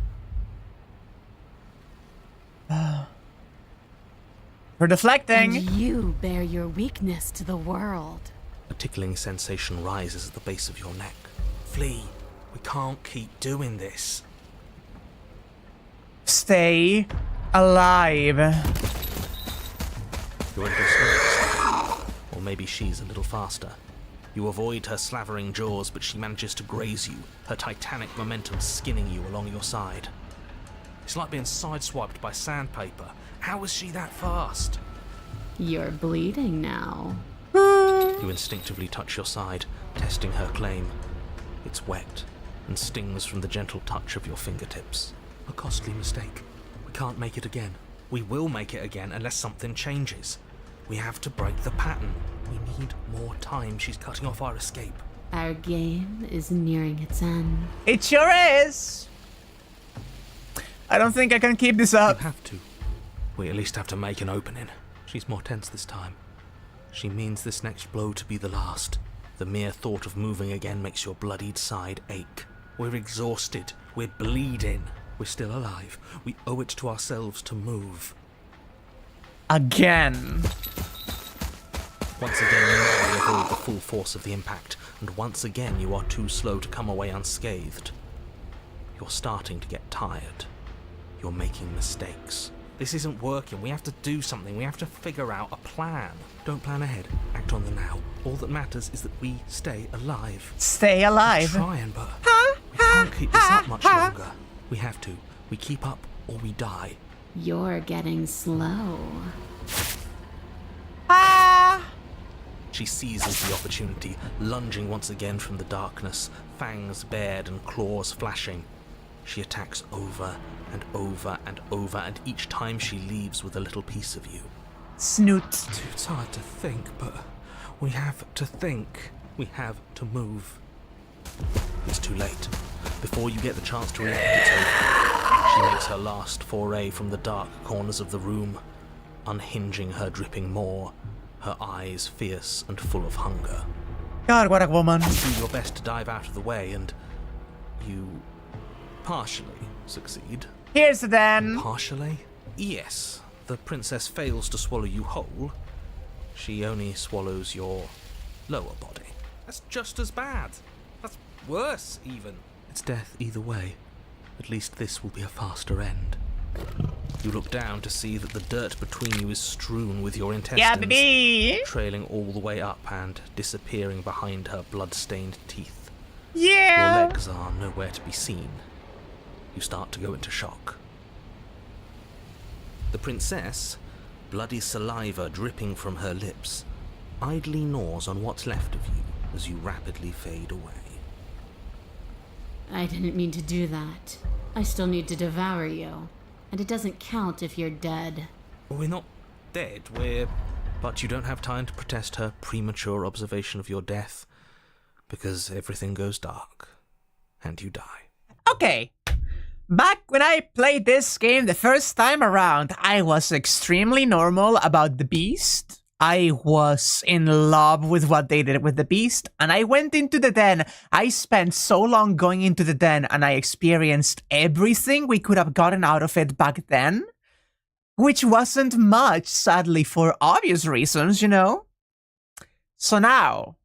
We're deflecting. And you bear your weakness to the world. A tickling sensation rises at the base of your neck. Flee. We can't keep doing this. Stay alive. You're a little slow. Or maybe she's a little faster. You avoid her slavering jaws, but she manages to graze you, her titanic momentum skinning you along your side. It's like being sideswiped by sandpaper. How is she that fast? You're bleeding now. You instinctively touch your side, testing her claim. It's wet and stings from the gentle touch of your fingertips. A costly mistake. We can't make it again. We will make it again unless something changes. We have to break the pattern. We need more time. She's cutting off our escape. Our game is nearing its end. It sure is. I don't think I can keep this You up. have to. We at least have to make an opening. She's more tense this time. She means this next blow to be the last. The mere thought of moving again makes your bloodied side ache. We're exhausted. We're bleeding. We're still alive. We owe it to ourselves to move. Again. Once again, you know you avoid the full force of the impact, and once again you are too slow to come away unscathed. You're starting to get tired. You're making mistakes. This isn't working. We have to do something. We have to figure out a plan. Don't plan ahead. Act on the now. All that matters is that we stay alive. Stay alive. We're trying, but we can't keep this up much longer. We have to. We keep up or we die. You're getting slow. She seizes the opportunity, lunging once again from the darkness, fangs bared and claws flashing. She attacks over and over and over, and each time she leaves with a little piece of you. Snoot. It's hard to think, but we have to think. We have to move. It's too late. Before you get the chance to react, it's over. She makes her last foray from the dark corners of the room, unhinging her dripping maw, her eyes fierce and full of hunger. God, what a woman. You do your best to dive out of the way, and you partially succeed. Here's the den. Partially? Yes. The princess fails to swallow you whole. She only swallows your lower body. That's just as bad. That's worse, even. It's death either way. At least this will be a faster end. You look down to see that the dirt between you is strewn with your intestines, Yeah, baby. trailing all the way up and disappearing behind her blood-stained teeth. Yeah. Your legs are nowhere to be seen. You start to go into shock. The princess, bloody saliva dripping from her lips, idly gnaws on what's left of you as you rapidly fade away. I didn't mean to do that. I still need to devour you. And it doesn't count if you're dead. We're not dead, But you don't have time to protest her premature observation of your death, because everything goes dark, and you die. Okay. Back when I played this game the first time around, I was extremely normal about the beast. I was in love with what they did with the beast, and I went into the den. I spent so long going into the den, and I experienced everything we could have gotten out of it back then, which wasn't much, sadly, for obvious reasons, you know? So now,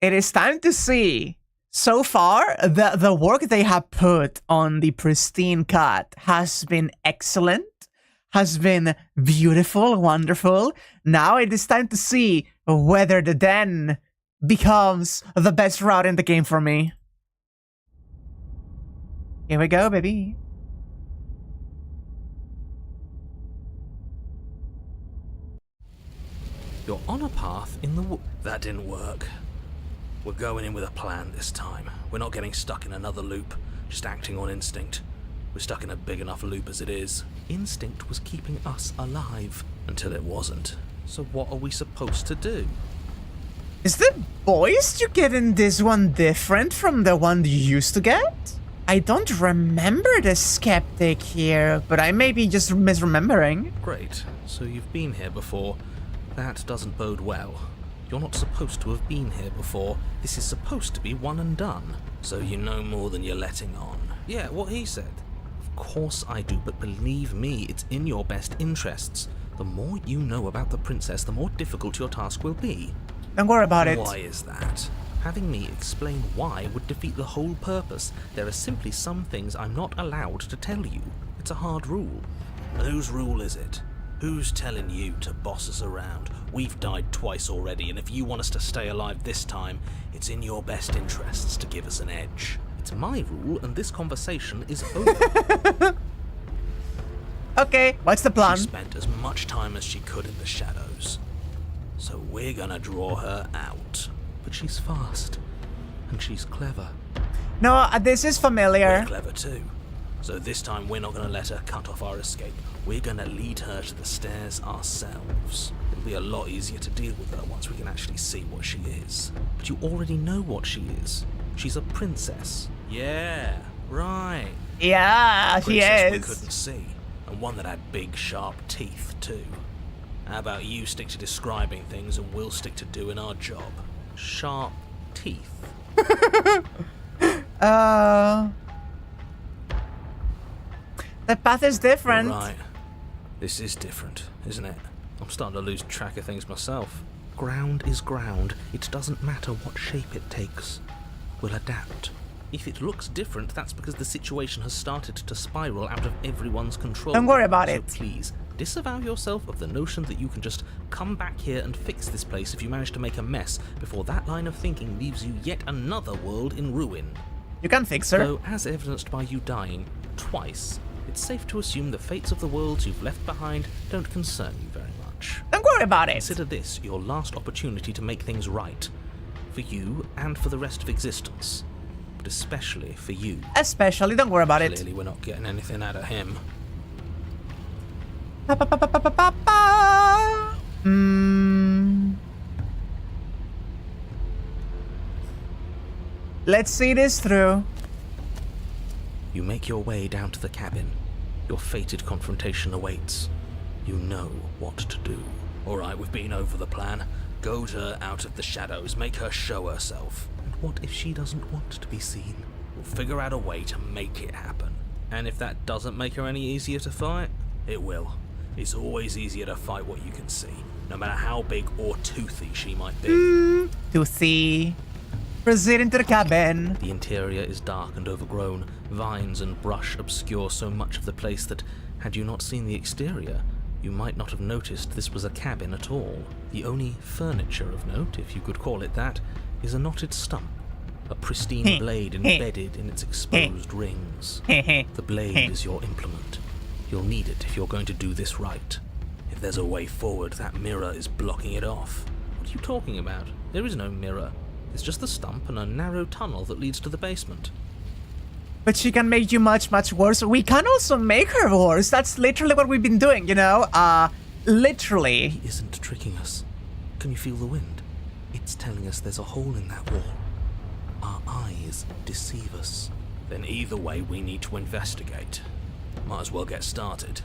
it is time to see. So far, the work they have put on the pristine cut has been excellent, has been beautiful, wonderful. Now it is time to see whether the den becomes the best route in the game for me. Here we go, baby. You're on a path in the That didn't work. We're going in with a plan this time. We're not getting stuck in another loop, just acting on instinct. We're stuck in a big enough loop as it is. Instinct was keeping us alive until it wasn't. So what are we supposed to do? Is the voice you get in this one different from the one you used to get? I don't remember the skeptic here, but I may be just misremembering. Great. So you've been here before. That doesn't bode well. You're not supposed to have been here before. This is supposed to be one and done. So you know more than you're letting on. Yeah, what he said. Of course I do, but believe me, it's in your best interests. The more you know about the princess, the more difficult your task will be. Don't worry about it. Why is that? Having me explain why would defeat the whole purpose. There are simply some things I'm not allowed to tell you. It's a hard rule. Whose rule is it? Who's telling you to boss us around? We've died twice already, and if you want us to stay alive this time, it's in your best interests to give us an edge. It's my rule, and this conversation is over. Okay, what's the plan? She spent as much time as she could in the shadows. So we're gonna draw her out. But she's fast, and she's clever. No, this is familiar. We're clever too. So this time we're not gonna let her cut off our escape. We're gonna lead her to the stairs ourselves. It'll be a lot easier to deal with her once we can actually see what she is. But you already know what she is. She's a princess. Yeah, right. Yeah, she Princess we is. couldn't see. And one that had big, sharp teeth, too. How about you stick to describing things and we'll stick to doing our job? Sharp teeth. The path is different. You're right. This is different, isn't it? I'm starting to lose track of things myself. Ground is ground. It doesn't matter what shape it takes. We'll adapt. If it looks different, that's because the situation has started to spiral out of everyone's control. Don't worry about so it. Please, disavow yourself of the notion that you can just come back here and fix this place if you manage to make a mess before that line of thinking leaves you yet another world in ruin. You can fix her. Though, as evidenced by you dying twice, it's safe to assume the fates of the worlds you've left behind don't concern you very much. Don't worry about it. Consider this your last opportunity to make things right. For you and for the rest of existence. But especially for you. Especially, don't worry about it. Clearly we're not getting anything out of him. Pa, pa, pa, pa, pa, pa, pa. Let's see this through. You make your way down to the cabin. Your fated confrontation awaits. You know what to do. Alright, we've been over the plan. Goad her out of the shadows, make her show herself. And what if she doesn't want to be seen? We'll figure out a way to make it happen. And if that doesn't make her any easier to fight, it will. It's always easier to fight what you can see, no matter how big or toothy she might be. Toothy. Proceed into the cabin. The interior is dark and overgrown. Vines and brush obscure so much of the place that, had you not seen the exterior, you might not have noticed this was a cabin at all. The only furniture of note, if you could call it that, is a knotted stump. A pristine blade embedded in its exposed rings. The blade is your implement. You'll need it if you're going to do this right. If there's a way forward, that mirror is blocking it off. What are you talking about? There is no mirror. It's just the stump and a narrow tunnel that leads to the basement. But she can make you much, much worse. We can also make her worse. That's literally what we've been doing, you know? Literally. He isn't tricking us. Can you feel the wind? It's telling us there's a hole in that wall. Our eyes deceive us. Then either way, we need to investigate. Might as well get started.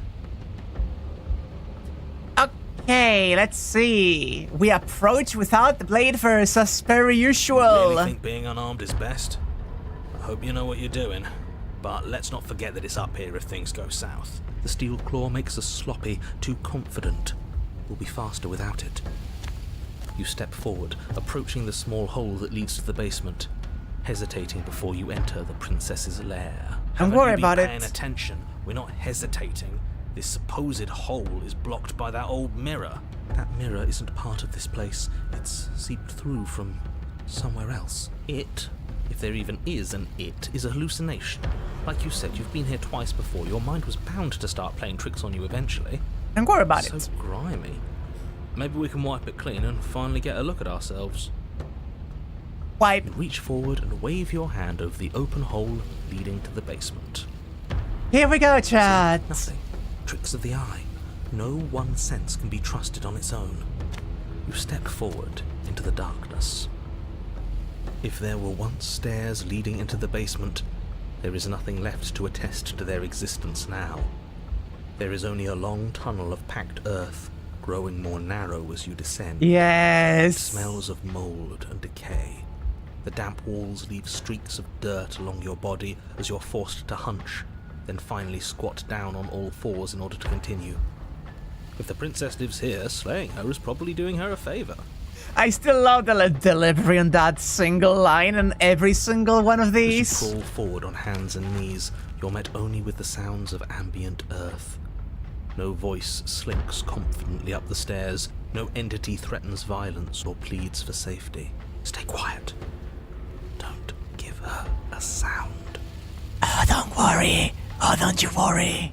Okay, let's see. We approach without the blade first, as per usual. You really think being unarmed is best? I hope you know what you're doing. But let's not forget that it's up here if things go south. The steel claw makes us sloppy, too confident. We'll be faster without it. You step forward, approaching the small hole that leads to the basement, hesitating before you enter the princess's lair. Don't worry about it. Paying attention. We're not hesitating. This supposed hole is blocked by that old mirror. That mirror isn't part of this place. It's seeped through from somewhere else. It, if there even is an it, is a hallucination. Like you said, you've been here twice before. Your mind was bound to start playing tricks on you eventually. Don't worry about it. So grimy. Maybe we can wipe it clean and finally get a look at ourselves. Wipe. Reach forward and wave your hand over the open hole leading to the basement. Here we go, chat. Nothing. Tricks of the eye. No one sense can be trusted on its own. You step forward into the darkness. If there were once stairs leading into the basement, there is nothing left to attest to their existence now. There is only a long tunnel of packed earth, growing more narrow as you descend. Yes. It smells of mold and decay. The damp walls leave streaks of dirt along your body as you're forced to hunch, then finally squat down on all fours in order to continue. If the princess lives here, slaying her is probably doing her a favor. I still love the delivery on that single line and every single one of As these. you crawl forward on hands and knees, you're met only with the sounds of ambient earth. No voice slinks confidently up the stairs. No entity threatens violence or pleads for safety. Stay quiet. Don't give her a sound. Oh, don't worry. Oh, don't you worry.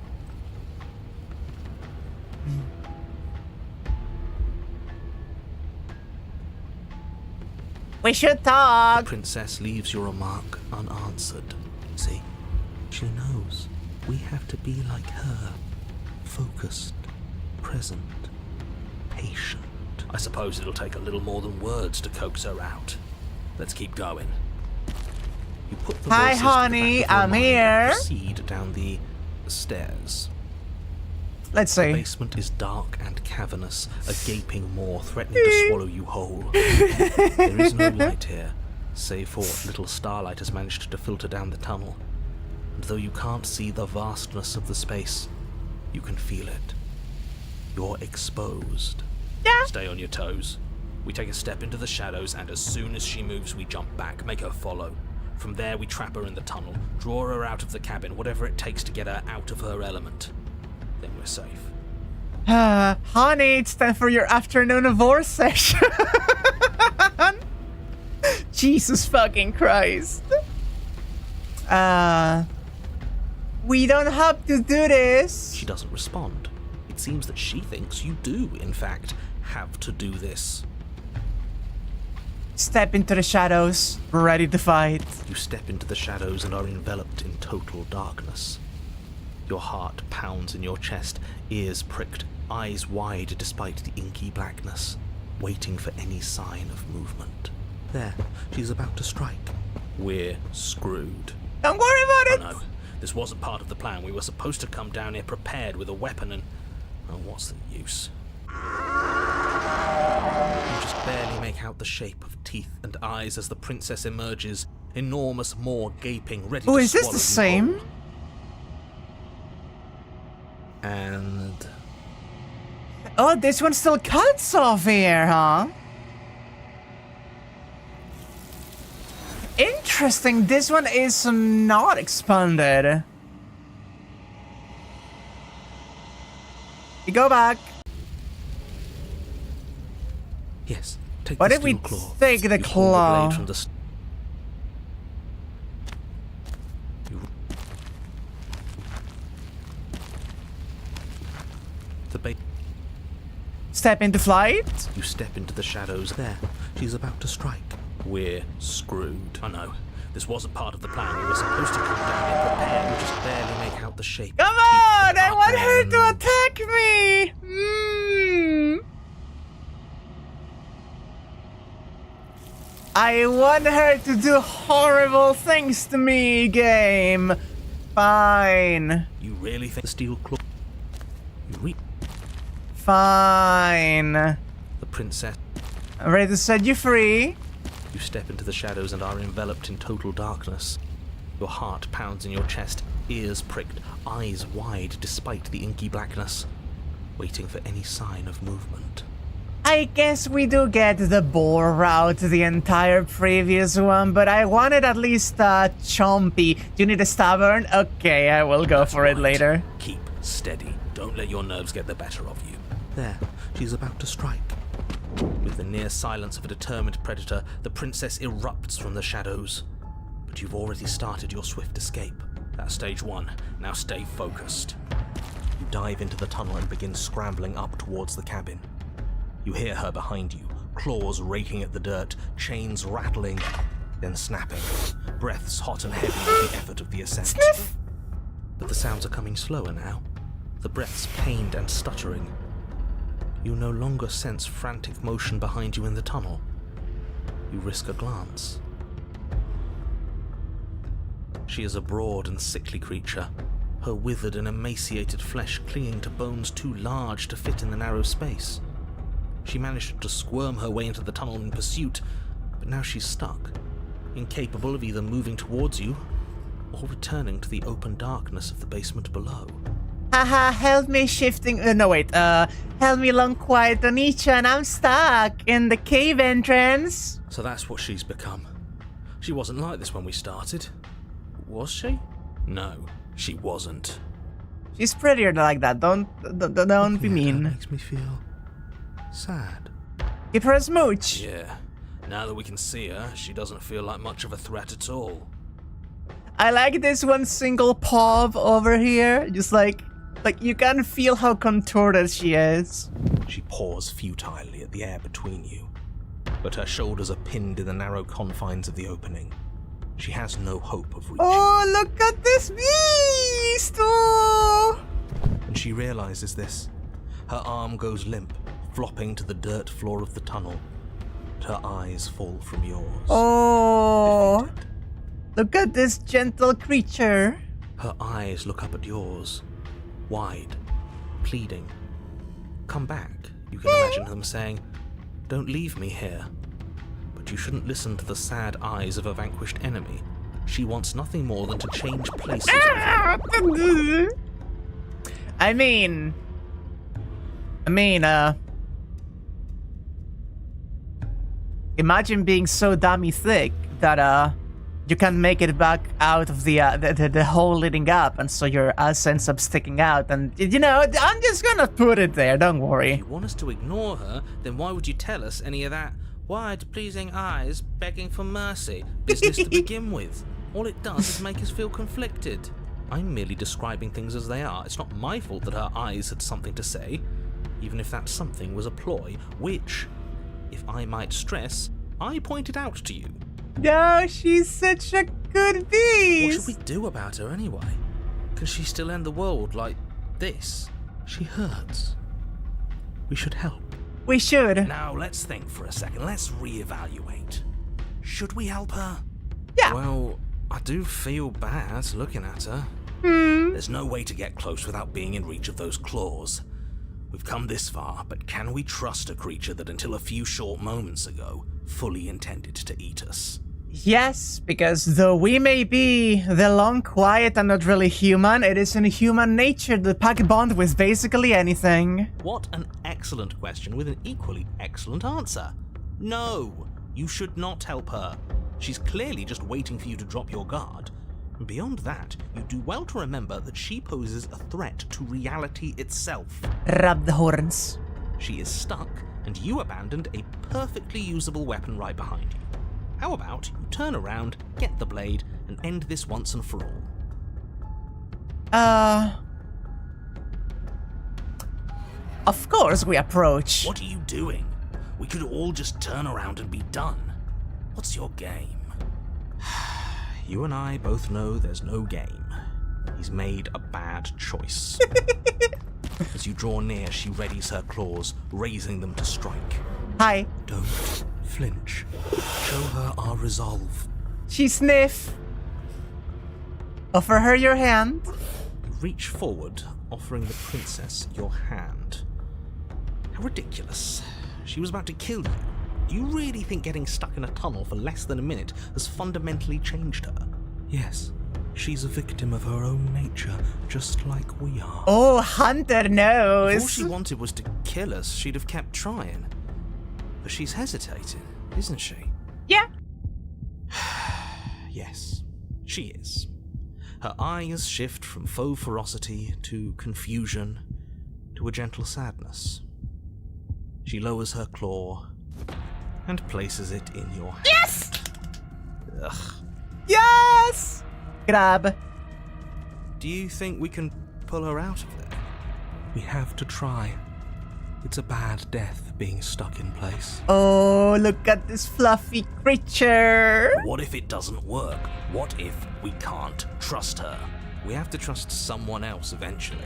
We should talk. The princess leaves your remark unanswered. See, she knows we have to be like her. Focused, present, patient. I suppose it'll take a little more than words to coax her out. Let's keep going. You put the Hi, voices to the honey, back of your I'm mind here. and proceed down the stairs. Let's The see. basement is dark and cavernous, a gaping maw threatening to swallow you whole. There is no light here, save for what little starlight has managed to filter down the tunnel. And though you can't see the vastness of the space, you can feel it. You're exposed. Yeah. Stay on your toes. We take a step into the shadows, and as soon as she moves, we jump back, make her follow. From there, we trap her in the tunnel, draw her out of the cabin, whatever it takes to get her out of her element. Then we're safe. Honey, it's time for your afternoon of war session. Jesus fucking Christ. We don't have to do this. She doesn't respond. It seems that she thinks you do, in fact, have to do this. Step into the shadows, ready to fight. You step into the shadows and are enveloped in total darkness. Your heart pounds in your chest, ears pricked, eyes wide despite the inky blackness, waiting for any sign of movement. There, she's about to strike. We're screwed. Don't worry about it. Oh no, this wasn't part of the plan. We were supposed to come down here prepared with a weapon and... oh, what's the use? You just barely make out the shape of teeth and eyes as the princess emerges, enormous maw gaping, ready to is this swallow the you same? whole. And... oh, this one still cuts off here, huh? Interesting, this one is not expanded. We go back. yes, take What the if we steel claw. take the You hold claw? blade from the the bait. Step into flight. You step into the shadows. There, she's about to strike. We're screwed. I know. This wasn't part of the plan. We were supposed to come down here prepared. We just barely make out the shape. Come of teeth on! I up want her and- to attack me! I want her to do horrible things to me, game. Fine. You really think the steel claw? You reap Fine. the princess. I'm ready to set you free. You step into the shadows and are enveloped in total darkness. Your heart pounds in your chest, ears pricked, eyes wide despite the inky blackness, waiting for any sign of movement. I guess we do get the boar route the entire previous one, but I wanted at least chompy. Do you need a stubborn? Okay, I will go for it Right. later. Keep steady. Don't let your nerves get the better of you. There, she's about to strike. With the near silence of a determined predator, the princess erupts from the shadows. But you've already started your swift escape. That's stage one. Now stay focused. You dive into the tunnel and begin scrambling up towards the cabin. You hear her behind you, claws raking at the dirt, chains rattling, then snapping, breaths hot and heavy with the effort of the ascent. Sniff! But the sounds are coming slower now, the breaths pained and stuttering. You no longer sense frantic motion behind you in the tunnel. You risk a glance. She is a broad and sickly creature, her withered and emaciated flesh clinging to bones too large to fit in the narrow space. She managed to squirm her way into the tunnel in pursuit, but now she's stuck, incapable of either moving towards you or returning to the open darkness of the basement below. Haha, help me shifting. Help me along quiet on each and I'm stuck in the cave entrance. So that's what she's become. She wasn't like this when we started. Was she? No, she wasn't. She's prettier like that. Don't be mean. That makes me feel sad. Give her a smooch. Yeah. Now that we can see her, she doesn't feel like much of a threat at all. I like this one single paw over here. Just like you can feel how contorted she is. She paws futilely at the air between you, but her shoulders are pinned in the narrow confines of the opening. She has no hope of reaching. Oh, look at this beast! Oh! And she realizes this. Her arm goes limp, flopping to the dirt floor of the tunnel. But her eyes fall from yours. Oh! Defeated. Look at this gentle creature. Her eyes look up at yours, wide, pleading. Come back, you can imagine them saying. Don't leave me here. But But you shouldn't listen to the sad eyes of a vanquished enemy. She wants nothing more than to change places with you. I mean, imagine being so dummy thick that you can't make it back out of the hole leading up, and so your ass ends up sticking out. And you know, I'm just gonna put it there. Don't If worry. you want us to ignore her, then why would you tell us any of that wide, pleasing eyes begging for mercy business to begin with? All it does is make us feel conflicted. I'm merely describing things as they are. It's not my fault that her eyes had something to say, even if that something was a ploy, which, if I might stress, I pointed out to you. No, she's such a good What beast. should we do about her anyway? Can she still end the world like this? She hurts. We should help. We should. Now, let's think for a second. Let's reevaluate. Should we help her? Yeah. Well, I do feel bad looking at her. There's no way to get close without being in reach of those claws. We've come this far, but can we trust a creature that until a few short moments ago fully intended to eat us? Yes, because though we may be the long, quiet, and not really human, it is in human nature to pack bond with basically anything. What an excellent question with an equally excellent answer. No, you should not help her. She's clearly just waiting for you to drop your guard. And beyond that, you do well to remember that she poses a threat to reality itself. Rub the horns. She is stuck, and you abandoned a perfectly usable weapon right behind you. How about you turn around, get the blade, and end this once and for all? Of course we approach. What are you doing? We could all just turn around and be done. What's your game? You and I both know there's no game. He's made a bad choice. As you draw near, she readies her claws, raising them to strike. Hi. Don't flinch. Show her our resolve. She sniff. Offer her your hand. Reach forward, offering the princess your hand. How ridiculous. She was about to kill you. Do you really think getting stuck in a tunnel for less than a minute has fundamentally changed her? Yes. She's a victim of her own nature, just like we are. Oh, Hunter knows. If all she wanted was to kill us, she'd have kept trying. But she's hesitating, isn't she? Yeah. Yes, she is. Her eyes shift from faux ferocity to confusion to a gentle sadness. She lowers her claw and places it in your hand. Yes! Ugh. Yes! Grab. Do you think we can pull her out of there? We have to try. It's a bad death being stuck in place. Oh, look at this fluffy creature. What if it doesn't work? What if we can't trust her? We have to trust someone else eventually.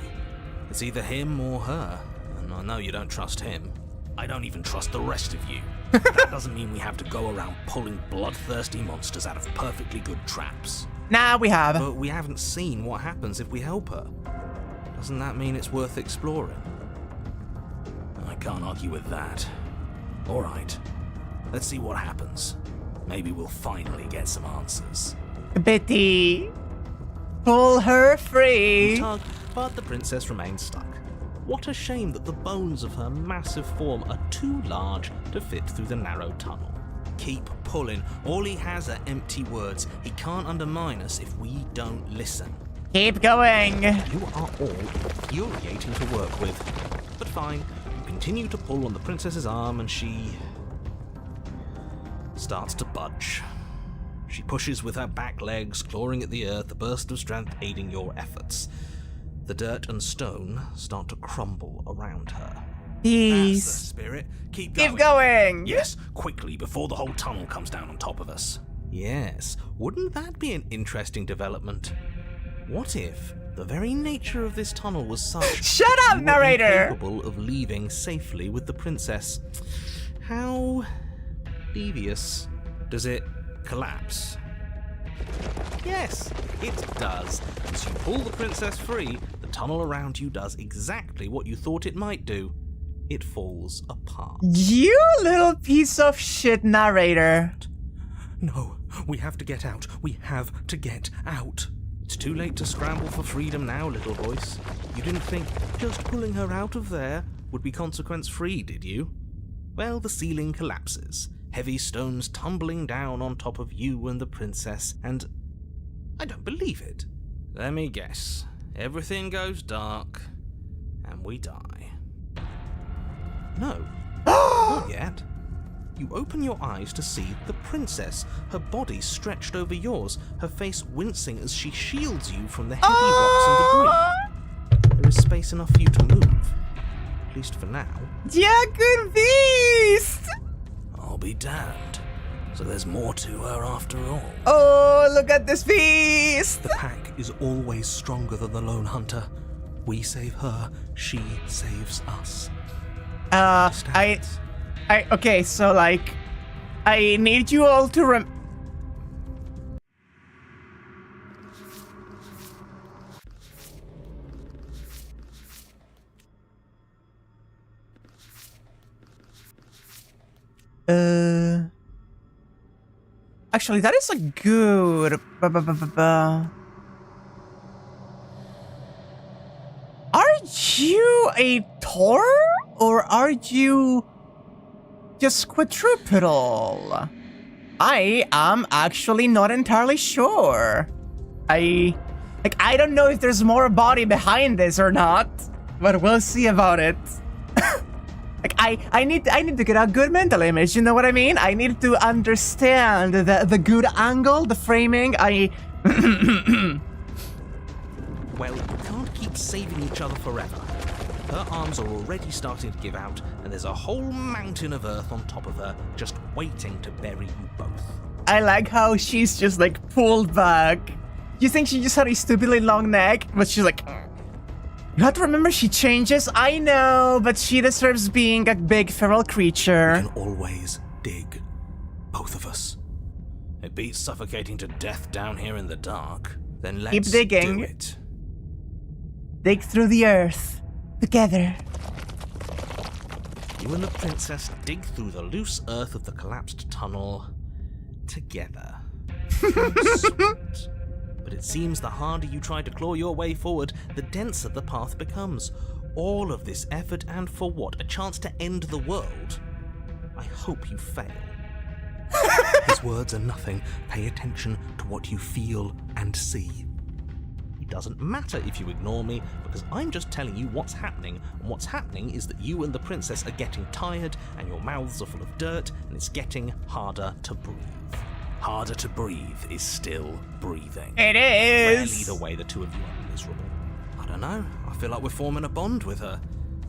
It's either him or her, and I know you don't trust him. I don't even trust the rest of you. That doesn't mean we have to go around pulling bloodthirsty monsters out of perfectly good traps. Now we have. But we haven't seen what happens if we help her. Doesn't that mean it's worth exploring? I can't argue with that. All right, let's see what happens. Maybe we'll finally get some answers. Betty. Pull her You free. tug, but the princess remains stuck. What a shame that the bones of her massive form are too large to fit through the narrow tunnel. Keep pulling. All he has are empty words. He can't undermine us if we don't listen. Keep going. You are all infuriating to work with. But fine, you continue to pull on the princess's arm and she starts to budge. She pushes with her back legs, clawing at the earth, a burst of strength aiding your efforts. The dirt and stone start to crumble around her. That's the Peace. spirit. Keep going. Keep going. Yes, quickly, before the whole tunnel comes down on top of us. Yes, wouldn't that be an interesting development? What if the very nature of this tunnel was such Shut up, you were narrator. incapable of leaving safely with the princess? How devious. Does it collapse? Yes, it does. As you pull the princess free, the tunnel around you does exactly what you thought it might do. it falls apart. You little piece of shit narrator. No, we have to get out. We have to get out. It's too late to scramble for freedom now, little voice. You didn't think just pulling her out of there would be consequence-free, did you? Well, the ceiling collapses, heavy stones tumbling down on top of you and the princess, and I don't believe it. Let me guess. Everything goes dark, and we die. No, not yet. You open your eyes to see the princess, her body stretched over yours, her face wincing as she shields you from the heavy rocks and debris. There is space enough for you to move, at least for now. Yeah, good beast! I'll be damned. So there's more to her after all. Oh, look at this beast! The pack is always stronger than the lone hunter. We save her, she saves us. Okay, so like, I need you all to actually, that is a good. Are you a Tor or are you just quadrupedal? I am actually not entirely sure. I don't know if there's more body behind this or not, but we'll see about it. I need to get a good mental image, you know what I mean? I need to understand the good angle, the framing. Well, we can't keep saving each other forever. Her arms are already starting to give out, and there's a whole mountain of earth on top of her, just waiting to bury you both. I like how she's just like pulled back. You think she just had a stupidly long neck, but she's like... You have to remember she changes, I know, but she deserves being a big feral creature. We can always dig. Both of us. It beats suffocating to death down here in the dark. Then let's keep digging. Do it. Dig through the earth. Together. You and the princess dig through the loose earth of the collapsed tunnel together. How sweet. But it seems the harder you try to claw your way forward, the denser the path becomes. All of this effort, and for what? A chance to end the world? I hope you fail. His words are nothing. Pay attention to what you feel and see. It doesn't matter if you ignore me, because I'm just telling you what's happening, and what's happening is that you and the princess are getting tired, and your mouths are full of dirt, and it's getting harder to breathe. Harder to breathe is still breathing. It is! Rarely the way the two of you are miserable. I don't know, I feel like we're forming a bond with her.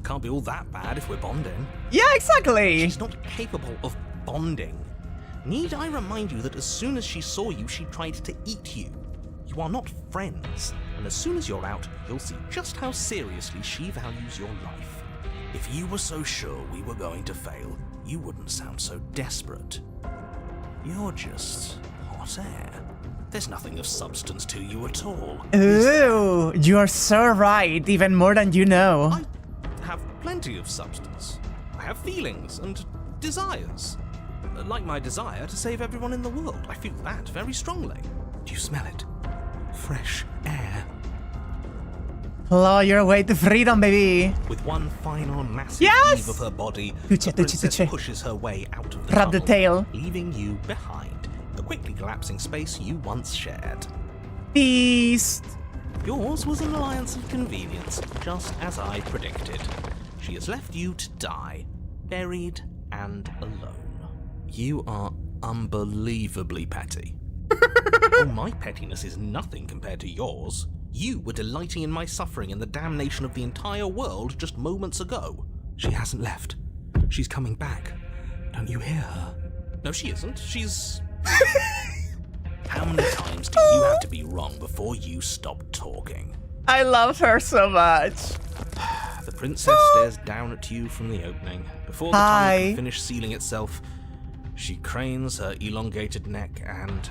Can't be all that bad if we're bonding. Yeah, exactly! She's not capable of bonding. Need I remind you that as soon as she saw you, she tried to eat you? You are not friends, and as soon as you're out, you'll see just how seriously she values your life. If you were so sure we were going to fail, you wouldn't sound so desperate. You're just hot air. There's nothing of substance to you at all. Ooh, you are so right, even more than you know. I have plenty of substance. I have feelings and desires. Like my desire to save everyone in the world. I feel that very strongly. Do you smell it? Fresh air. Claw your way to freedom, baby. With one final massive Yes! heave of her body, Touche, the princess touche. pushes her way out of the Rub the tunnel, tail. leaving you behind, the quickly collapsing space you once shared. Beast. Yours was an alliance of convenience, just as I predicted. She has left you to die, buried and alone. You are unbelievably petty. Oh, my pettiness is nothing compared to yours. You were delighting in my suffering and the damnation of the entire world just moments ago. She hasn't left. She's coming back. Don't you hear her? No, she isn't. She's... How many times do you have to be wrong before you stop talking? I love her so much. The princess stares down at you from the opening. Before the tunnel can finish sealing itself, she cranes her elongated neck and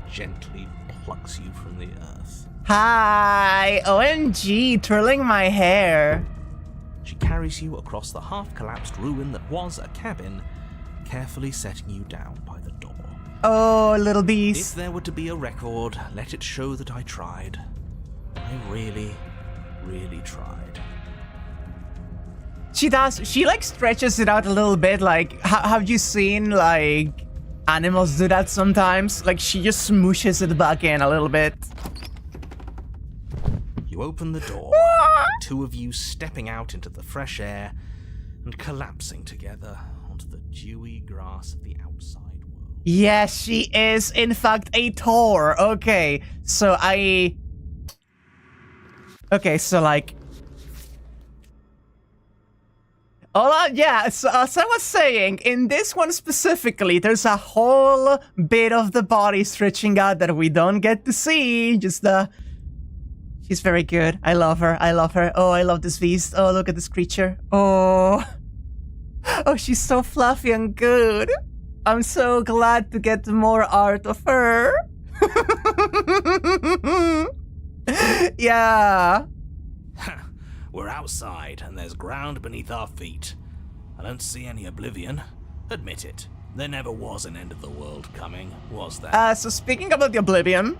gently plucks you from the earth. Hi. OMG, twirling my hair. She carries you across the half-collapsed ruin that was a cabin, carefully setting you down by the door. Oh, little If beast. there were to be a record, let it show that I tried. I really, really tried. She does. She like stretches it out a little bit. Like, have you seen like animals do that sometimes? Like she just smooshes it back in a little bit. You open the door, two of you stepping out into the fresh air and collapsing together onto the dewy grass of the outside world. Yes, she is in fact a Tor. Okay, so like. Yeah, so as I was saying, in this one specifically, there's a whole bit of the body stretching out that we don't get to see. She's very good. I love her. I love her. Oh, I love this beast. Oh, look at this creature. Oh, she's so fluffy and good. I'm so glad to get more art of her. Yeah. We're outside, and there's ground beneath our feet. I don't see any oblivion. Admit it. There never was an end of the world coming, was there? So speaking about the Oblivion,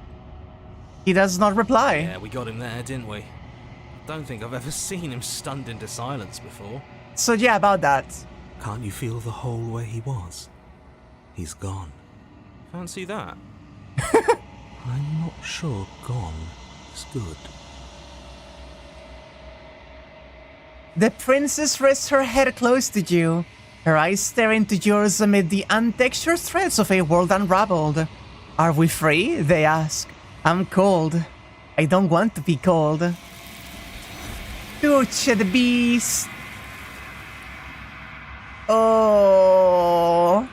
he does not reply. Yeah, we got him there, didn't we? Don't think I've ever seen him stunned into silence before. So yeah, about that. Can't you feel the hole where he was? He's gone. Fancy that? I'm not sure gone is good. The princess rests her head close to you, her eyes stare into yours amid the untextured threads of a world unraveled. Are we free? They ask. I'm cold. I don't want to be cold. Touch the beast. Oh.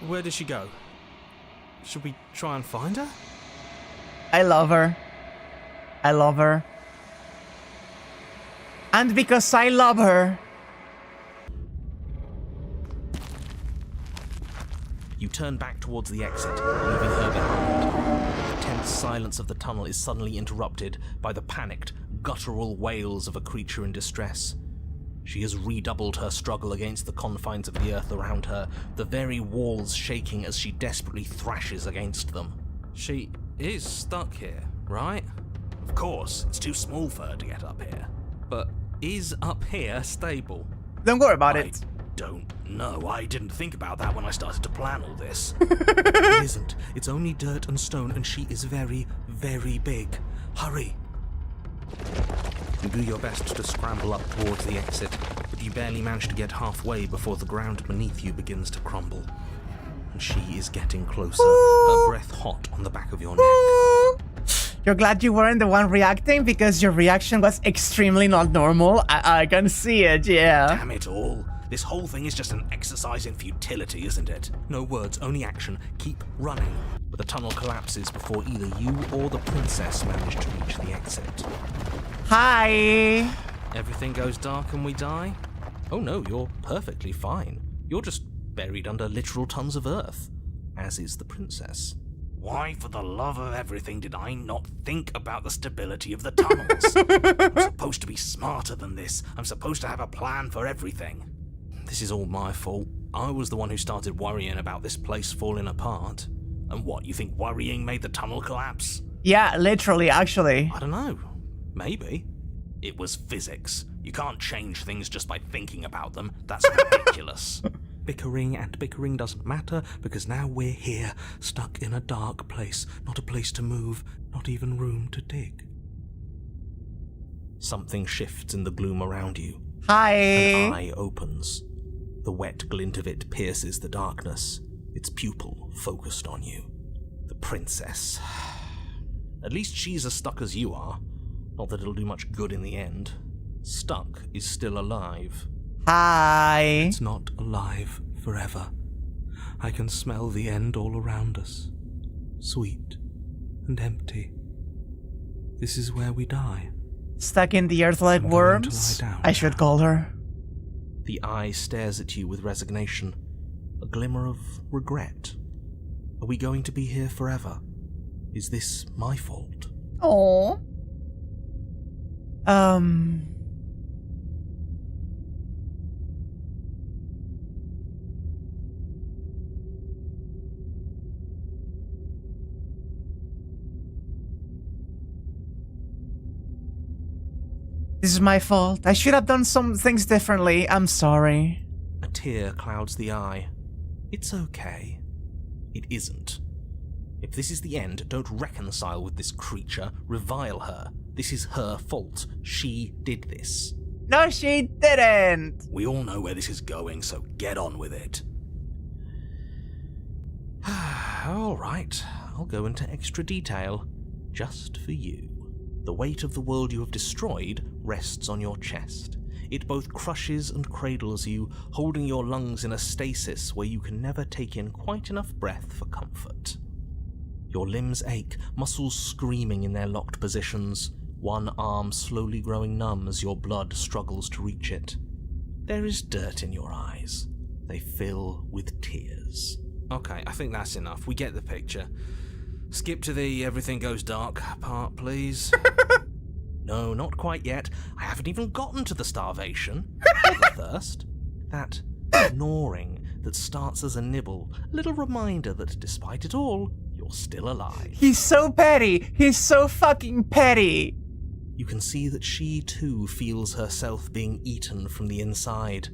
Where did she go? Should we try and find her? I love her. I love her. And because I love her. You turn back towards the exit, leaving her behind. The tense silence of the tunnel is suddenly interrupted by the panicked, guttural wails of a creature in distress. She has redoubled her struggle against the confines of the earth around her, the very walls shaking as she desperately thrashes against them. She is stuck here, right? Of course, it's too small for her to get up here. But is up here stable? Don't worry about it. Don't know. I didn't think about that when I started to plan all this. It isn't. It's only dirt and stone, and she is very, very big. Hurry. You do your best to scramble up towards the exit, but you barely manage to get halfway before the ground beneath you begins to crumble. And she is getting closer, her breath hot on the back of your neck. You're glad you weren't the one reacting because your reaction was extremely not normal. I can see it, yeah. Damn it all. This whole thing is just an exercise in futility, isn't it? No words, only action. Keep running. But the tunnel collapses before either you or the princess manage to reach the exit. Hi. Everything goes dark and we die? Oh no, you're perfectly fine. You're just buried under literal tons of earth, as is the princess. Why, for the love of everything, did I not think about the stability of the tunnels? I'm supposed to be smarter than this. I'm supposed to have a plan for everything. This is all my fault. I was the one who started worrying about this place falling apart. And what, you think worrying made the tunnel collapse? Yeah, literally, actually. I don't know. Maybe. It was physics. You can't change things just by thinking about them. That's ridiculous. Bickering and bickering doesn't matter, because now we're here, stuck in a dark place. Not a place to move, not even room to dig. Something shifts in the gloom around you. Hi. An eye opens. The wet glint of it pierces the darkness, its pupil focused on you. The princess. At least she's as stuck as you are. Not that it'll do much good in the end. Stuck is still alive. Hi. It's not alive forever. I can smell the end all around us. Sweet and empty. This is where we die. Stuck in the earth like I'm going to worms? lie down I should now. call her. The eye stares at you with resignation, a glimmer of regret. Are we going to be here forever? Is this my fault? Oh. This is my fault. I should have done some things differently. I'm sorry. A tear clouds the eye. It's okay. It isn't. If this is the end, don't reconcile with this creature. Revile her. This is her fault. She did this. No, she didn't. We all know where this is going, so get on with it. All right, I'll go into extra detail. Just for you. The weight of the world you have destroyed rests on your chest. It both crushes and cradles you, holding your lungs in a stasis where you can never take in quite enough breath for comfort. Your limbs ache, muscles screaming in their locked positions, one arm slowly growing numb as your blood struggles to reach it. There is dirt in your eyes. They fill with tears. Okay, I think that's enough. We get the picture. Skip to the everything goes dark part, please. No, not quite yet. I haven't even gotten to the starvation. Or the thirst. That gnawing that starts as a nibble. A little reminder that despite it all, you're still alive. He's so petty. He's so fucking petty. You can see that she too feels herself being eaten from the inside.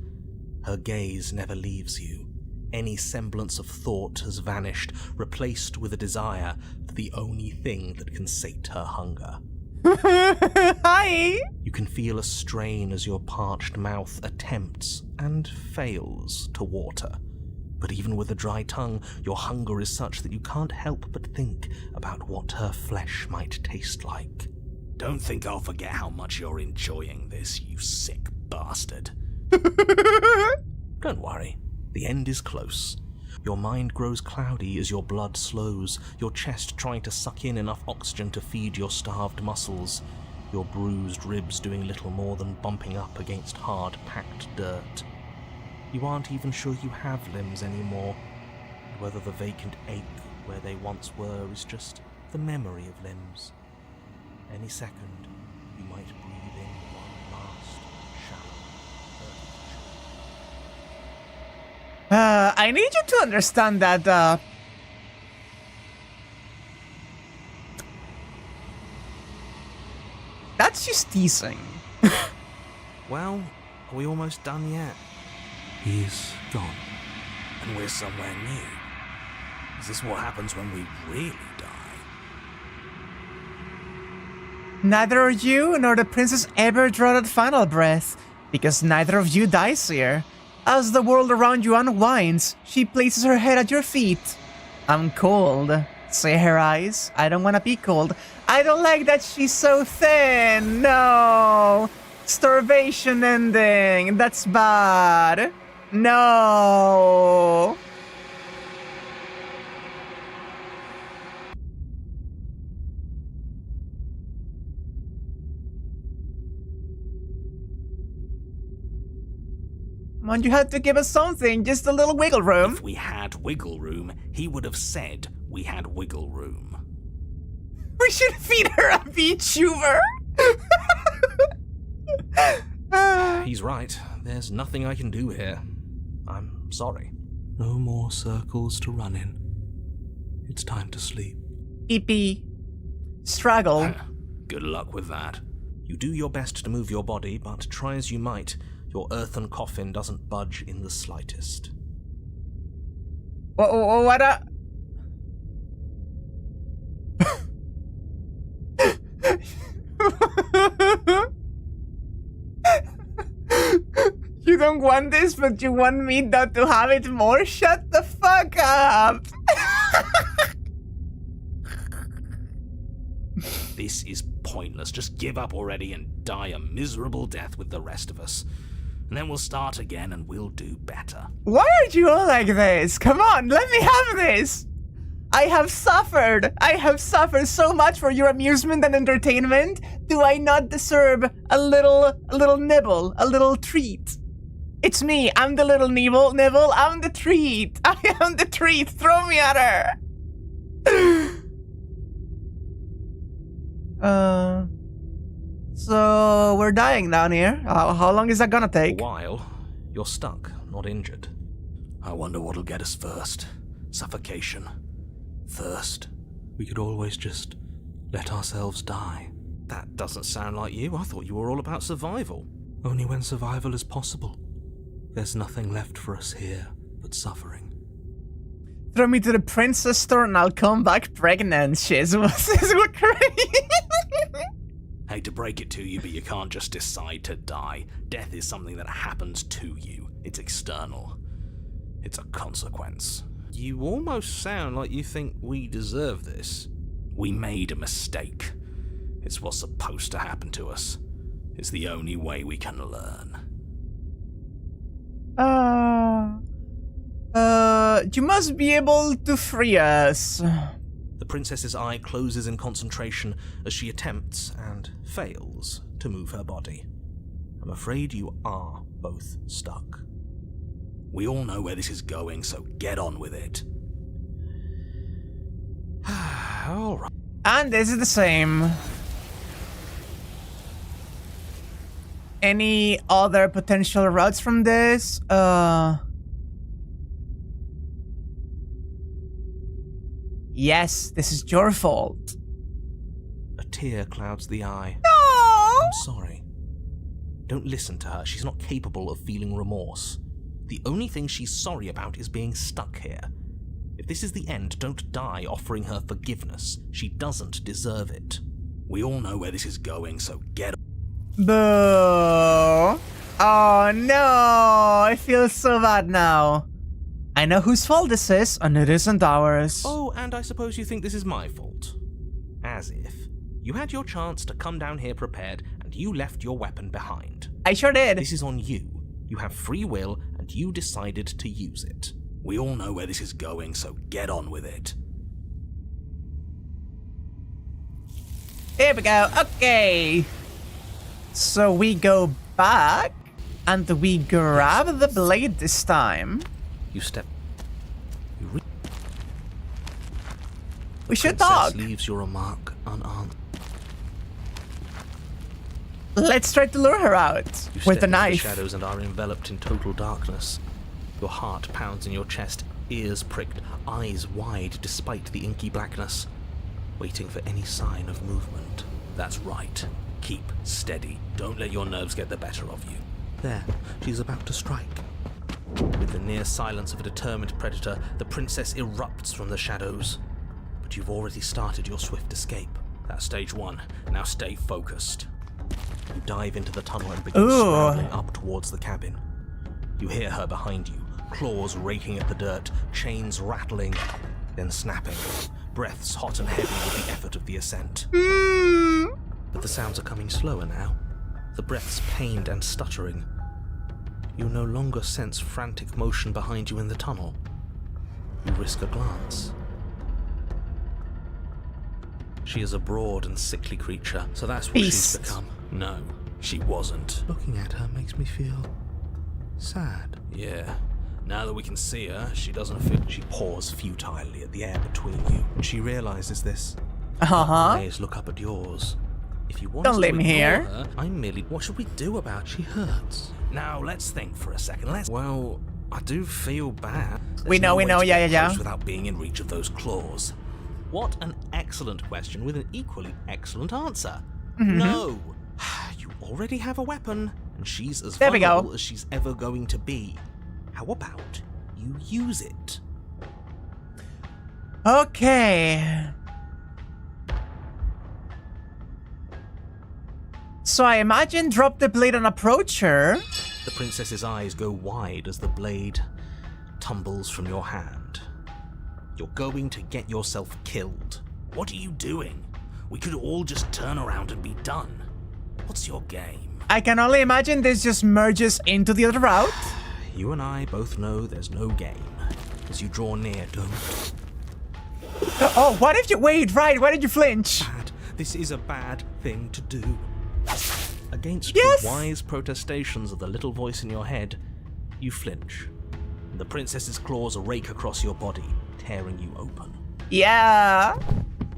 Her gaze never leaves you. Any semblance of thought has vanished, replaced with a desire for the only thing that can sate her hunger. Hi! You can feel a strain as your parched mouth attempts and fails to water. But even with a dry tongue, your hunger is such that you can't help but think about what her flesh might taste like. Don't think I'll forget how much you're enjoying this, you sick bastard. Don't worry. The end is close. Your mind grows cloudy as your blood slows, your chest trying to suck in enough oxygen to feed your starved muscles, your bruised ribs doing little more than bumping up against hard, packed dirt. You aren't even sure you have limbs anymore, and whether the vacant ache where they once were is just the memory of limbs. Any second, you might breathe in one last, shallow, I need you to understand that, that's just teasing. Well, are we almost done yet? He's gone. And we're somewhere new. Is this what happens when we really die? Neither you nor the Princess Elber draw that final breath, because neither of you dies here. As the world around you unwinds, she places her head at your feet. I'm cold, say her eyes. I don't want to be cold. I don't like that she's so thin. No. Starvation ending. That's bad. No. Come on, you had to give us something, just a little wiggle room. If we had wiggle room, he would have said we had wiggle room. We should feed her a VTuber. He's right. There's nothing I can do here. I'm sorry. No more circles to run in. It's time to sleep. EP. Struggle. Good luck with that. You do your best to move your body, but try as you might, your earthen coffin doesn't budge in the slightest. What a... You don't want this, but you want me not to have it more? Shut the fuck up! This is pointless. Just give up already and die a miserable death with the rest of us. And then we'll start again and we'll do better. Why are you all like this? Come on, let me have this! I have suffered so much for your amusement and entertainment. Do I not deserve a little nibble, a little treat? It's me, I'm the little nibble, I'm the treat. I am the treat, throw me at her. So we're dying down here. How long is that gonna A take? while, you're stuck, not injured. I wonder what'll get us first. Suffocation. Thirst. We could always just let ourselves die. That doesn't sound like you. I thought you were all about survival. Only when survival is possible. There's nothing left for us here but suffering. Throw me to the princess store and I'll come back pregnant. Shiz, what's this? What crazy? Hate to break it to you, but you can't just decide to die. Death is something that happens to you. It's external. It's a consequence. You almost sound like you think we deserve this. We made a mistake. It's what's supposed to happen to us. It's the only way we can learn. You must be able to free us. The princess's eye closes in concentration as she attempts and fails to move her body. I'm afraid you are both stuck. We all know where this is going, so get on with it. All right. And this is the same. Any other potential routes from this? Yes, this is your fault. A tear clouds the eye. No! I'm sorry. Don't listen to her. She's not capable of feeling remorse. The only thing she's sorry about is being stuck here. If this is the end, don't die offering her forgiveness. She doesn't deserve it. We all know where this is going, so get on. Boo! Oh no! I feel so bad now. I know whose fault this is, and it isn't ours. Oh, and I suppose you think this is my fault. As if. You had your chance to come down here prepared, and you left your weapon behind. I sure did. This is on you. You have free will, and you decided to use it. We all know where this is going, so get on with it. Here we go. Okay. So we go back, and we grab the blade this time. You step. We should Princess talk. leaves your remark unanswered. Let's try to lure her out You with step the into knife. The shadows and are enveloped in total darkness. Your heart pounds in your chest, ears pricked, eyes wide despite the inky blackness, waiting for any sign of movement. That's right. Keep steady. Don't let your nerves get the better of you. There, she's about to strike. With the near silence of a determined predator, the princess erupts from the shadows. But you've already started your swift escape. That's stage one. Now stay focused. You dive into the tunnel and begin scrambling up towards the cabin. You hear her behind you, claws raking at the dirt, chains rattling, then snapping, breaths hot and heavy with the effort of the ascent. But the sounds are coming slower now, the breaths pained and stuttering. You no longer sense frantic motion behind you in the tunnel. You risk a glance. She is a broad and sickly creature, so that's what she's become. No, she wasn't. Looking at her makes me feel sad. Yeah. Now that we can see her, she doesn't feel... She paws futilely at the air between you. She realizes this. Uh-huh. Her eyes look up at yours. If you want Don't to leave me ignore here. her, I'm merely... What should we do about she hurts? Now, let's think for a second. Well, I do feel bad. We know, yeah. Without being in reach of those claws. What an excellent question with an equally excellent answer. Mm-hmm. No! You already have a weapon, and she's as There we go. vulnerable as she's ever going to be. How about you use it? Okay. So I imagine drop the blade and approach her. The princess's eyes go wide as the blade tumbles from your hand. You're going to get yourself killed. What are you doing? We could all just turn around and be done. What's your game? I can only imagine this just merges into the other route. You and I both know there's no game. As you draw near, don't. Oh, what if you... Wait, right, why did you flinch? Bad. This is a bad thing to do. Against Yes! the wise protestations of the little voice in your head, you flinch. And the princess's claws rake across your body, tearing you open. Yeah.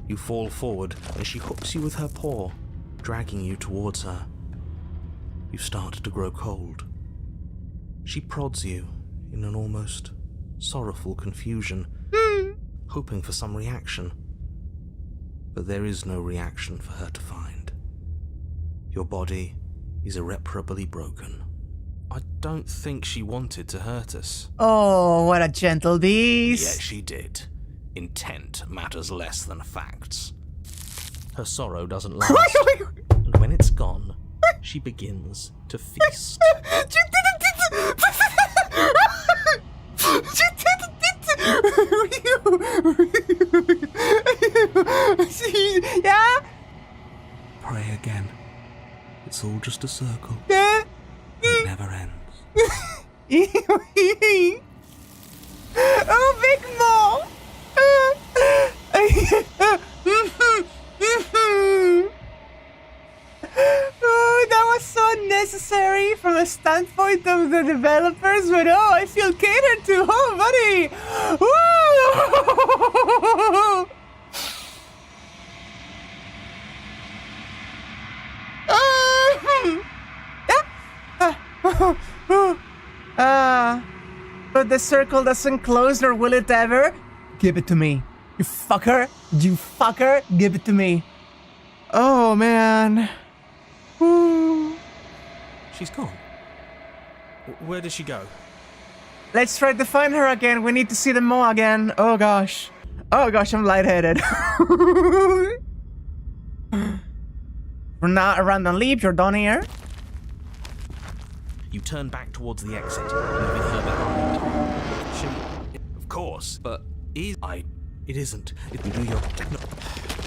You fall forward and she hooks you with her paw, dragging you towards her. You start to grow cold. She prods you in an almost sorrowful confusion, hoping for some reaction. But there is no reaction for her to find. Your body is irreparably broken. I don't think she wanted to hurt us. Oh, what a gentle beast. Yet she did. Intent matters less than facts. Her sorrow doesn't last, and when it's gone, she begins to feast. Yeah? Pray again. It's all just a circle. Yeah? It never ends. Oh, Big Mo! Oh, that was so unnecessary from a standpoint of the developers, but oh, I feel catered to. Oh, buddy! Woo! But the circle doesn't close, nor will it ever. Give it to me. You fucker. You fucker. Give it to me. Oh, man. Woo. She's gone. Where did she go? Let's try to find her again. We need to see the Mo again. Oh, gosh. Oh, gosh, I'm lightheaded. We're not a random leap. You're done here. You turn back towards the exit, leaving her behind. Of course, but it isn't. It will do your...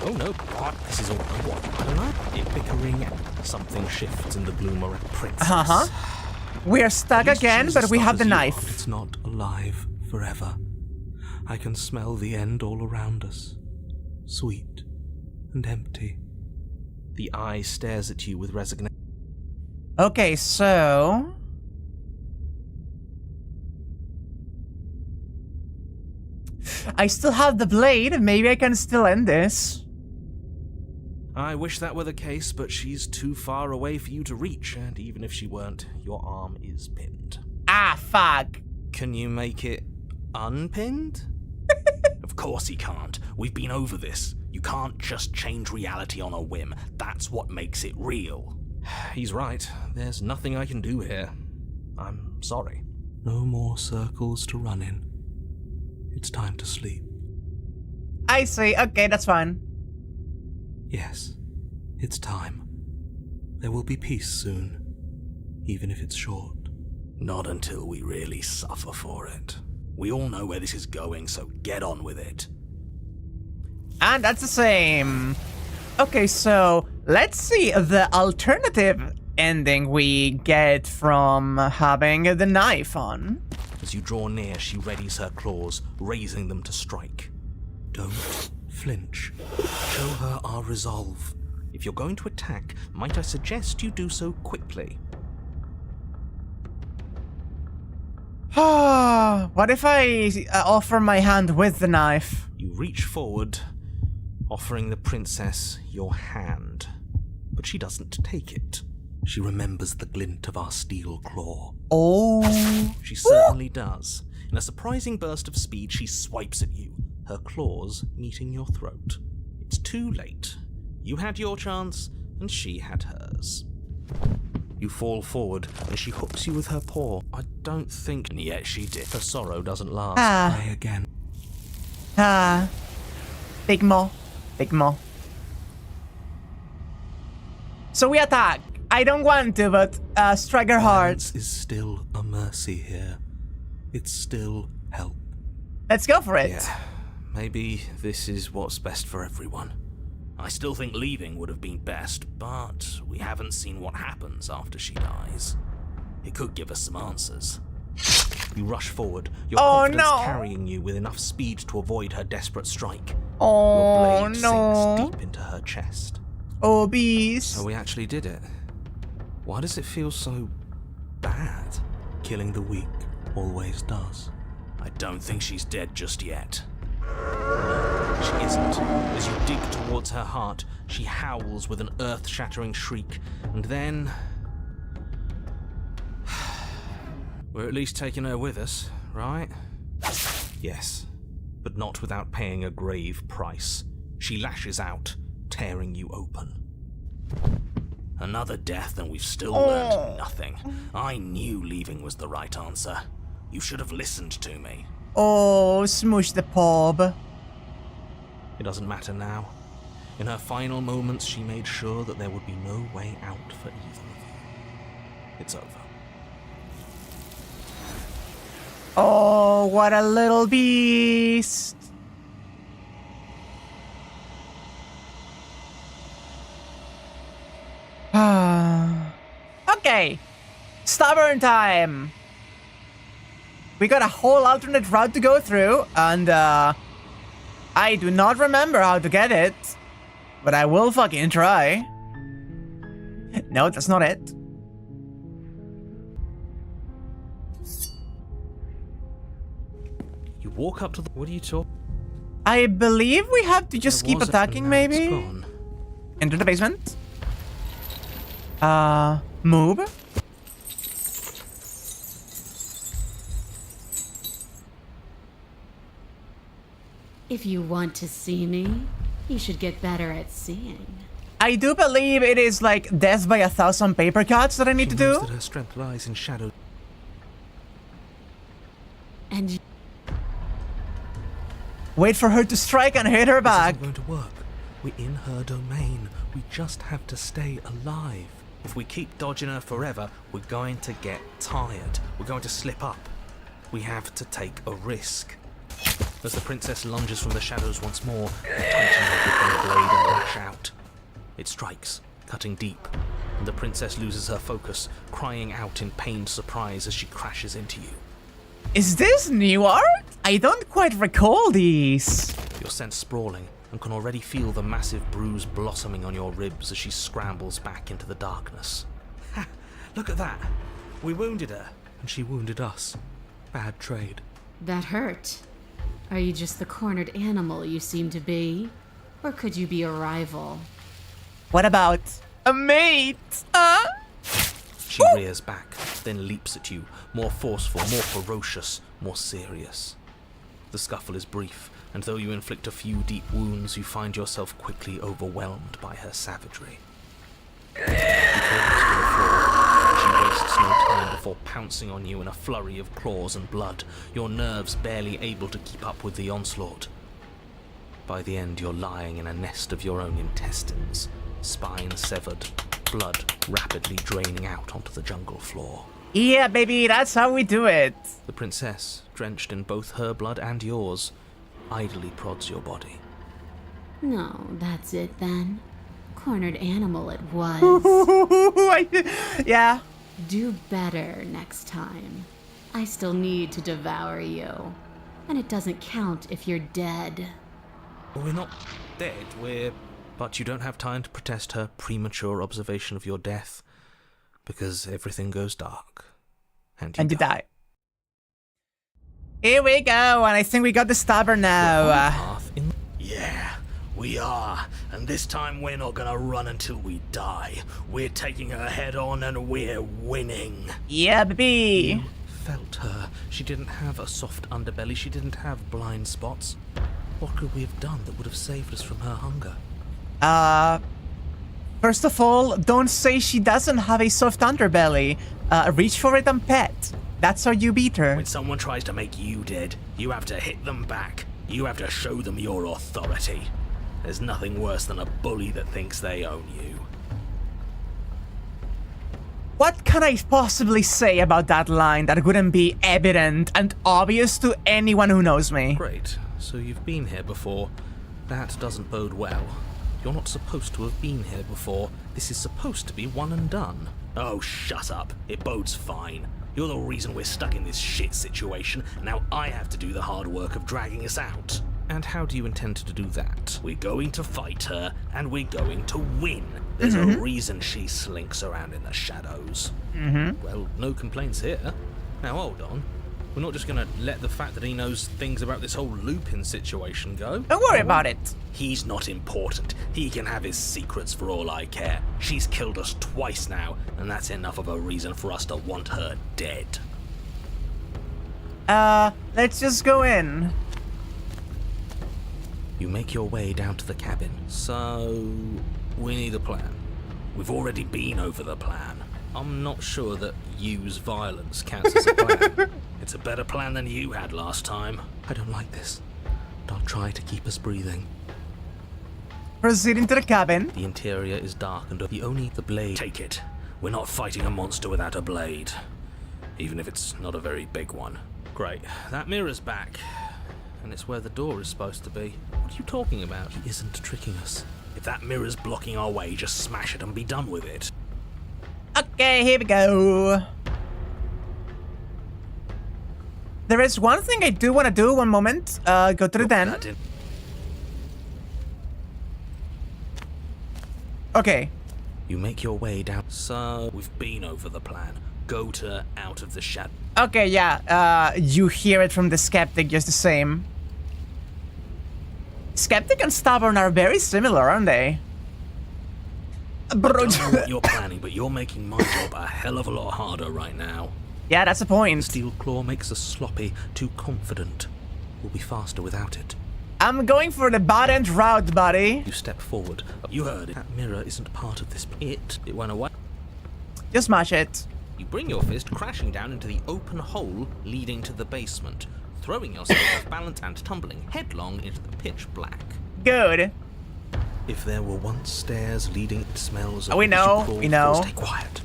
Oh no, what? This is all... What? I don't know. It bickering. Something shifts in the bloomer princess. Uh-huh. We are stuck again, but we have the knife. It's not alive forever. I can smell the end all around us. Sweet and empty. The eye stares at you with resignation. Okay, so... I still have the blade. Maybe I can still end this. I wish that were the case, but she's too far away for you to reach, and even if she weren't, your arm is pinned. Ah, fuck. Can you make it unpinned? Of course he can't. We've been over this. You can't just change reality on a whim. That's what makes it real. He's right. There's nothing I can do here. I'm sorry. No more circles to run in. It's time to sleep. I see. Okay, that's fine. Yes, it's time. There will be peace soon, even if it's short. Not until we really suffer for it. We all know where this is going, so get on with it. And that's the same. Okay, so let's see the alternative ending we get from having the knife on. As you draw near, she readies her claws, raising them to strike. Don't flinch. Show her our resolve. If you're going to attack, might I suggest you do so quickly? What if I offer my hand with the knife? You reach forward, offering the princess your hand, but she doesn't take it. She remembers the glint of our steel claw. Oh. She certainly does. In a surprising burst of speed, she swipes at you, her claws meeting your throat. It's too late. You had your chance, and she had hers. You fall forward, and she hooks you with her paw. I don't think... And yet she did. Her sorrow doesn't last. Try again. Big Mo. Big Mo. So we attack. I don't want to, but strike her hard. Violence is still a mercy here. It's still help. Let's go for it. Yeah, maybe this is what's best for everyone. I still think leaving would have been best, but we haven't seen what happens after she dies. It could give us some answers. You rush forward, your confidence carrying you with enough speed to avoid her desperate strike. Oh, your blade sinks deep into her chest. Oh, beast. So we actually did it. Why does it feel so bad? Killing the weak always does. I don't think she's dead just yet. she isn't. As you dig towards her heart, she howls with an earth-shattering shriek, and then... We're at least taking her with us, right? Yes, but not without paying a grave price. She lashes out, tearing you open. Another death and we've still learned nothing. I knew leaving was the right answer. You should have listened to me. Oh, smoosh the pub. It doesn't matter now. In her final moments, she made sure that there would be no way out for either of you. It's over. Oh, what a little beast. Okay. Stubborn time. We got a whole alternate route to go through, and I do not remember how to get it, but I will fucking try. No, that's not it. You walk up to the... What are you talking? I believe we have to just keep attacking, maybe? Gone. Into the basement. Move. If you want to see me, you should get better at seeing. I do believe it is like death by 1,000 paper cuts that I need to She knows do. that her strength lies in shadow. And Wait for her to strike and hit her This back. isn't going to work. We're in her domain. We just have to stay alive. If we keep dodging her forever, we're going to get tired. We're going to slip up. We have to take a risk. As the princess lunges from the shadows once more, you tighten her gripping blade and lash out. It strikes, cutting deep, and the princess loses her focus, crying out in pained surprise as she crashes into you. Is this new art? I don't quite recall these. You're sent sprawling and can already feel the massive bruise blossoming on your ribs as she scrambles back into the darkness. Ha! Look at that! We wounded her, and she wounded us. Bad trade. that hurt. Are you just the cornered animal you seem to be? Or could you be a rival? What about a mate? She rears back, then leaps at you, more forceful, more ferocious, more serious. The scuffle is brief, and though you inflict a few deep wounds, you find yourself quickly overwhelmed by her savagery. You collapse to the floor. She wastes no time before pouncing on you in a flurry of claws and blood, your nerves barely able to keep up with the onslaught. By the end, you're lying in a nest of your own intestines, spine severed, blood rapidly draining out onto the jungle floor. Yeah, baby, that's how we do it. The princess, drenched in both her blood and yours, idly prods your body. No, that's it then. Cornered animal it was. Yeah. Do better next time. I still need to devour you. And it doesn't count if you're dead. Well, we're not dead, But you don't have time to protest her premature observation of your death, because everything goes dark. And you die. Here we go, and I think we got the stabber now. Yeah, we are. And this time we're not gonna run until we die. We're taking her head on and we're winning. Yeah, baby. You felt her. She didn't have a soft underbelly. She didn't have blind spots. What could we have done that would have saved us from her hunger? First of all, don't say she doesn't have a soft underbelly. Reach for it and pet. That's how you beat her. When someone tries to make you dead, you have to hit them back. You have to show them your authority. There's nothing worse than a bully that thinks they own you. What can I possibly say about that line that wouldn't be evident and obvious to anyone who knows me? Great. So you've been here before. That doesn't bode well. You're not supposed to have been here before. This is supposed to be one and done. Oh, shut up. It bodes fine. You're the reason we're stuck in this shit situation. Now I have to do the hard work of dragging us out. And how do you intend to do that? We're going to fight her, and we're going to win. There's a reason she slinks around in the shadows. Well, no complaints here. Now hold on. We're not just gonna let the fact that he knows things about this whole Lupin situation go. Don't worry about it. He's not important. He can have his secrets for all I care. She's killed us twice now, and that's enough of a reason for us to want her dead. Let's just go in. You make your way down to the cabin. So, we need a plan. We've already been over the plan. I'm not sure that use violence counts as a plan. It's a better plan than you had last time. I don't like this, but I'll try to keep us breathing. Proceeding to the cabin. The interior is dark and the blade. Take it. We're not fighting a monster without a blade. Even if it's not a very big one. Great. That mirror's back. And it's where the door is supposed to be. What are you talking about? He isn't tricking us. If that mirror's blocking our way, just smash it and be done with it. Okay, here we go. There is one thing I do want to do. One moment. Go to the den. That didn't- Okay. You make your way down. So, We've been over the plan. Go to out of the shadow. Okay, yeah. You hear it from the skeptic just the same. Skeptic and stubborn are very similar, aren't they? Bro. I don't know what you're planning, but you're making my job a hell of a lot harder right now. Yeah, that's the point. Steel claw makes us sloppy, too confident. We'll be faster without it. I'm going for the bad end route, buddy. You step forward. You heard it. That mirror isn't part of this. it went away. Just smash it. You bring your fist crashing down into the open hole leading to the basement, throwing yourself off balance and tumbling headlong into the pitch black. Good. If there were once stairs leading, it smells of. We know, we know. Stay quiet.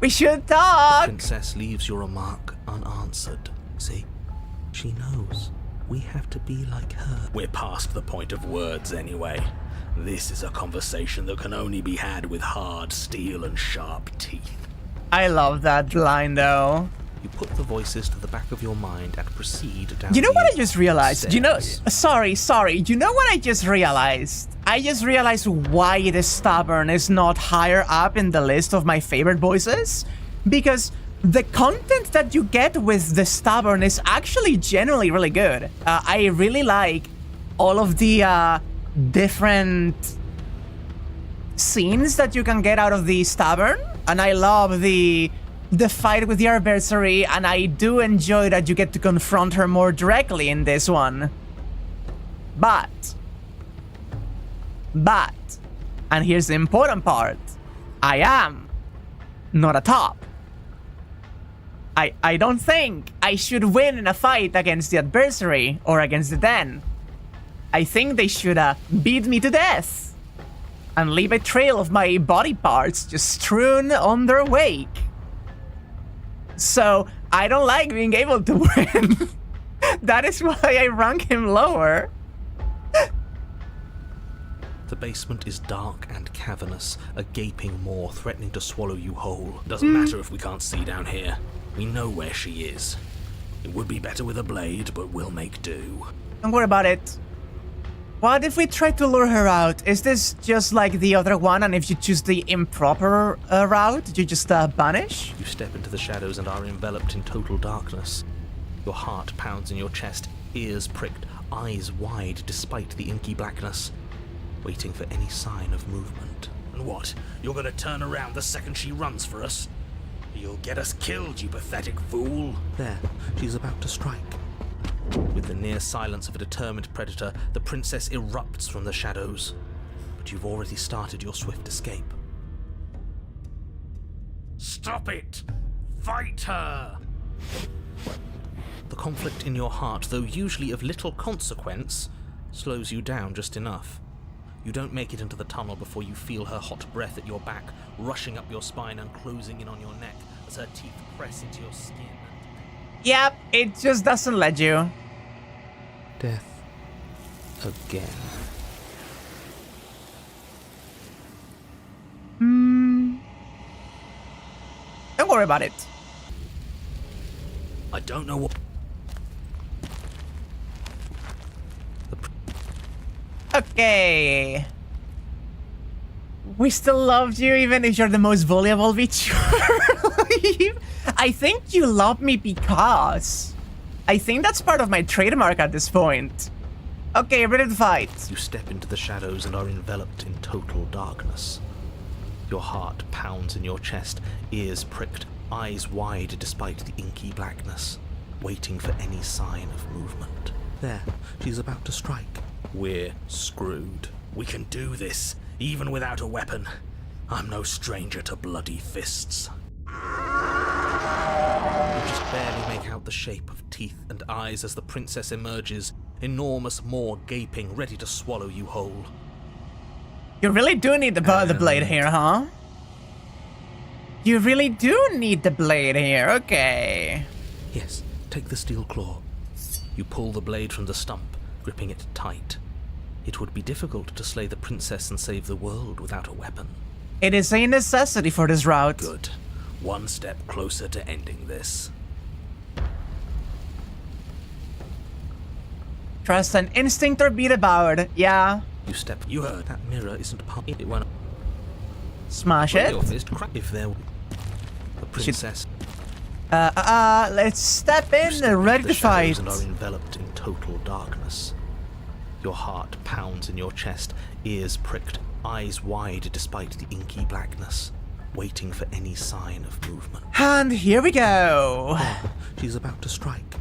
We should talk. Princess leaves your remark unanswered. See, she knows. We have to be like her. We're past the point of words anyway. This is a conversation that can only be had with hard steel and sharp teeth. I love that line, though. You put the voices to the back of your mind and proceed down. You know the what I just realized? You know, stairs. sorry. You know what I just realized? I just realized why the stubborn is not higher up in the list of my favorite voices. Because the content that you get with the stubborn is actually generally really good. I really like all of the different scenes that you can get out of the stubborn, and I love the fight with the adversary, and I do enjoy that you get to confront her more directly in this one. But, and here's the important part, I am not a top. I don't think I should win in a fight against the adversary or against the den. I think they should beat me to death and leave a trail of my body parts just strewn on their wake. So I don't like being able to win. That is why I rank him lower. The basement is dark and cavernous, a gaping maw threatening to swallow you whole. Doesn't matter if we can't see down here. We know where she is. It would be better with a blade, but we'll make do. Don't worry about it. What if we try to lure her out? Is this just like the other one, and if you choose the improper route, you just banish? You step into the shadows and are enveloped in total darkness. Your heart pounds in your chest, ears pricked, eyes wide despite the inky blackness, waiting for any sign of movement. And what? You're gonna turn around the second she runs for us? You'll get us killed, you pathetic fool. There, she's about to strike. With the near silence of a determined predator, the princess erupts from the shadows. But you've already started your swift escape. Stop it! Fight her! The conflict in your heart, though usually of little consequence, slows you down just enough. You don't make it into the tunnel before you feel her hot breath at your back, rushing up your spine and closing in on your neck as her teeth press into your skin. Yep, it just doesn't let you. Death. Again. Don't worry about it. I don't know what... Okay. We still loved you even if you're the most vulnerable bitch. I think you love me because... I think that's part of my trademark at this point. Okay, ready to fight. You step into the shadows and are enveloped in total darkness. Your heart pounds in your chest, ears pricked, eyes wide despite the inky blackness, waiting for any sign of movement. There, she's about to strike. We're screwed. We can do this, even without a weapon. I'm no stranger to bloody fists. You just barely make out the shape of teeth and eyes as the princess emerges, enormous maw gaping, ready to swallow you whole. You really do need the blade here, huh? You really do need the blade here, okay. Yes, take the steel claw. You pull the blade from the stump, gripping it tight. It would be difficult to slay the princess and save the world without a weapon. It is a necessity for this route. Good. One step closer to ending this. Trust an instinct or be devoured. Yeah. You heard that mirror isn't part. It won't. Smash it. Your fist if there. The princess. Let's step in and ready to fight. And are enveloped in total darkness. Your heart pounds in your chest, ears pricked, eyes wide despite the inky blackness, waiting for any sign of movement. And here we go. She's about to strike.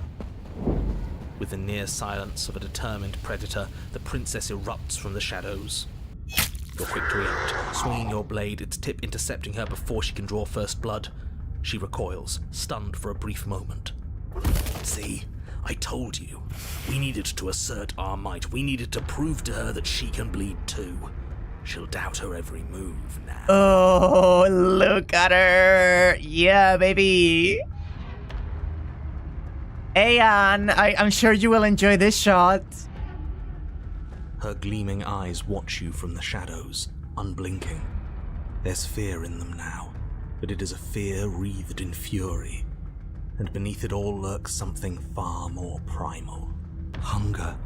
With the near silence of a determined predator, the princess erupts from the shadows. You're quick to react, swinging your blade, its tip intercepting her before she can draw first blood. She recoils, stunned for a brief moment. See? I told you. We needed to assert our might. We needed to prove to her that she can bleed too. She'll doubt her every move now. Oh, look at her. Yeah, baby. Hey, Anne, I'm sure you will enjoy this shot. Her gleaming eyes watch you from the shadows, unblinking. There's fear in them now, but it is a fear wreathed in fury. And beneath it all lurks something far more primal. Hunger.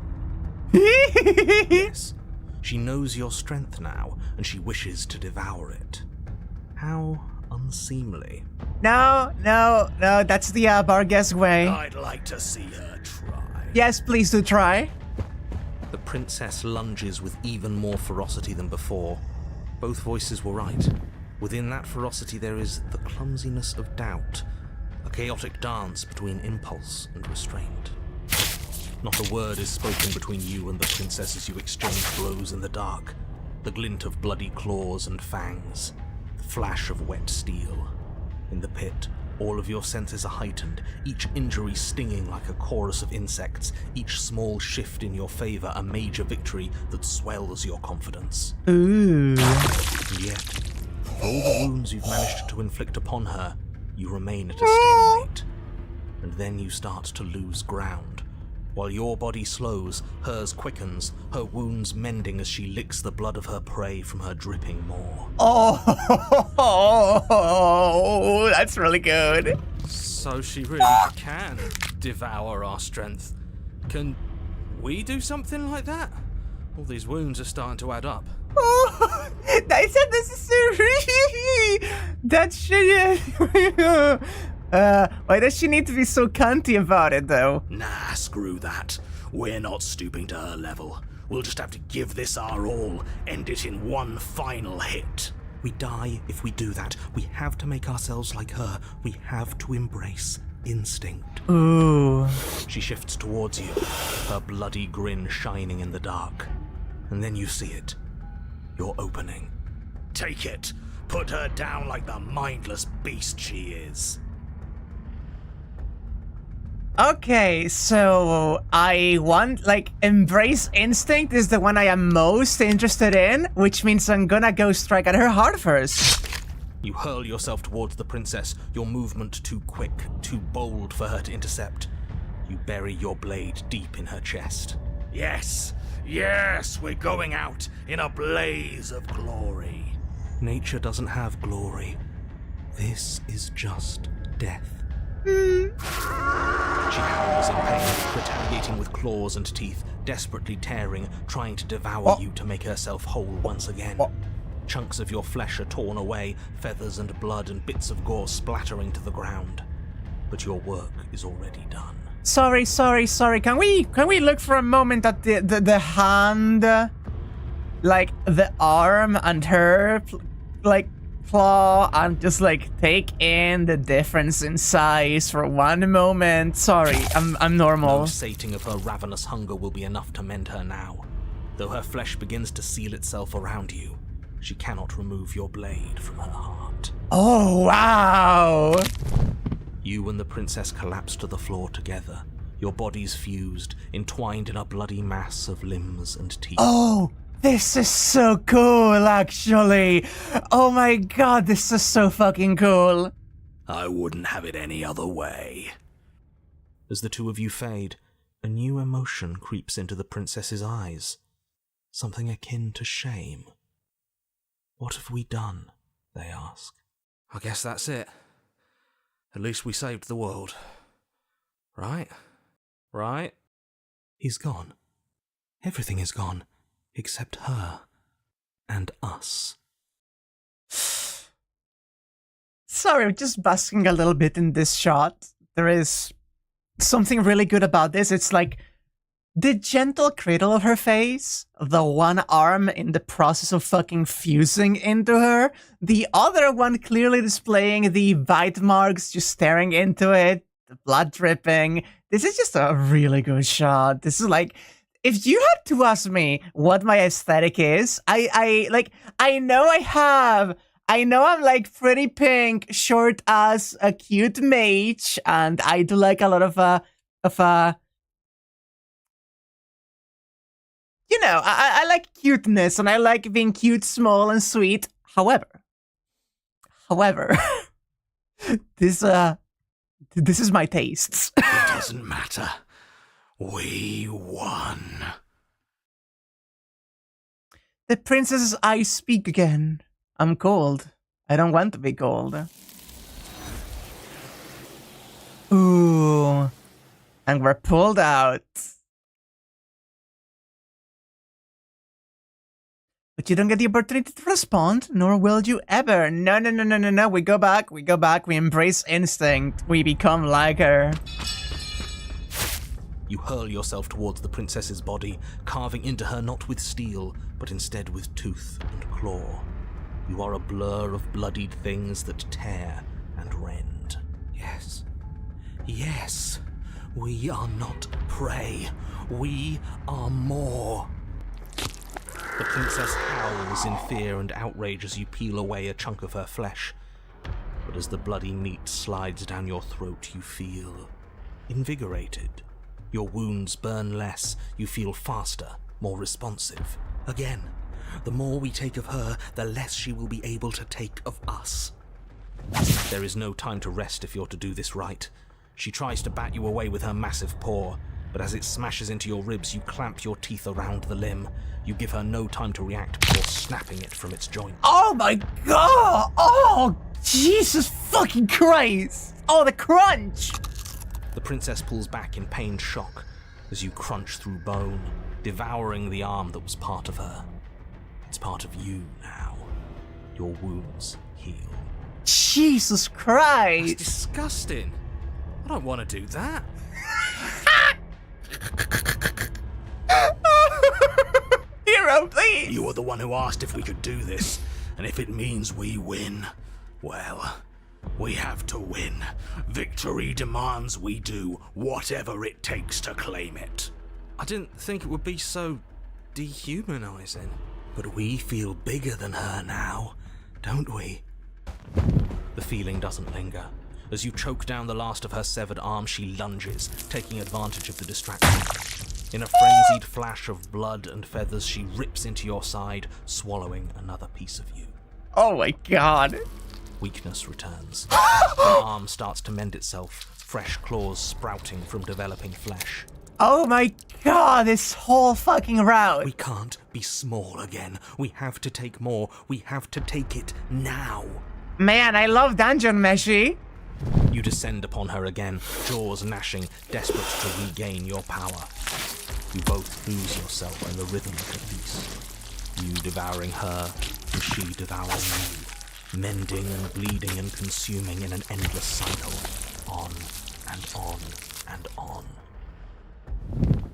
Yes. She knows your strength now, and she wishes to devour it. How unseemly. No, that's the Barguest way. I'd like to see her try. Yes, please do try. The princess lunges with even more ferocity than before. Both voices were right. Within that ferocity there is the clumsiness of doubt, a chaotic dance between impulse and restraint. Not a word is spoken between you and the princess as you exchange blows in the dark. The glint of bloody claws and fangs, the flash of wet steel. In the pit, all of your senses are heightened, each injury stinging like a chorus of insects, each small shift in your favor a major victory that swells your confidence. Ooh. And yet, for all the wounds you've managed to inflict upon her, you remain at a stalemate. And then you start to lose ground. While your body slows, hers quickens, her wounds mending as she licks the blood of her prey from her dripping maw. Oh, that's really good. So she really can devour our strength. Can we do something like that? All these wounds are starting to add up. Oh, that's unnecessary. That shit. Why does she need to be so cunty about it, though? Nah, screw that. We're not stooping to her level. We'll just have to give this our all, end it in one final hit. We die if we do that. We have to make ourselves like her. We have to embrace instinct. Ooh. She shifts towards you, her bloody grin shining in the dark. And then you see it. Your opening. Take it. Put her down like the mindless beast she is. Okay, so I want, embrace instinct is the one I am most interested in, which means I'm gonna go strike at her heart first. You hurl yourself towards the princess, your movement too quick, too bold for her to intercept. You bury your blade deep in her chest. Yes, we're going out in a blaze of glory. Nature doesn't have glory. This is just death. She howls in pain, retaliating with claws and teeth, desperately tearing, trying to devour you to make herself whole once again. Chunks of your flesh are torn away, feathers and blood and bits of gore splattering to the ground. But your work is already done. Sorry. Can we look for a moment at the hand, like the arm and her, like claw, and just like take in the difference in size for one moment? Sorry, I'm normal. No sating of her ravenous hunger will be enough to mend her now. Though her flesh begins to seal itself around you, she cannot remove your blade from her heart. Oh, wow! You and the princess collapse to the floor together, your bodies fused, entwined in a bloody mass of limbs and teeth. Oh, this is so cool, actually! Oh my god, this is so fucking cool! I wouldn't have it any other way. As the two of you fade, a new emotion creeps into the princess's eyes. Something akin to shame. What have we done? They ask. I guess that's it. At least we saved the world. Right? Right? He's gone. Everything is gone, except her. And us. Sorry, just basking a little bit in this shot. There is something really good about this. It's like the gentle cradle of her face, the one arm in the process of fucking fusing into her, the other one clearly displaying the bite marks, just staring into it, the blood dripping. This is just a really good shot. This is like, if you had to ask me what my aesthetic is, I know I'm like pretty pink, short as a cute mage, and I do like a lot of you know, I like cuteness, and I like being cute, small, and sweet. However, this is my tastes. It doesn't matter. We won. The princess's eyes speak again. I'm cold. I don't want to be cold. Ooh. And we're pulled out. But you don't get the opportunity to respond, nor will you ever. No. We go back. We embrace instinct. We become like her. You hurl yourself towards the princess's body, carving into her not with steel, but instead with tooth and claw. You are a blur of bloodied things that tear and rend. Yes, we are not prey. We are more. The princess howls in fear and outrage as you peel away a chunk of her flesh. But as the bloody meat slides down your throat, you feel invigorated. Your wounds burn less, you feel faster, more responsive. Again, the more we take of her, the less she will be able to take of us. There is no time to rest if you're to do this right. She tries to bat you away with her massive paw, but as it smashes into your ribs, you clamp your teeth around the limb. You give her no time to react before snapping it from its joint. Oh my god! Oh, Jesus fucking Christ! Oh, the crunch! The princess pulls back in pained shock as you crunch through bone, devouring the arm that was part of her. It's part of you now. Your wounds heal. Jesus Christ! It's disgusting. I don't want to do that. Hero, please! You are the one who asked if we could do this, and if it means we win, well, we have to win. Victory demands we do whatever it takes to claim it. I didn't think it would be so dehumanizing. But we feel bigger than her now, don't we? The feeling doesn't linger. As you choke down the last of her severed arm, she lunges, taking advantage of the distraction. In a frenzied flash of blood and feathers, she rips into your side, swallowing another piece of you. Oh my god. Weakness returns. Her arm starts to mend itself, fresh claws sprouting from developing flesh. Oh my god, this whole fucking route. We can't be small again. We have to take more. We have to take it now. Man, I love dungeon meshy. You descend upon her again, jaws gnashing, desperate to regain your power. You both lose yourself in the rhythm of the beast. You devouring her, and she devouring you, mending and bleeding and consuming in an endless cycle, on and on and on.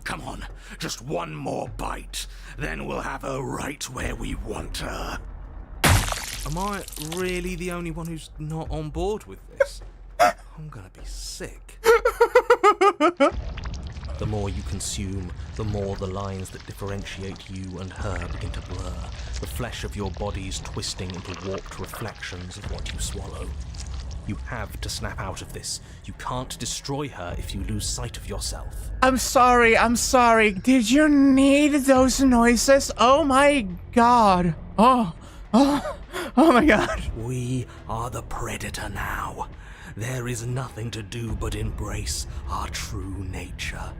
Come on, just one more bite, then we'll have her right where we want her. Am I really the only one who's not on board with this? I'm gonna be sick. The more you consume, the more the lines that differentiate you and her begin to blur, the flesh of your bodies twisting into warped reflections of what you swallow. You have to snap out of this. You can't destroy her if you lose sight of yourself. I'm sorry. Did you need those noises? Oh my god. Oh my god. We are the predator now. There is nothing to do but embrace our true nature.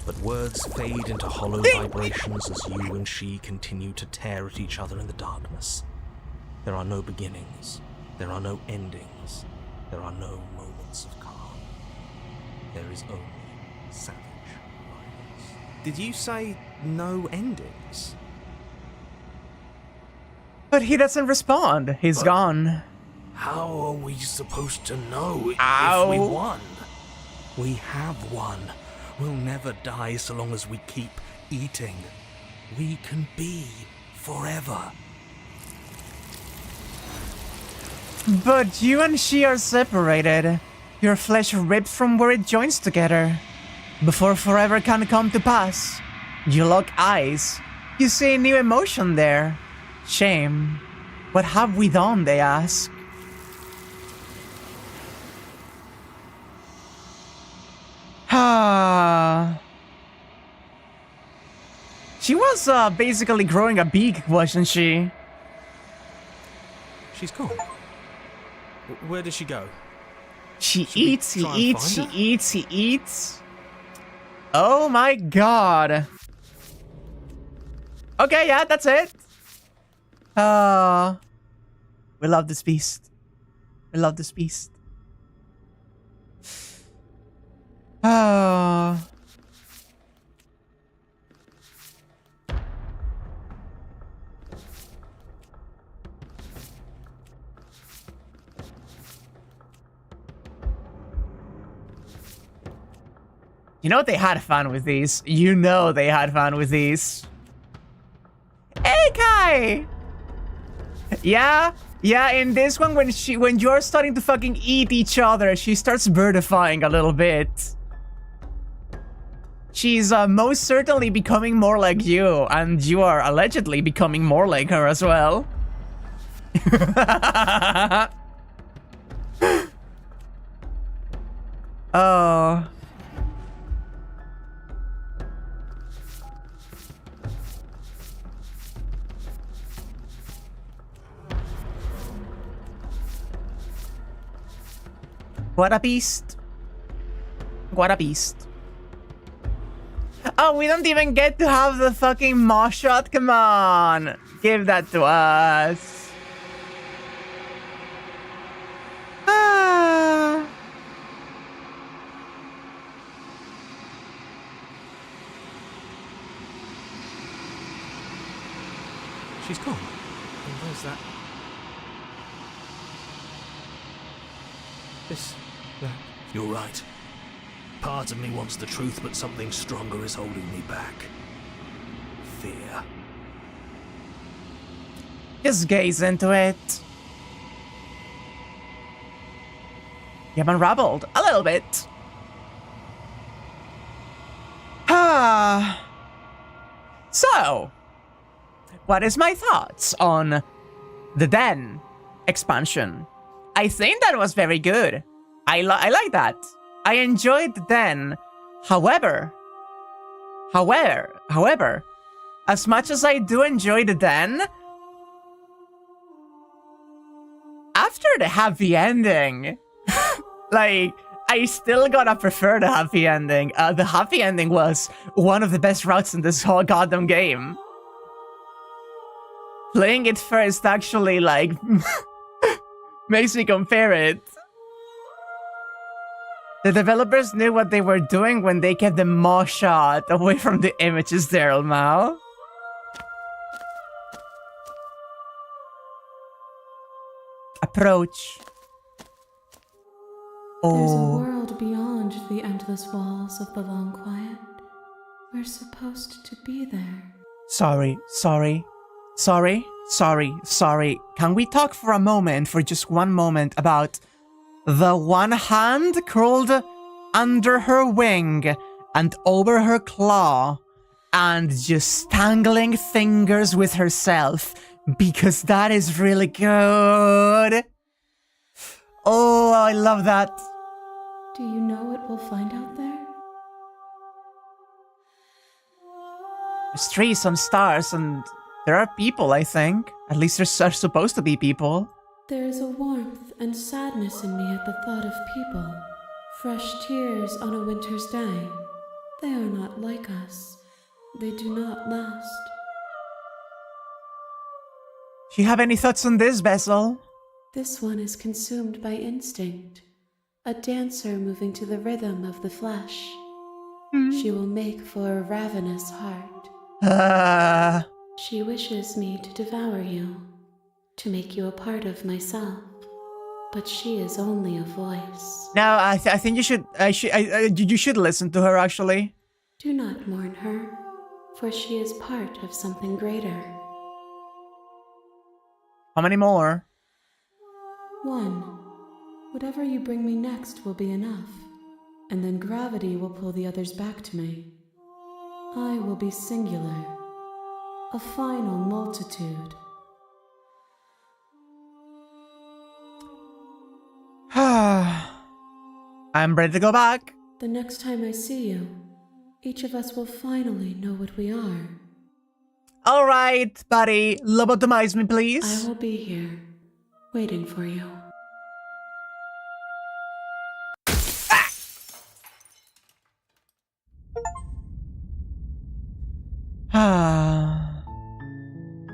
But words fade into hollow vibrations as you and she continue to tear at each other in the darkness. There are no beginnings. There are no endings. There are no moments of calm. There is only savage violence. Did you say no endings? But he doesn't respond. He's gone. How are we supposed to know Ow. if we won? We have won. We'll never die so long as we keep eating. We can be forever. But you and she are separated. Your flesh ripped from where it joins together. Before forever can come to pass, you lock eyes. You see a new emotion there. Shame. What have we done, they ask. She was basically growing a beak, wasn't she? She's gone. Where did she go? She Should we eats, he try and eats, find he eats, he eats. Oh my god. Okay, yeah, that's it. We love this beast. We love this beast. You know they had fun with these. You know they had fun with these. Hey, Kai! Yeah, in this one, when you're starting to fucking eat each other, she starts birdifying a little bit. She's most certainly becoming more like you, and you are allegedly becoming more like her as well. Oh. What a beast. What a beast. Oh, we don't even get to have the fucking mosh shot. Come on. Give that to us. Ah. She's gone. And where's that? That. You're right. Part of me wants the truth, but something stronger is holding me back. Fear. Just gaze into it. You've unraveled a little bit. So, what is my thoughts on the Den expansion? I think that was very good. I like that. I enjoyed the Den. However, as much as I do enjoy the Den, after the happy ending, like, I still gotta prefer the happy ending. The happy ending was one of the best routes in this whole goddamn game. Playing it first actually, like, makes me compare it. The developers knew what they were doing when they kept the mosh shot away from the images there, Mal. approach. There's a Oh. world beyond the endless walls of the long quiet. We're supposed to be there. Sorry. Can we talk for a moment, for just one moment, about the one hand curled under her wing and over her claw and just tangling fingers with herself? Because that is really good. Oh, I love that. Do you know what we'll find out there? There's trees and stars, and there are people, I think. At least there's supposed to be people. There is a warmth and sadness in me at the thought of people. Fresh tears on a winter's day. They are not like us. They do not last. Do you have any thoughts on this, Basil? This one is consumed by instinct. A dancer moving to the rhythm of the flesh. She will make for a ravenous heart. She wishes me to devour you, to make you a part of myself. But she is only a voice. No, I think you should. You should listen to her. Actually, Do not mourn her, for she is part of something greater. how many more? One. Whatever you bring me next will be enough, and then gravity will pull the others back to me. I will be singular, a final multitude. I'm ready to go back. The next time I see you, each of us will finally know what we are. All right, buddy, lobotomize me, please. I will be here, waiting for you.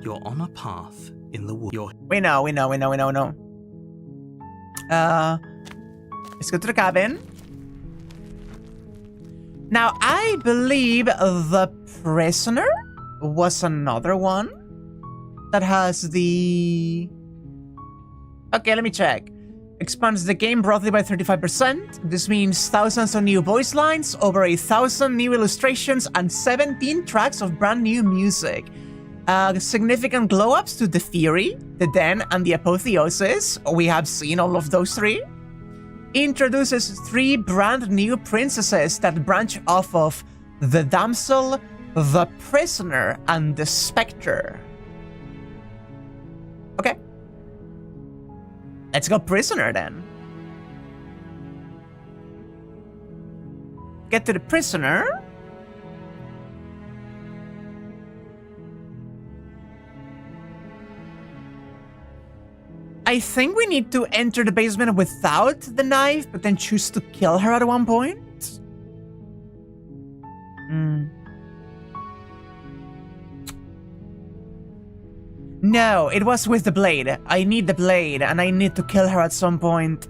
You're on a path in the woods. We know. Let's go to the cabin. Now, I believe the prisoner was another one that has the... Okay, let me check. Expands the game broadly by 35%. This means thousands of new voice lines, over 1,000 new illustrations, and 17 tracks of brand new music. Significant glow-ups to the Fury, the Den, and the Apotheosis. We have seen all of those three. Introduces 3 brand new princesses that branch off of the Damsel, the Prisoner, and the Spectre. Okay. Let's go Prisoner then. Get to the Prisoner. I think we need to enter the basement without the knife, but then choose to kill her at one point. No, it was with the blade. I need the blade, and I need to kill her at some point.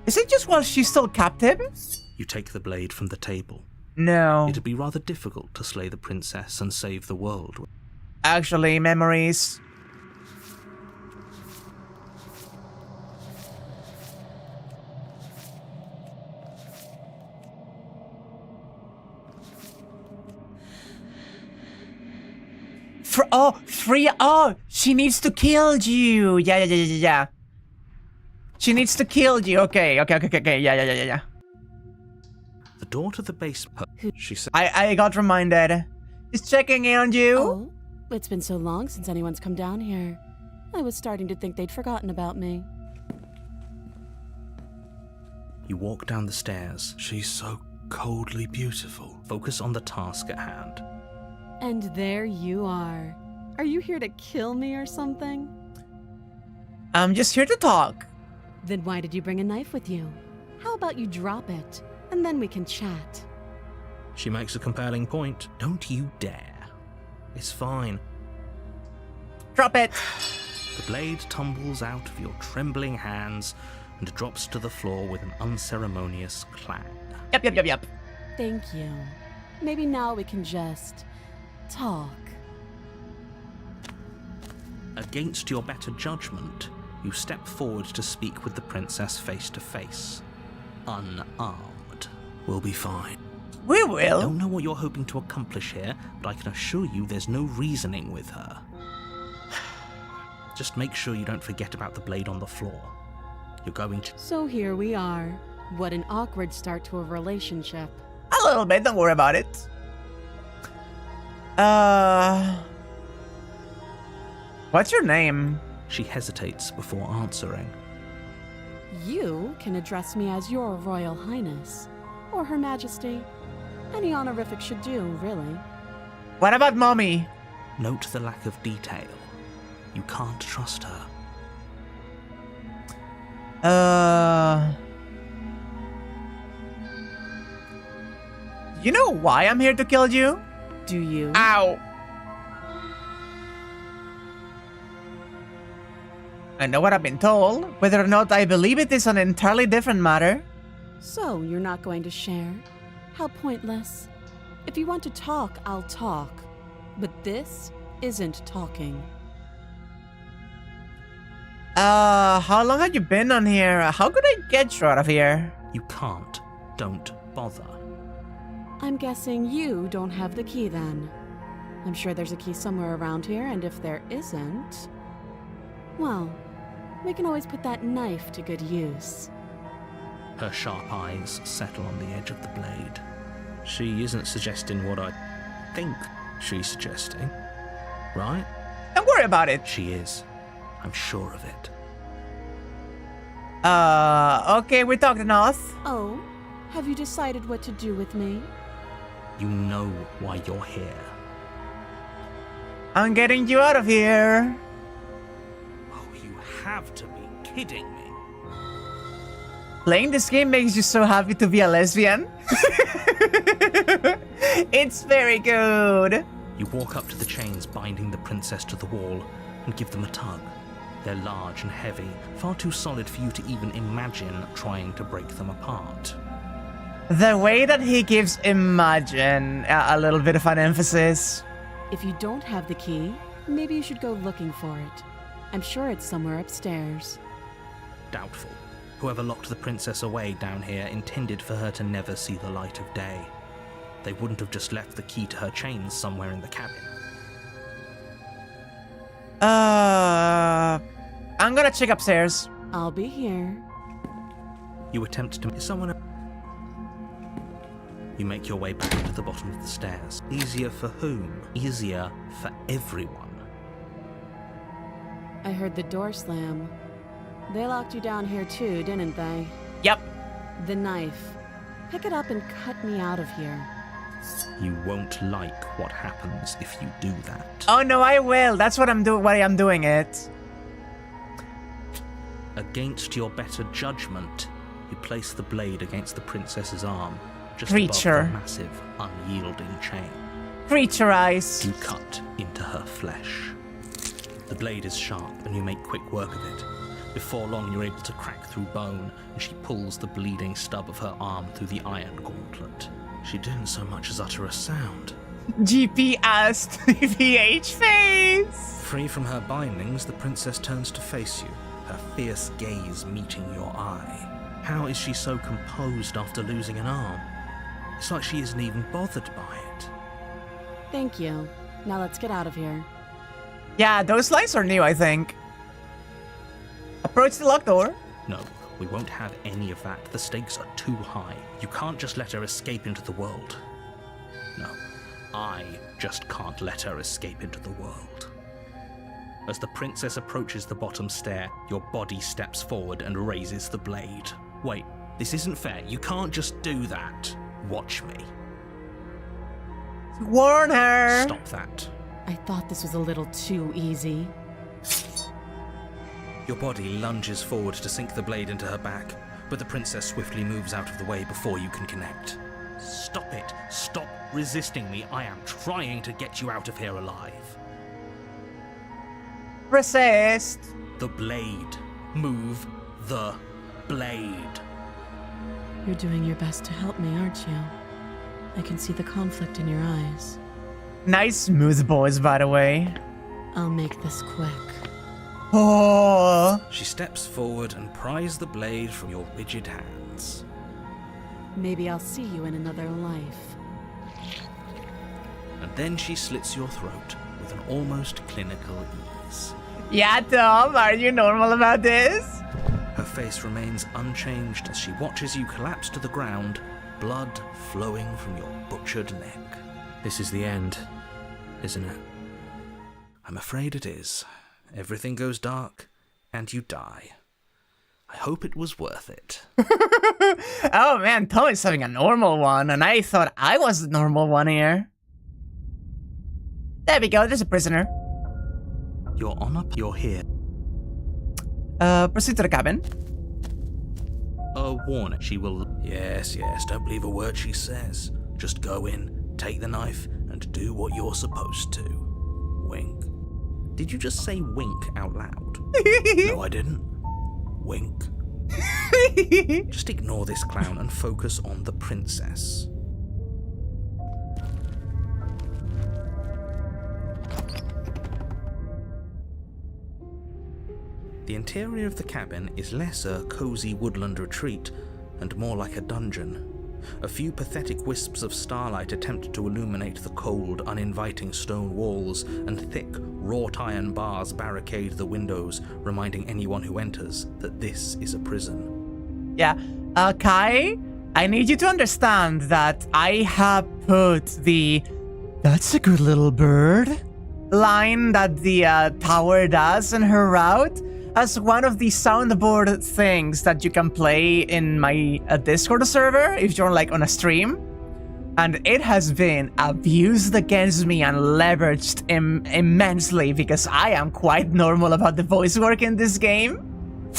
Is it just while she's still captive? You take the blade from the table. No. It'd be rather difficult to slay the princess and save the world. Actually, memories. She needs to kill you. Yeah. She needs to kill you. Okay. Yeah. The door to the basement. She said. I got reminded. Just checking in on you. Oh, it's been so long since anyone's come down here. I was starting to think they'd forgotten about me. You walk down the stairs. She's so coldly beautiful. Focus on the task at hand. And there you are. Are you here to kill me or something? I'm just here to talk. Then why did you bring a knife with you? How about you drop it, and then we can chat. She makes a compelling point. Don't you dare. It's fine. Drop it. The blade tumbles out of your trembling hands and drops to the floor with an unceremonious clang. Yep. Thank you. Maybe now we can just talk. Against your better judgment, you step forward to speak with the princess face to face. Unarmed. We'll be fine. We I will. don't know what you're hoping to accomplish here, but I can assure you there's no reasoning with her. Just make sure you don't forget about the blade on the floor. You're going to... So here we are. What an awkward start to a relationship. A little bit, don't worry about it. What's your name? She hesitates before answering. You can address me as Your Royal Highness, or Her Majesty. Any honorific should do, really. What about Mommy? Note the lack of detail. You can't trust her. You know why I'm here to kill you? Do you? Ow! I know what I've been told. Whether or not I believe it is an entirely different matter. So, you're not going to share? How pointless. If you want to talk, I'll talk. But this isn't talking. How long have you been on here? How could I get you out of here? You can't. Don't bother. I'm guessing you don't have the key then. I'm sure there's a key somewhere around here, and if there isn't... well, we can always put that knife to good use. Her sharp eyes settle on the edge of the blade. She isn't suggesting what I think she's suggesting, right? Don't worry about it. She is. I'm sure of it. Okay, we talked enough. Oh, have you decided what to do with me? You know why you're here. I'm getting you out of here. Oh, you have to be kidding me. Playing this game makes you so happy to be a lesbian. It's very good. You walk up to the chains binding the princess to the wall and give them a tug. They're large and heavy, far too solid for you to even imagine trying to break them apart. The way that he gives imagine a little bit of an emphasis. If you don't have the key, maybe you should go looking for it. I'm sure it's somewhere upstairs. Doubtful. Whoever locked the princess away down here intended for her to never see the light of day. They wouldn't have just left the key to her chains somewhere in the cabin. I'm gonna check upstairs. I'll be here. You attempt to... someone... You make your way back to the bottom of the stairs. Easier for whom? Easier for everyone. I heard the door slam. They locked you down here too, didn't they? Yep. The knife. Pick it up and cut me out of here. You won't like what happens if you do that. Oh no, I will. That's what I'm doing. Why I'm doing it. Against your better judgment, you place the blade against the princess's arm, just Creature. above the massive, unyielding chain. Creature eyes. You cut into her flesh. The blade is sharp, and you make quick work of it. Before long, you're able to crack through bone, and she pulls the bleeding stub of her arm through the iron gauntlet. She didn't so much as utter a sound. GP asked VH face. Free from her bindings, the princess turns to face you, her fierce gaze meeting your eye. How is she so composed after losing an arm? It's like she isn't even bothered by it. Thank you. Now let's get out of here. Yeah, those lights are new, I think. Approach the locked door. No, we won't have any of that. The stakes are too high. You can't just let her escape into the world. No, I just can't let her escape into the world. As the princess approaches the bottom stair, your body steps forward and raises the blade. Wait, this isn't fair. You can't just do that. Watch me. Warn her. Stop that. I thought this was a little too easy. Your body lunges forward to sink the blade into her back, but the princess swiftly moves out of the way before you can connect. Stop it. Stop resisting me. I am trying to get you out of here alive. Resist. The blade. Move the blade. You're doing your best to help me, aren't you? I can see the conflict in your eyes. Nice smooth boys, by the way. I'll make this quick. Oh. She steps forward and pries the blade from your rigid hands. Maybe I'll see you in another life. And then she slits your throat with an almost clinical ease. Yeah, Tom, are you normal about this? Her face remains unchanged as she watches you collapse to the ground, blood flowing from your butchered neck. This is the end, isn't it? I'm afraid it is. Everything goes dark, and you die. I hope it was worth it. Oh man, Tom is having a normal one, and I thought I was the normal one here. There we go, there's a prisoner. You're here. Proceed to the cabin. A warning. She will... Yes, don't believe a word she says. Just go in, take the knife, and do what you're supposed to. Wink. Did you just say wink out loud? No, I didn't. Wink. Just ignore this clown and focus on the princess. The interior of the cabin is less a cozy woodland retreat and more like a dungeon. A few pathetic wisps of starlight attempt to illuminate the cold, uninviting stone walls, and thick, wrought iron bars barricade the windows, reminding anyone who enters that this is a prison. Yeah, Kai, I need you to understand that I have put the "that's a good little bird" line that the tower does in her route as one of the soundboard things that you can play in my Discord server if you're like on a stream. And it has been abused against me and leveraged immensely because I am quite normal about the voice work in this game.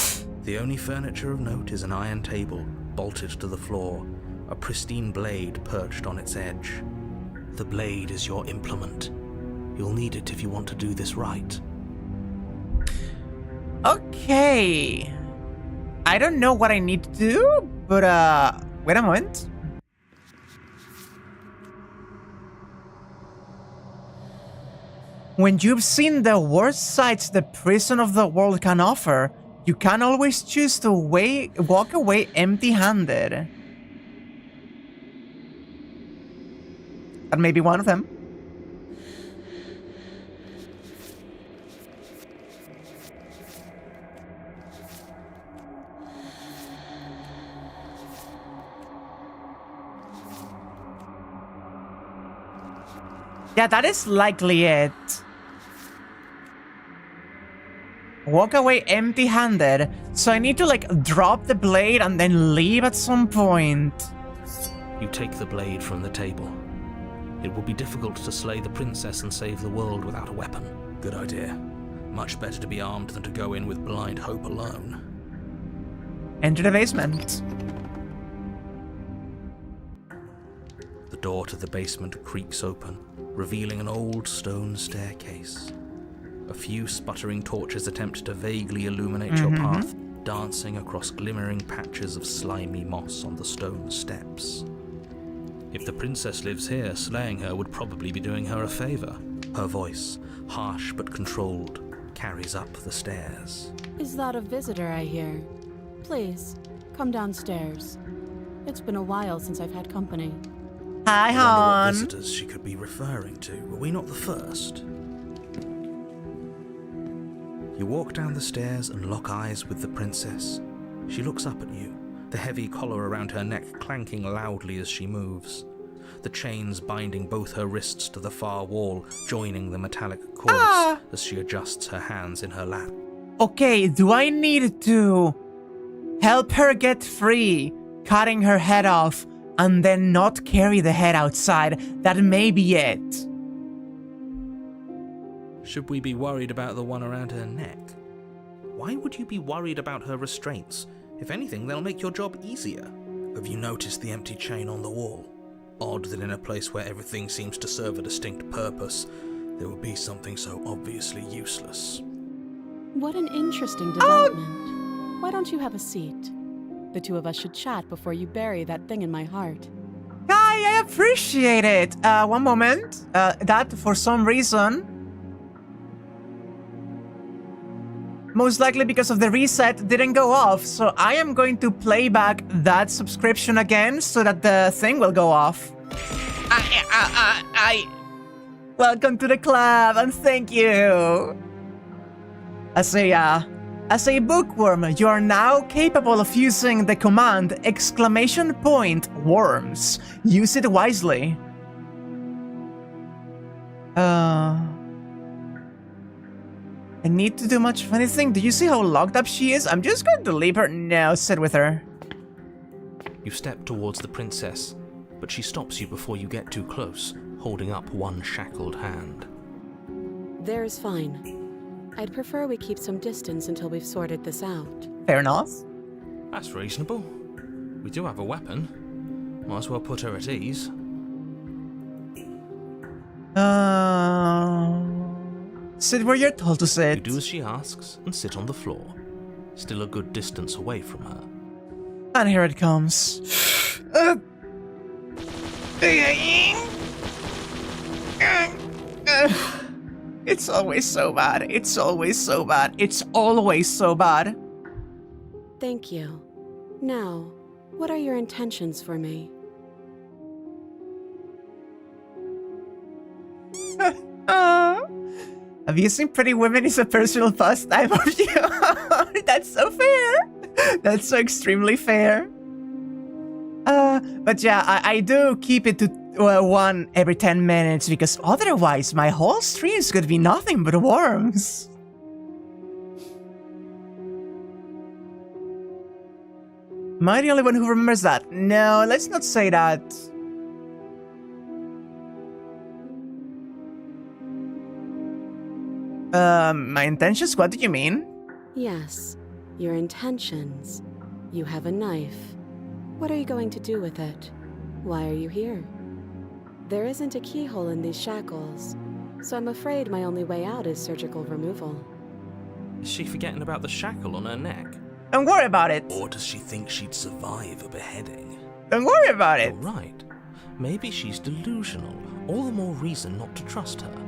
The only furniture of note is an iron table, bolted to the floor, a pristine blade perched on its edge. The blade is your implement. You'll need it if you want to do this right. Okay. I don't know what I need to do, but wait a moment. When you've seen the worst sights the prison of the world can offer, you can always choose to walk away empty-handed. That may be one of them. Yeah, that is likely it. Walk away empty-handed, so I need to like drop the blade and then leave at some point. You take the blade from the table. It will be difficult to slay the princess and save the world without a weapon. Good idea. Much better to be armed than to go in with blind hope alone. Enter the basement. The door to the basement creaks open, revealing an old stone staircase. A few sputtering torches attempt to vaguely illuminate your path, dancing across glimmering patches of slimy moss on the stone steps. If the princess lives here, slaying her would probably be doing her a favor. Her voice, harsh but controlled, carries up the stairs. Is that a visitor I hear? Please, come downstairs. It's been a while since I've had company. Hi, I wonder what hon. visitors she could be referring to. Were we not the first? You walk down the stairs and lock eyes with the princess. She looks up at you, the heavy collar around her neck clanking loudly as she moves. The chains binding both her wrists to the far wall, joining the metallic cords as she adjusts her hands in her lap. Okay, do I need to help her get free, cutting her head off, and then not carry the head outside? That may be it. Should we be worried about the one around her neck? Why would you be worried about her restraints? If anything, they'll make your job easier. Have you noticed the empty chain on the wall? Odd that in a place where everything seems to serve a distinct purpose, there would be something so obviously useless. What an interesting development. Why don't you have a seat? The two of us should chat before you bury that thing in my heart. Hi, I appreciate it. One moment. That, for some reason... most likely because of the reset didn't go off, so I am going to play back that subscription again so that the thing will go off. Welcome to the club and thank you. As a bookworm, you are now capable of using the command !worms. Use it wisely. I need to do much of anything. Do you see how locked up she is? I'm just going to leave her now. Sit with her. You step towards the princess, but she stops you before you get too close, holding up one shackled hand. There's fine. I'd prefer we keep some distance until we've sorted this out. Fair enough. That's reasonable. We do have a weapon. Might as well put her at ease. Sit where you're told to sit. You do as she asks and sit on the floor, still a good distance away from her. And here it comes. It's always so bad. It's always so bad. It's always so bad. Thank you. Now, what are your intentions for me? Abusing pretty women is a personal pastime of you. That's so fair. That's so extremely fair. But yeah, I do keep it to one every 10 minutes because otherwise my whole streams could be nothing but worms. Am I the only one who remembers that? No, let's not say that. My intentions? What do you mean? Yes, your intentions. You have a knife. What are you going to do with it? Why are you here? There isn't a keyhole in these shackles, so I'm afraid my only way out is surgical removal. Is she forgetting about the shackle on her neck? Don't worry about it. Or does she think she'd survive a beheading? Don't worry about it. You're right. Maybe she's delusional. All the more reason not to trust her.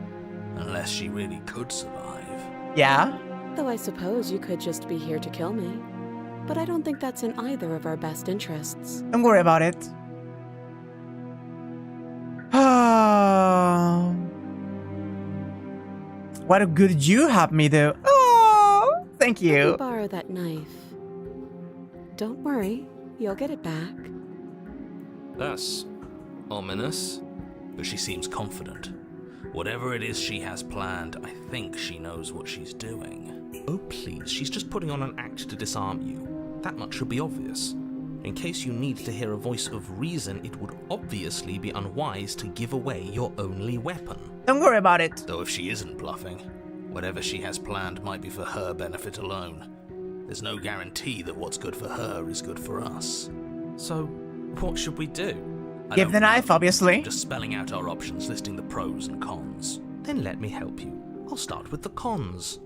Unless she really could survive. Yeah? Though I suppose you could just be here to kill me. But I don't think that's in either of our best interests. Don't worry about it. What good you have me do? Oh, thank Let me you. borrow that knife. Don't worry, you'll get it back. That's ominous. But she seems confident. Whatever it is she has planned, I think she knows what she's doing. Oh please, she's just putting on an act to disarm you. That much should be obvious. In case you need to hear a voice of reason, it would obviously be unwise to give away your only weapon. Don't worry about it. Though if she isn't bluffing, whatever she has planned might be for her benefit alone. There's no guarantee that what's good for her is good for us. So, what should we do? Give the knife, obviously. I'm just spelling out our options, listing the pros and cons. Then let me help you. I'll start with the cons.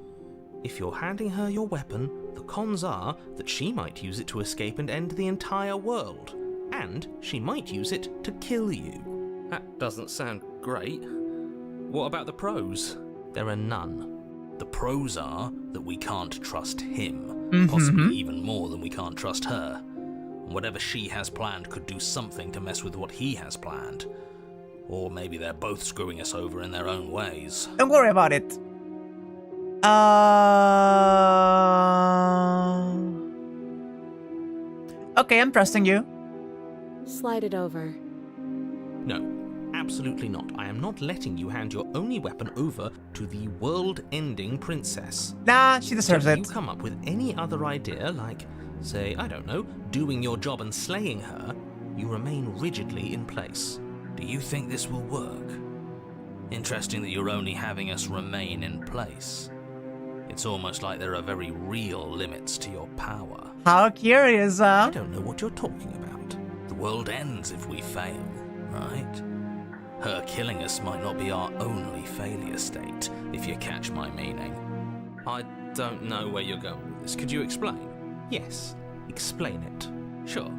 If you're handing her your weapon, the cons are that she might use it to escape and end the entire world. And she might use it to kill you. That doesn't sound great. What about the pros? There are none. The pros are that we can't trust him, possibly even more than we can't trust her. And whatever she has planned could do something to mess with what he has planned. Or maybe they're both screwing us over in their own ways. Don't worry about it. Okay, I'm trusting you. Slide it over. No, absolutely not. I am not letting you hand your only weapon over to the world-ending princess. Nah, she deserves If it. you come up with any other idea, like, say, I don't know, doing your job and slaying her, you remain rigidly in place. Do you think this will work? Interesting that you're only having us remain in place. It's almost like there are very real limits to your power. How curious, I don't know what you're talking about. The world ends if we fail, right? Her killing us might not be our only failure state, if you catch my meaning. I don't know where you're going with this. Could you explain? Yes, explain it. Sure.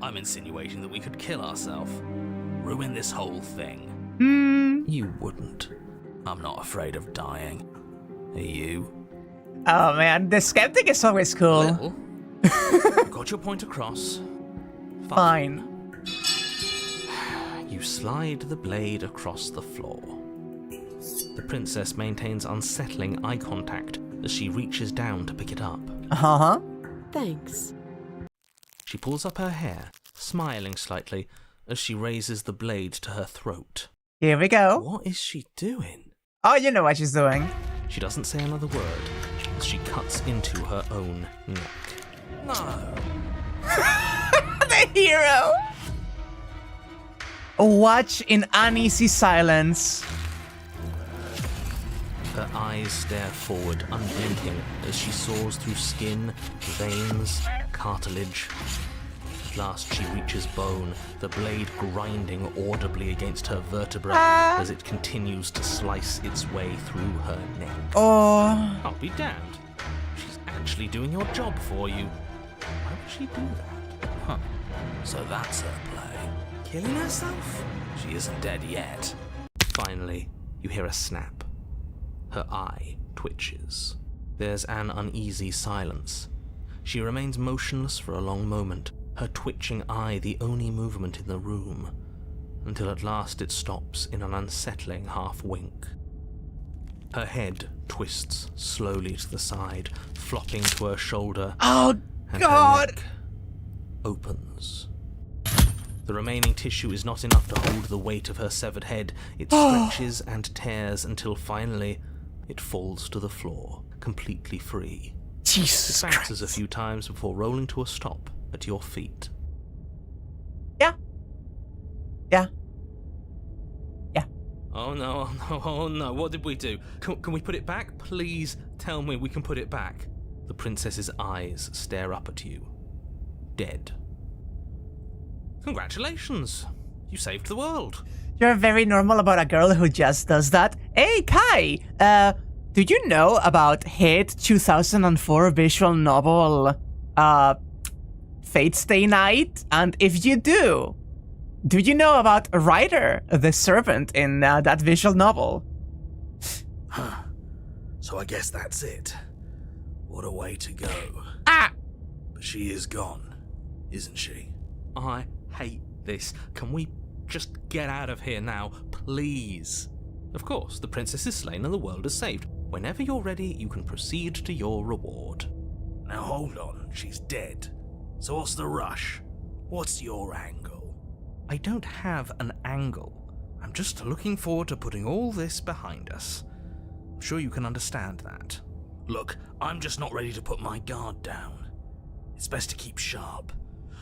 I'm insinuating that we could kill ourselves. Ruin this whole thing. You wouldn't. I'm not afraid of dying. Are you? Oh man, the skeptic is always cool. Little. Got your point across. Fine. You slide the blade across the floor. The princess maintains unsettling eye contact as she reaches down to pick it up. Uh-huh. Thanks. She pulls up her hair, smiling slightly as she raises the blade to her throat. Here we go. What is she doing? Oh, you know what she's doing. She doesn't say another word as she cuts into her own neck. No. The hero! Watch in uneasy silence. Her eyes stare forward, unblinking, as she saws through skin, veins, cartilage. At last she reaches bone, the blade grinding audibly against her vertebra as it continues to slice its way through her neck. Oh. I'll be damned. She's actually doing your job for you. Why would she do that? Huh. So that's her play. Killing herself? She isn't dead yet. Finally, you hear a snap. Her eye twitches. There's an uneasy silence. She remains motionless for a long moment, her twitching eye the only movement in the room, until at last it stops in an unsettling half-wink. Her head twists slowly to the side, flopping to her shoulder, Oh, and God! her neck opens. The remaining tissue is not enough to hold the weight of her severed head. It stretches and tears until finally it falls to the floor, completely free. Jesus It bounces Christ. a few times before rolling to a stop at your feet. Yeah. Yeah. Yeah. Oh no, oh no, oh no, what did we do? Can we put it back? Please tell me we can put it back. The princess's eyes stare up at you. Dead. Congratulations! You saved the world. You're very normal about a girl who just does that. Hey, Kai! Do you know about hit 2004 visual novel, Fate Stay Night? And if you do you know about Ryder, the servant in that visual novel? Huh. So I guess that's it. What a way to go. Ah! But she is gone, isn't she? I hate this. Can we just get out of here now, please? Of course, the princess is slain and the world is saved. Whenever you're ready, you can proceed to your reward. Now hold on, she's dead. So what's the rush? What's your angle? I don't have an angle. I'm just looking forward to putting all this behind us. I'm sure you can understand that. Look, I'm just not ready to put my guard down. It's best to keep sharp.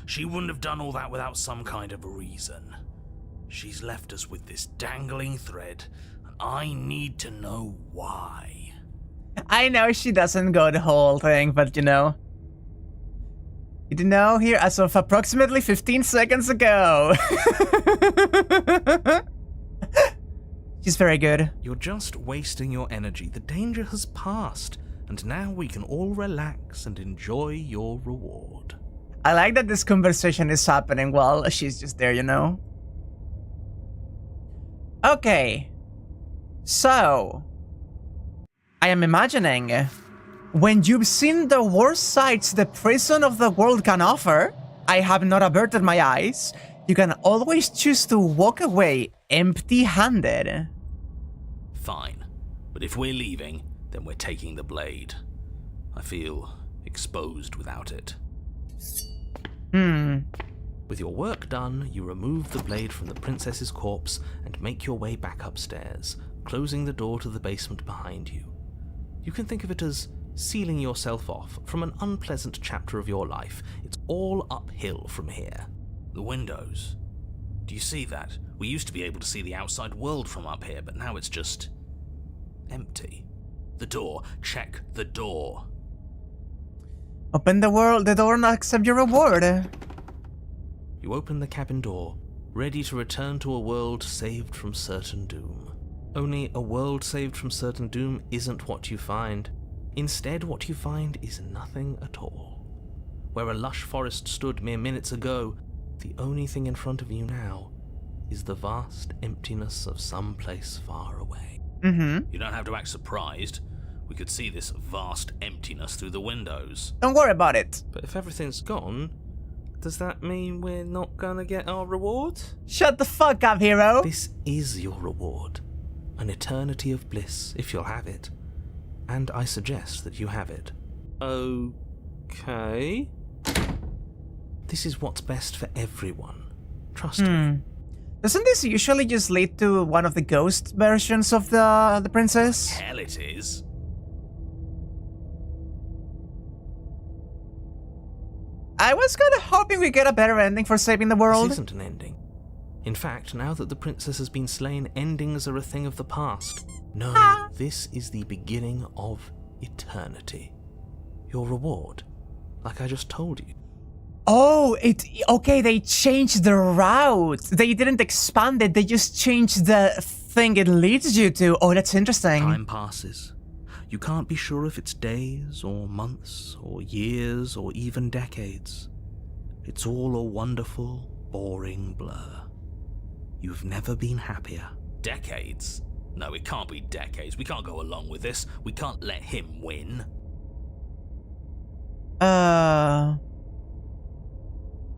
She wouldn't have done all that without some kind of a reason. She's left us with this dangling thread, and I need to know why. I know she doesn't go the whole thing, but you know. You know, here as of approximately 15 seconds ago. She's very good. You're just wasting your energy. The danger has passed, and now we can all relax and enjoy your reward. I like that this conversation is happening while she's just there, you know? Okay. So, I am imagining, when you've seen the worst sights the prison of the world can offer, I have not averted my eyes, you can always choose to walk away empty-handed. Fine. But if we're leaving, then we're taking the blade. I feel exposed without it. With your work done, you remove the blade from the princess's corpse and make your way back upstairs, closing the door to the basement behind you. You can think of it as sealing yourself off from an unpleasant chapter of your life. It's all uphill from here. The windows. Do you see that? We used to be able to see the outside world from up here, but now it's just empty. The door. Check the door. Open the door and accept your reward. You open the cabin door, ready to return to a world saved from certain doom. Only a world saved from certain doom isn't what you find. Instead, what you find is nothing at all. Where a lush forest stood mere minutes ago, the only thing in front of you now is the vast emptiness of some place far away. You don't have to act surprised. We could see this vast emptiness through the windows. Don't worry about it. But if everything's gone, does that mean we're not gonna get our reward? Shut the fuck up, hero. This is your reward. An eternity of bliss, if you'll have it. And I suggest that you have it. Okay. This is what's best for everyone. Trust me. Doesn't this usually just lead to one of the ghost versions of the princess? Hell it is. I was kind of hoping we get a better ending for saving the world. This isn't an ending. In fact, now that the princess has been slain, endings are a thing of the past. No, this is the beginning of eternity. Your reward, like I just told you. Oh, okay, they changed the route. They didn't expand it, they just changed the thing it leads you to. Oh, that's interesting. Time passes. You can't be sure if it's days, or months, or years, or even decades. It's all a wonderful, boring blur. You've never been happier. Decades? No, it can't be decades. We can't go along with this. We can't let him win.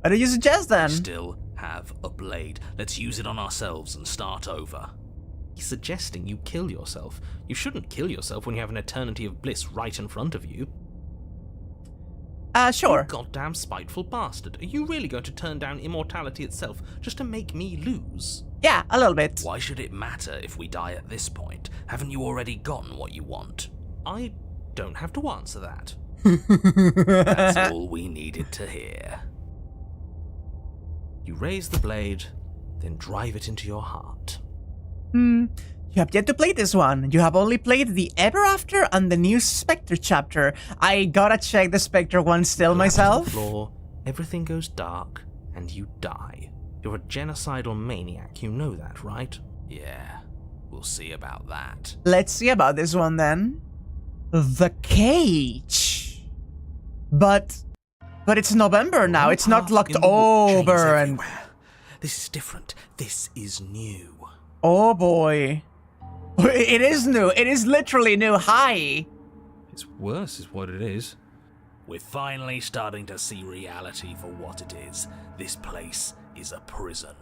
What do you suggest then? We still have a blade. Let's use it on ourselves and start over. He's suggesting you kill yourself. You shouldn't kill yourself when you have an eternity of bliss right in front of you. Sure. You goddamn spiteful bastard. Are you really going to turn down immortality itself just to make me lose? Yeah, a little bit. Why should it matter if we die at this point? Haven't you already gotten what you want? I don't have to answer that. That's all we needed to hear. You raise the blade, then drive it into your heart. You have yet to play this one. You have only played the Ever After and the new Spectre chapter. I gotta check the Spectre one still myself. On the floor, everything goes dark, and you die. You're a genocidal maniac, you know that, right? Yeah, we'll see about that. Let's see about this one then. The Cage. But it's November now. It's not locked over and... This is different. This is new. Oh boy. It is new. It is literally new. Hi. It's worse is what it is. We're finally starting to see reality for what it is. This place is a prison,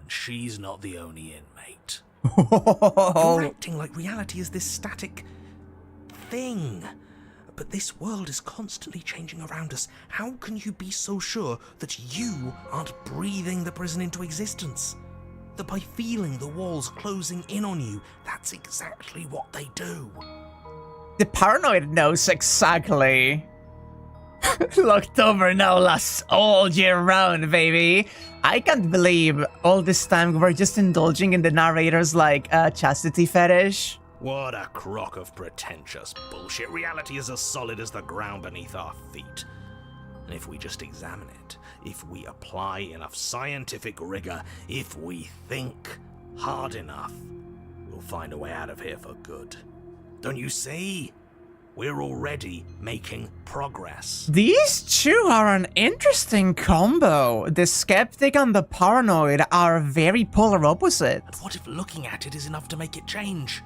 and she's not the only inmate. You're acting like reality is this static thing. But this world is constantly changing around us. How can you be so sure that you aren't breathing the prison into existence? That by feeling the walls closing in on you, that's exactly what they do. The paranoid knows exactly. Locked over no less all year round, baby. I can't believe all this time we're just indulging in the narrator's chastity fetish. What a crock of pretentious bullshit. Reality is as solid as the ground beneath our feet. And if we just examine it, if we apply enough scientific rigor, if we think hard enough, we'll find a way out of here for good. Don't you see? We're already making progress. These two are an interesting combo. The skeptic and the paranoid are very polar opposite. But what if looking at it is enough to make it change?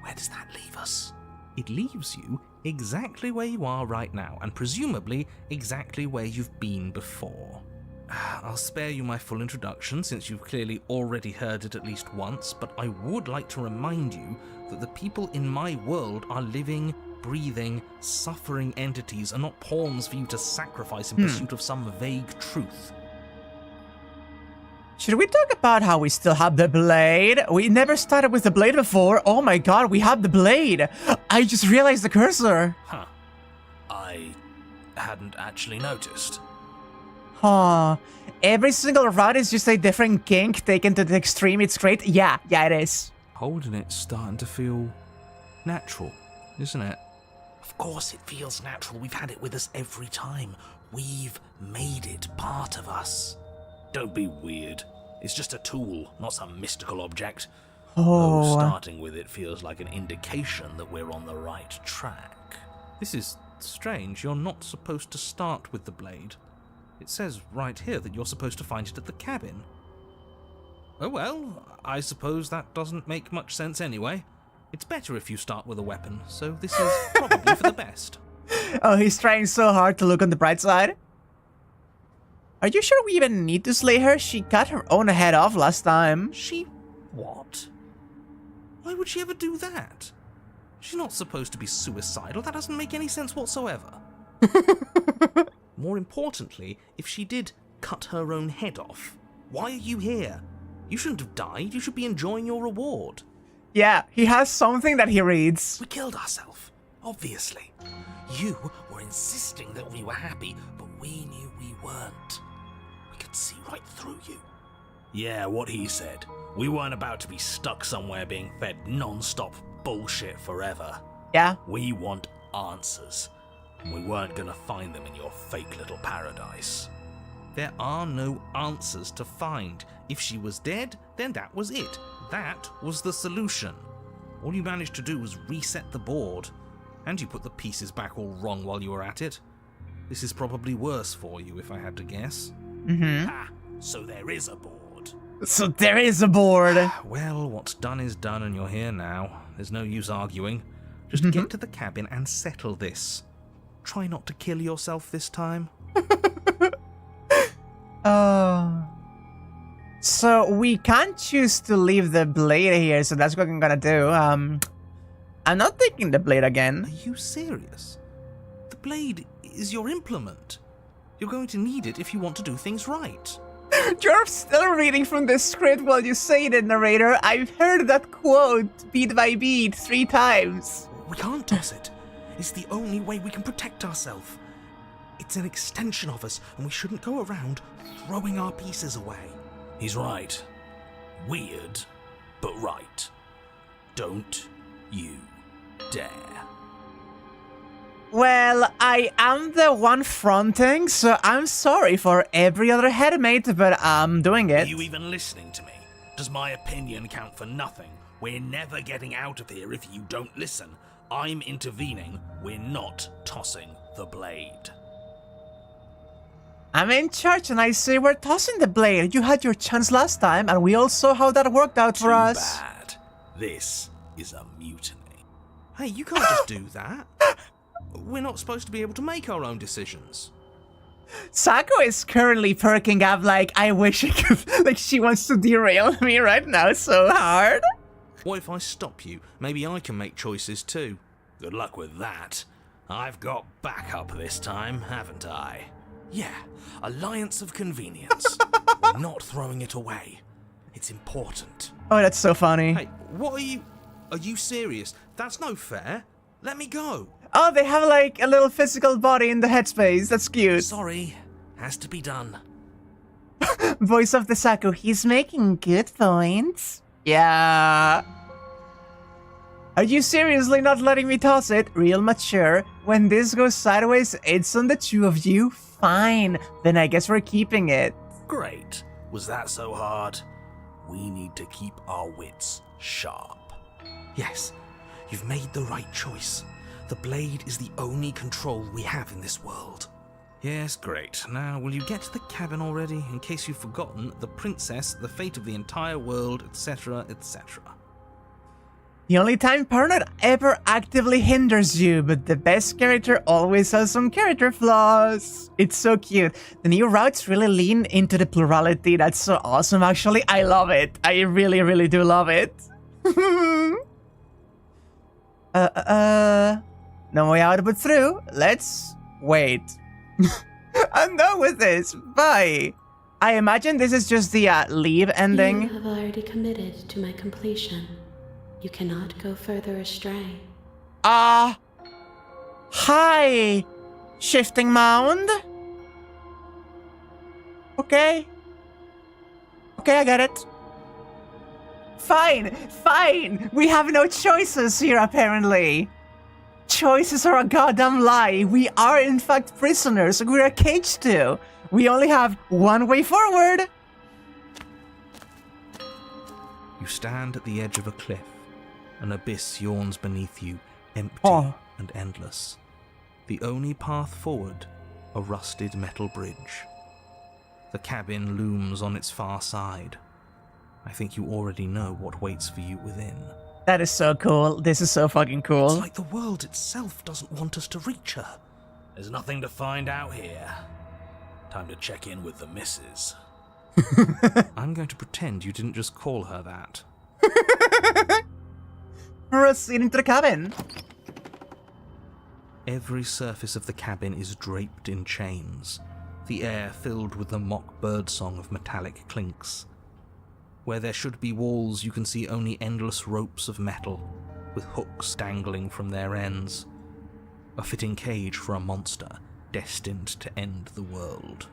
Where does that leave us? It leaves you exactly where you are right now, and presumably exactly where you've been before. I'll spare you my full introduction, since you've clearly already heard it at least once, but I would like to remind you that the people in my world are living, breathing, suffering entities, and not pawns for you to sacrifice in pursuit of some vague truth. Should we talk about how we still have the blade? We never started with the blade before. Oh my god, we have the blade. I just realized the cursor. Huh. I hadn't actually noticed. Huh. Every single route is just a different kink taken to the extreme. It's great. Yeah, it is. Holding it's starting to feel natural, isn't it? Of course it feels natural. We've had it with us every time. We've made it part of us. Don't be weird. It's just a tool, not some mystical object. Though starting with it feels like an indication that we're on the right track. This is strange. You're not supposed to start with the blade. It says right here that you're supposed to find it at the cabin. Oh well, I suppose that doesn't make much sense anyway. It's better if you start with a weapon, so this is probably for the best. Oh, he's trying so hard to look on the bright side. Are you sure we even need to slay her? She cut her own head off last time. She... what? Why would she ever do that? She's not supposed to be suicidal. That doesn't make any sense whatsoever. More importantly, if she did cut her own head off, why are you here? You shouldn't have died. You should be enjoying your reward. Yeah, he has something that he reads. We killed ourselves, obviously. You were insisting that we were happy, but we knew we weren't. We could see right through you. Yeah, what he said. We weren't about to be stuck somewhere being fed non-stop bullshit forever. Yeah. We want answers. We weren't gonna find them in your fake little paradise. There are no answers to find. If she was dead, then that was it. That was the solution. All you managed to do was reset the board. And you put the pieces back all wrong while you were at it. This is probably worse for you, if I had to guess. Mm-hmm. Ah, so there is a board. So there is a board. Well, what's done is done and you're here now. There's no use arguing. Just get to the cabin and settle this. Try not to kill yourself this time. So we can't choose to leave the blade here, so that's what I'm gonna do. I'm not taking the blade again. Are you serious? The blade is your implement. You're going to need it if you want to do things right. You're still reading from the script while you say it, narrator. I've heard that quote beat by beat 3 times. We can't toss it. It's the only way we can protect ourselves. It's an extension of us, and we shouldn't go around throwing our pieces away. He's right. Weird, but right. Don't you dare. Well, I am the one fronting, so I'm sorry for every other headmate, but I'm doing Are it. you even listening to me? Does my opinion count for nothing? We're never getting out of here if you don't listen. I'm intervening. We're not tossing the blade. I'm in charge and I say we're tossing the blade. You had your chance last time and we all saw how that worked out for us. Too bad. This is a mutiny. Hey, you can't just do that. We're not supposed to be able to make our own decisions. Sako is currently perking up like, I wish I could, like she wants to derail me right now so hard. What if I stop you? Maybe I can make choices too. Good luck with that. I've got backup this time, haven't I? Yeah, alliance of convenience. We're not throwing it away. It's important. Oh, that's so funny. Hey, what are you... Are you serious? That's no fair. Let me go. Oh, they have like a little physical body in the headspace. That's cute. Sorry, has to be done. Voice of the Sako, he's making good points. Yeah. Are you seriously not letting me toss it? Real mature. When this goes sideways, it's on the 2 of you. Fine. Then I guess we're keeping it. Great. Was that so hard? We need to keep our wits sharp. Yes, you've made the right choice. The blade is the only control we have in this world. Yes, great. Now, will you get to the cabin already? In case you've forgotten, the princess, the fate of the entire world, etc., etc. The only time paranoid ever actively hinders you, but the best character always has some character flaws. It's so cute. The new routes really lean into the plurality. That's so awesome, actually. I love it. I really, really do love it. No way out but through. Let's wait. I'm done with this. Bye. I imagine this is just the leave ending. You have already committed to my completion. You cannot go further astray. Hi, shifting mound. Okay, I get it. Fine. We have no choices here, apparently. Choices are a goddamn lie. We are, in fact, prisoners. We're caged to. We only have one way forward. You stand at the edge of a cliff. An abyss yawns beneath you, empty and endless. The only path forward, a rusted metal bridge. The cabin looms on its far side. I think you already know what waits for you within. That is so cool. This is so fucking It's cool. like the world itself doesn't want us to reach her. There's nothing to find out here. Time to check in with the missus. I'm going to pretend you didn't just call her that. Proceed into the cabin. Every surface of the cabin is draped in chains, the air filled with the mock birdsong of metallic clinks. Where there should be walls, you can see only endless ropes of metal, with hooks dangling from their ends. A fitting cage for a monster destined to end the world.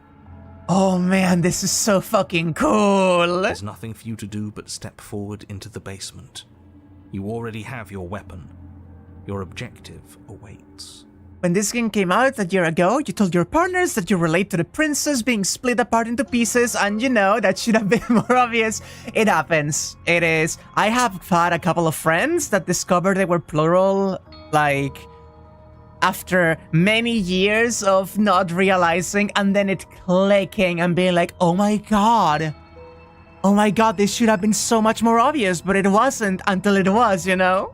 Oh man, this is so fucking cool. There's nothing for you to do but step forward into the basement. You already have your weapon. Your objective awaits. When this game came out a year ago, you told your partners that you relate to the princess being split apart into pieces, and you know, that should have been more obvious. It happens. It is. I have had a couple of friends that discovered they were plural, like, after many years of not realizing, and then it clicking and being like, oh my god, this should have been so much more obvious, but it wasn't until it was, you know?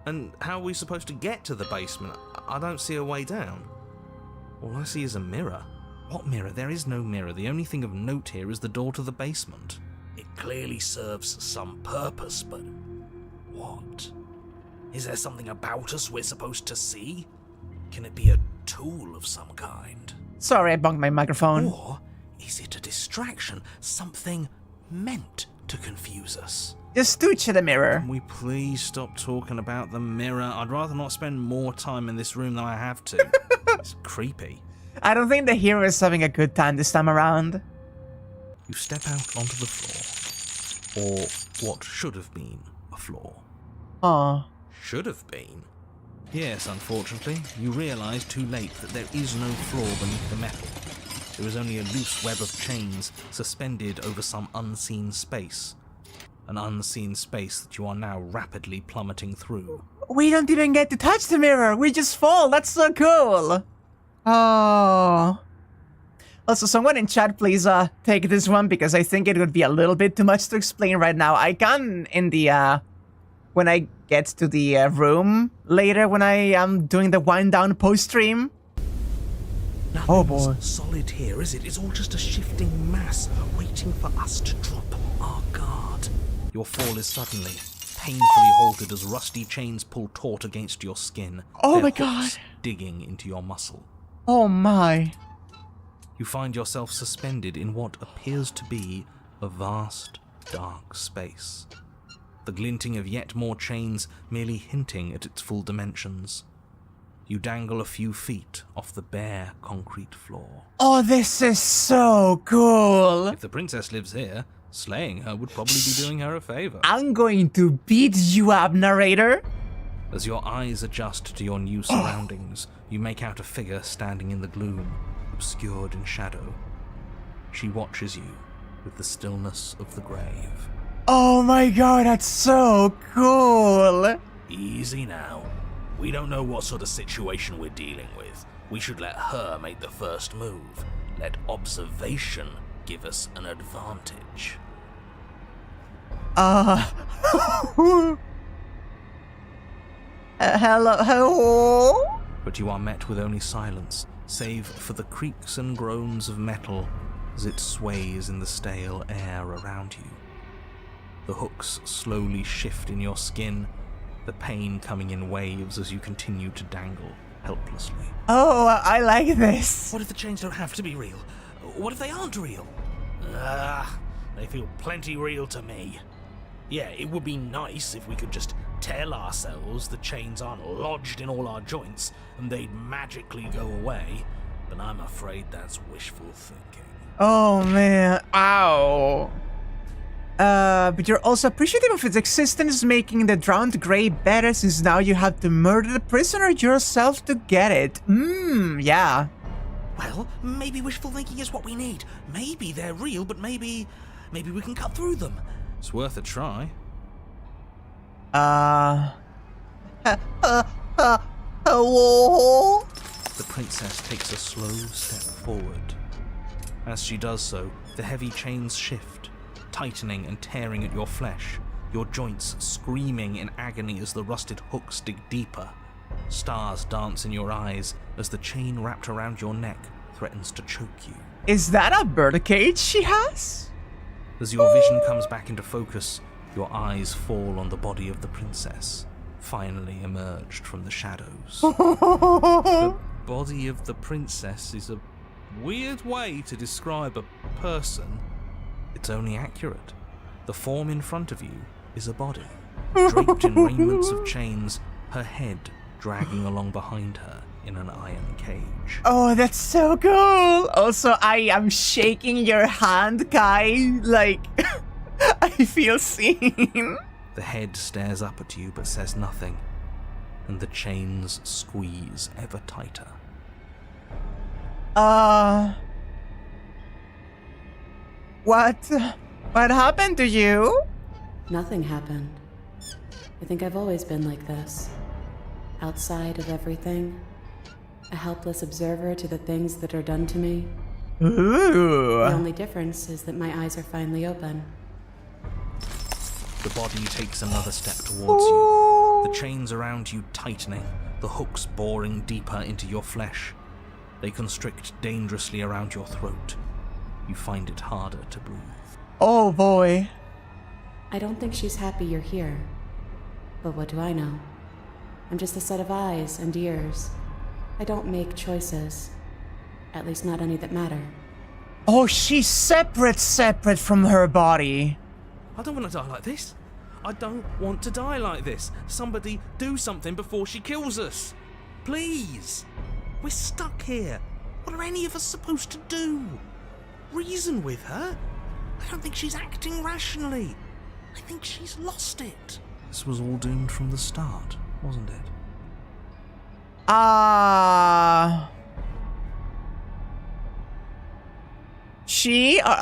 And how are we supposed to get to the basement? I don't see a way down. All I see is a mirror. What mirror? There is no mirror. The only thing of note here is the door to the basement. It clearly serves some purpose, but what? Is there something about us we're supposed to see? Can it be a tool of some kind? Sorry, I bumped my microphone. Or is it a distraction? Something meant to confuse us? Just stooch at the mirror. Can we please stop talking about the mirror? I'd rather not spend more time in this room than I have to. It's creepy. I don't think the hero is having a good time this time around. You step out onto the floor. Or what should have been a floor. Oh. Should have been? Yes, unfortunately. You realise too late that there is no floor beneath the metal. There is only a loose web of chains suspended over some unseen space. An unseen space that you are now rapidly plummeting through. We don't even get to touch the mirror. We just fall. That's so cool. Oh. Also, someone in chat, please take this one because I think it would be a little bit too much to explain right now. I can in the when I get to the room later when I am doing the wind down post stream. Oh boy. Solid here, is it? It's all just a shifting mass waiting for us to drop our guard. Your fall is suddenly, painfully halted as rusty chains pull taut against your skin. Oh their my hooks god. Digging into your muscle. Oh my. You find yourself suspended in what appears to be a vast, dark space. The glinting of yet more chains merely hinting at its full dimensions. You dangle a few feet off the bare concrete floor. Oh, this is so cool. If the princess lives here, slaying her would probably be doing her a favor. I'm going to beat you up, narrator. As your eyes adjust to your new surroundings, you make out a figure standing in the gloom, obscured in shadow. She watches you with the stillness of the grave. Oh my god, that's so cool. Easy now. We don't know what sort of situation we're dealing with. We should let her make the first move. Let observation give us an advantage. Hello? But you are met with only silence, save for the creaks and groans of metal as it sways in the stale air around you. The hooks slowly shift in your skin, the pain coming in waves as you continue to dangle helplessly. Oh, I like this. What if the chains don't have to be real? What if they aren't real? They feel plenty real to me. Yeah, it would be nice if we could just tell ourselves the chains aren't lodged in all our joints and they'd magically go away, but I'm afraid that's wishful thinking. Oh man, ow. But you're also appreciative of its existence, making the drowned grave better since now you have to murder the prisoner yourself to get it. Yeah. Well, maybe wishful thinking is what we need. Maybe they're real, but maybe we can cut through them. It's worth a try. Hello? The princess takes a slow step forward. As she does so, the heavy chains shift, tightening and tearing at your flesh, your joints screaming in agony as the rusted hooks dig deeper. Stars dance in your eyes as the chain wrapped around your neck threatens to choke you. Is that a birdcage she has? As your vision comes back into focus, your eyes fall on the body of the princess, finally emerged from the shadows. The body of the princess is a weird way to describe a person. It's only accurate. The form in front of you is a body, draped in raiments of chains, her head dragging along behind her in an iron cage. Oh, that's so cool. Also, I am shaking your hand, Kai. Like, I feel seen. The head stares up at you but says nothing, and the chains squeeze ever tighter. What happened to you? Nothing happened. I think I've always been like this. Outside of everything. A helpless observer to the things that are done to me. Ooh. The only difference is that my eyes are finally open. The body takes another step towards you, the chains around you tightening, the hooks boring deeper into your flesh. They constrict dangerously around your throat. You find it harder to breathe. Oh boy. I don't think she's happy you're here. But what do I know? I'm just a set of eyes and ears. I don't make choices. At least not any that matter. Oh, she's separate from her body. I don't want to die like this. I don't want to die like this. Somebody do something before she kills us. Please. We're stuck here. What are any of us supposed to do? Reason with her? I don't think she's acting rationally. I think she's lost it. This was all doomed from the start, wasn't it? Are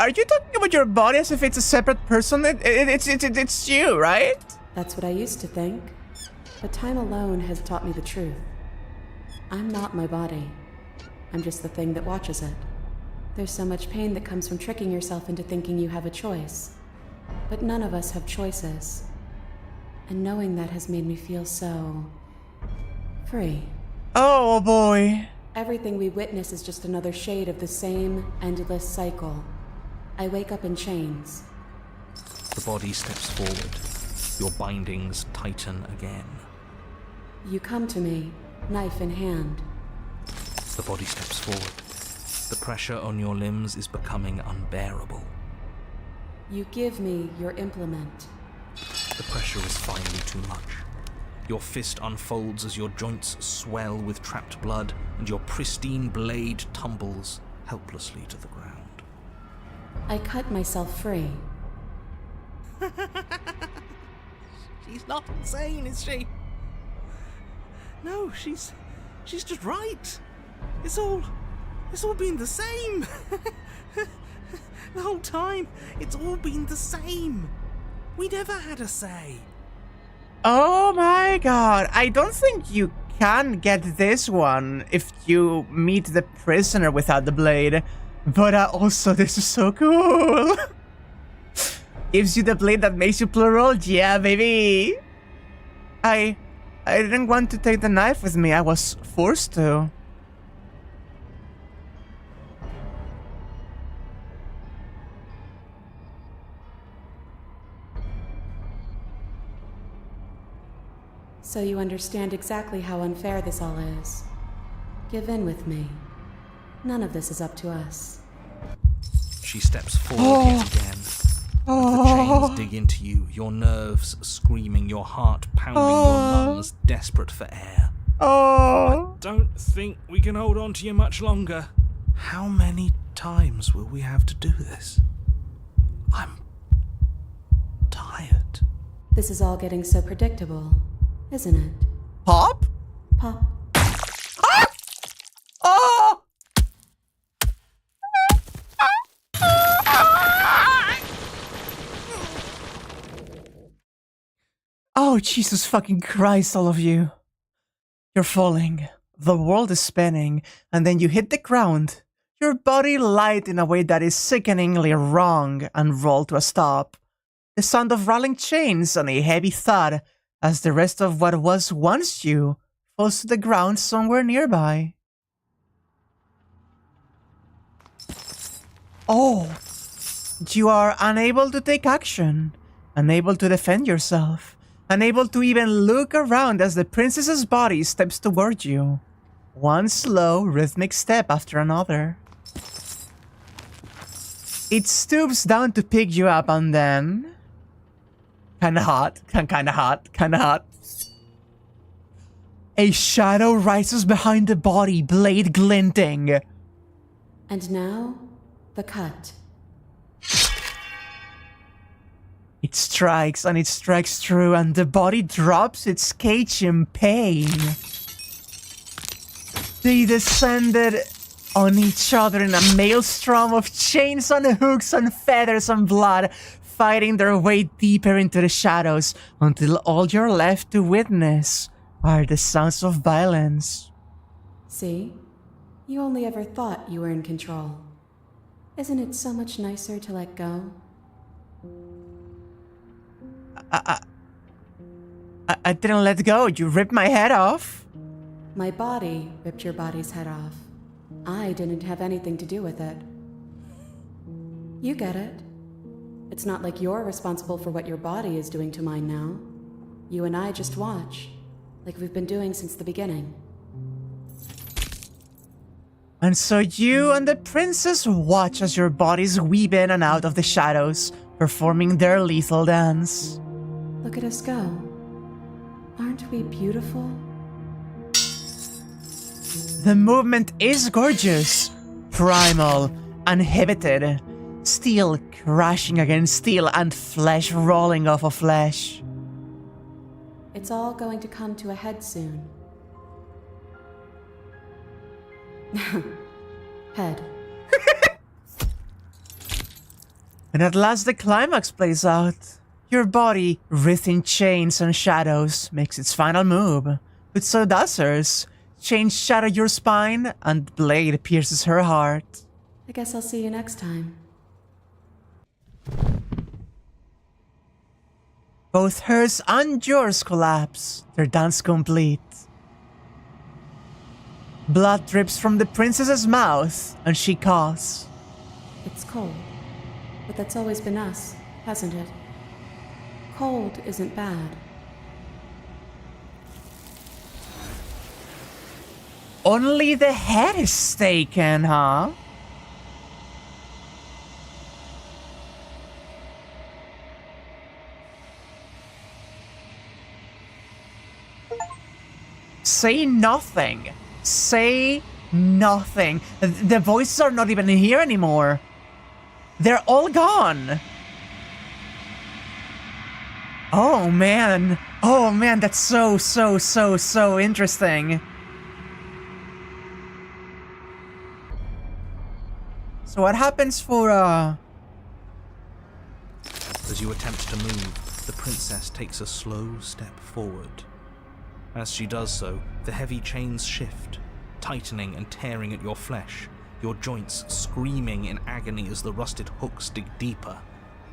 you talking about your body as if it's a separate person? It's you, right? That's what I used to think. But time alone has taught me the truth. I'm not my body. I'm just the thing that watches it. There's so much pain that comes from tricking yourself into thinking you have a choice. But none of us have choices. And knowing that has made me feel so... free. Oh boy. Everything we witness is just another shade of the same endless cycle. I wake up in chains. The body steps forward. Your bindings tighten again. You come to me, knife in hand. The body steps forward. The pressure on your limbs is becoming unbearable. You give me your implement. The pressure is finally too much. Your fist unfolds as your joints swell with trapped blood, and your pristine blade tumbles helplessly to the ground. I cut myself free. She's not insane, is she? No, she's just right. It's all been the same. The whole time, it's all been the same. We never had a say. Oh my god. I don't think you can get this one if you meet the prisoner without the blade. But also, this is so cool. Gives you the blade that makes you plural? Yeah, baby. I didn't want to take the knife with me. I was forced to. So you understand exactly how unfair this all is. Give in with me. None of this is up to us. She steps forward yet again. The chains dig into you, your nerves screaming, your heart pounding, your lungs desperate for air. Oh. Don't think we can hold on to you much longer. How many times will we have to do this? I'm tired. This is all getting so predictable, isn't it? Pop? Pop. Oh! Oh, Jesus fucking Christ, all of you. You're falling. The world is spinning, and then you hit the ground. Your body light in a way that is sickeningly wrong and roll to a stop. The sound of rolling chains and a heavy thud as the rest of what was once you falls to the ground somewhere nearby. Oh, you are unable to take action, unable to defend yourself, unable to even look around as the princess's body steps toward you. One slow, rhythmic step after another. It stoops down to pick you up and then... Kinda hot. A shadow rises behind the body, blade glinting. And now, the cut. It strikes and it strikes true, and the body drops its cage in pain. They descended on each other in a maelstrom of chains and hooks and feathers and blood, fighting their way deeper into the shadows until all you're left to witness are the sounds of violence. See? You only ever thought you were in control. Isn't it so much nicer to let go? I didn't let go. You ripped my head off. My body ripped your body's head off. I didn't have anything to do with it. You get it. It's not like you're responsible for what your body is doing to mine now. You and I just watch, like we've been doing since the beginning. And so you and the princess watch as your bodies weave in and out of the shadows, performing their lethal dance. Look at us go. Aren't we beautiful? The movement is gorgeous, primal, uninhibited, steel crashing against steel and flesh rolling off of flesh. It's all going to come to a head soon. Head. And at last the climax plays out. Your body, writhed in chains and shadows, makes its final move. But so does hers. Chains shatter your spine, and blade pierces her heart. I guess I'll see you next time. Both hers and yours collapse, their dance complete. Blood drips from the princess's mouth, and she coughs. It's cold. But that's always been us, hasn't it? Cold isn't bad. Only the head is taken, huh? Say nothing. Say nothing. The voices are not even here anymore. They're all gone. Oh man. Oh man, that's so interesting. So what happens for As you attempt to move, the princess takes a slow step forward. As she does so, the heavy chains shift, tightening and tearing at your flesh, your joints screaming in agony as the rusted hooks dig deeper.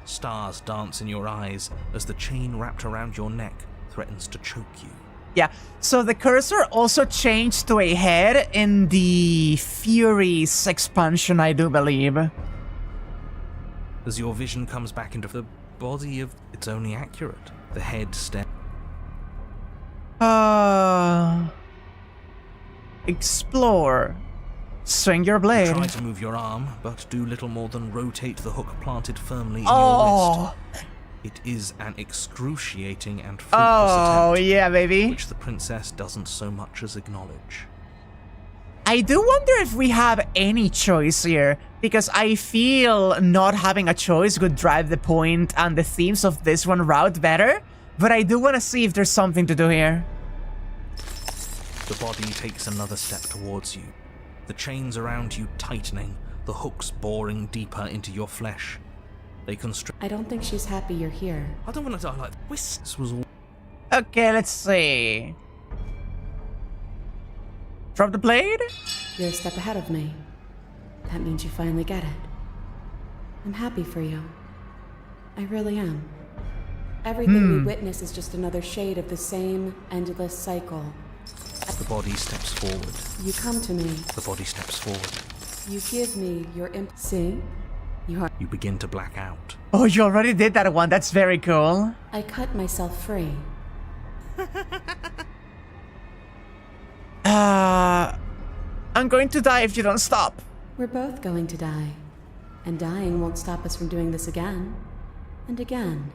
Stars dance in your eyes as the chain wrapped around your neck threatens to choke you. Yeah, so the cursor also changed to a head in the Fury's expansion, I do believe. As your vision comes back into the body of... It's only accurate. The head stares... Explore. Swing your blade. You try to move your arm, but do little more than rotate the hook planted firmly in your wrist. It is an excruciating and fruitless attempt, yeah, baby. which the princess doesn't so much as acknowledge. I do wonder if we have any choice here, because I feel not having a choice would drive the point and the themes of this one route better, but I do want to see if there's something to do here. The body takes another step towards you, the chains around you tightening, the hooks boring deeper into your flesh. They constrict... I don't think she's happy you're here. I don't want to die like this. This was all... Okay, let's see. Drop the blade? You're a step ahead of me. That means you finally get it. I'm happy for you. I really am. Everything we witness is just another shade of the same endless cycle. The body steps forward. You come to me. The body steps forward. You give me your See? You begin to black out. Oh, you already did that one. That's very cool. I cut myself free. I'm going to die if you don't stop. We're both going to die. And dying won't stop us from doing this again. And again.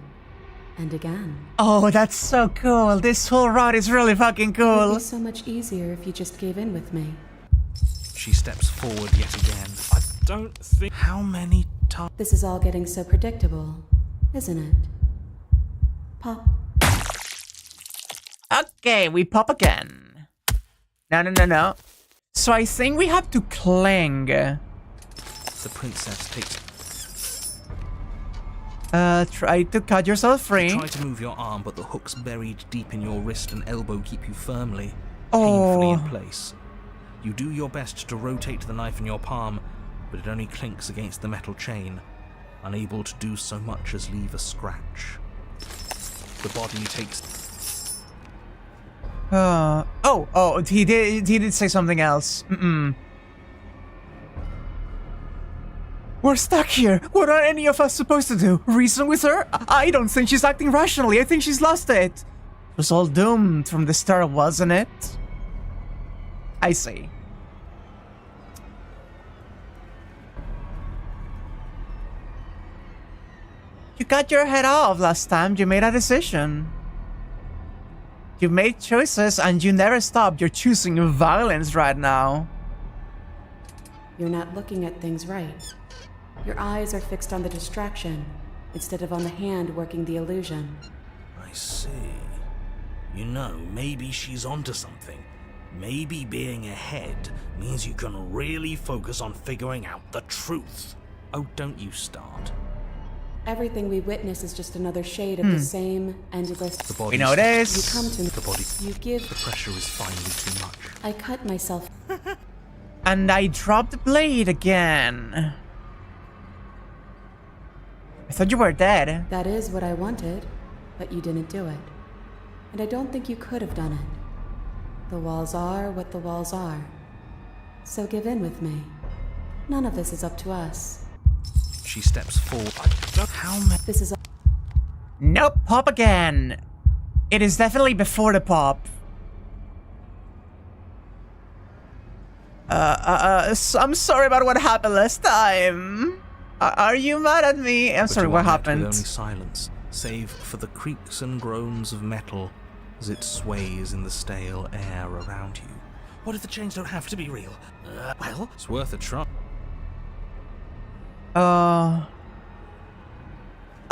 And again. Oh, that's so cool. This whole route is really fucking It would cool. be so much easier if you just gave in with me. She steps forward yet again. I don't think... How many times... This is all getting so predictable, isn't it? Pop. Okay, we pop again. No. So I think we have to cling. The princess takes... Try to cut yourself free. Try to move your arm, but the hooks buried deep in your wrist and elbow keep you firmly, painfully in place. You do your best to rotate the knife in your palm, but it only clinks against the metal chain, unable to do so much as leave a scratch. The body takes... he did say something else. We're stuck here. What are any of us supposed to do? Reason with her? I don't think she's acting rationally. I think she's lost it. It was all doomed from the start, wasn't it? I see. You got your head off last time. You made a decision. You made choices and you never stopped. You're choosing violence right now. You're not looking at things right. Your eyes are fixed on the distraction instead of on the hand working the illusion. I see. You know, maybe she's onto something. Maybe being ahead means you can really focus on figuring out the truth. Oh, don't you start. Everything we witness is just another shade of the same endless... The body We know steps- this. You come to me. The body... You give... The pressure is finally too much. I cut myself. And I dropped the blade again. I thought you were dead. That is what I wanted, but you didn't do it. And I don't think you could have done it. The walls are what the walls are. So give in with me. None of this is up to us. She steps forward. How many... This is... Nope, pop again. It is definitely before the pop. I'm sorry about what happened last time. Are you mad at me? I'm sorry, you what are met with happened? only silence, save for the creaks and groans of metal as it sways in the stale air around you. What if the chains don't have to be real? Well, It's worth a try. I'm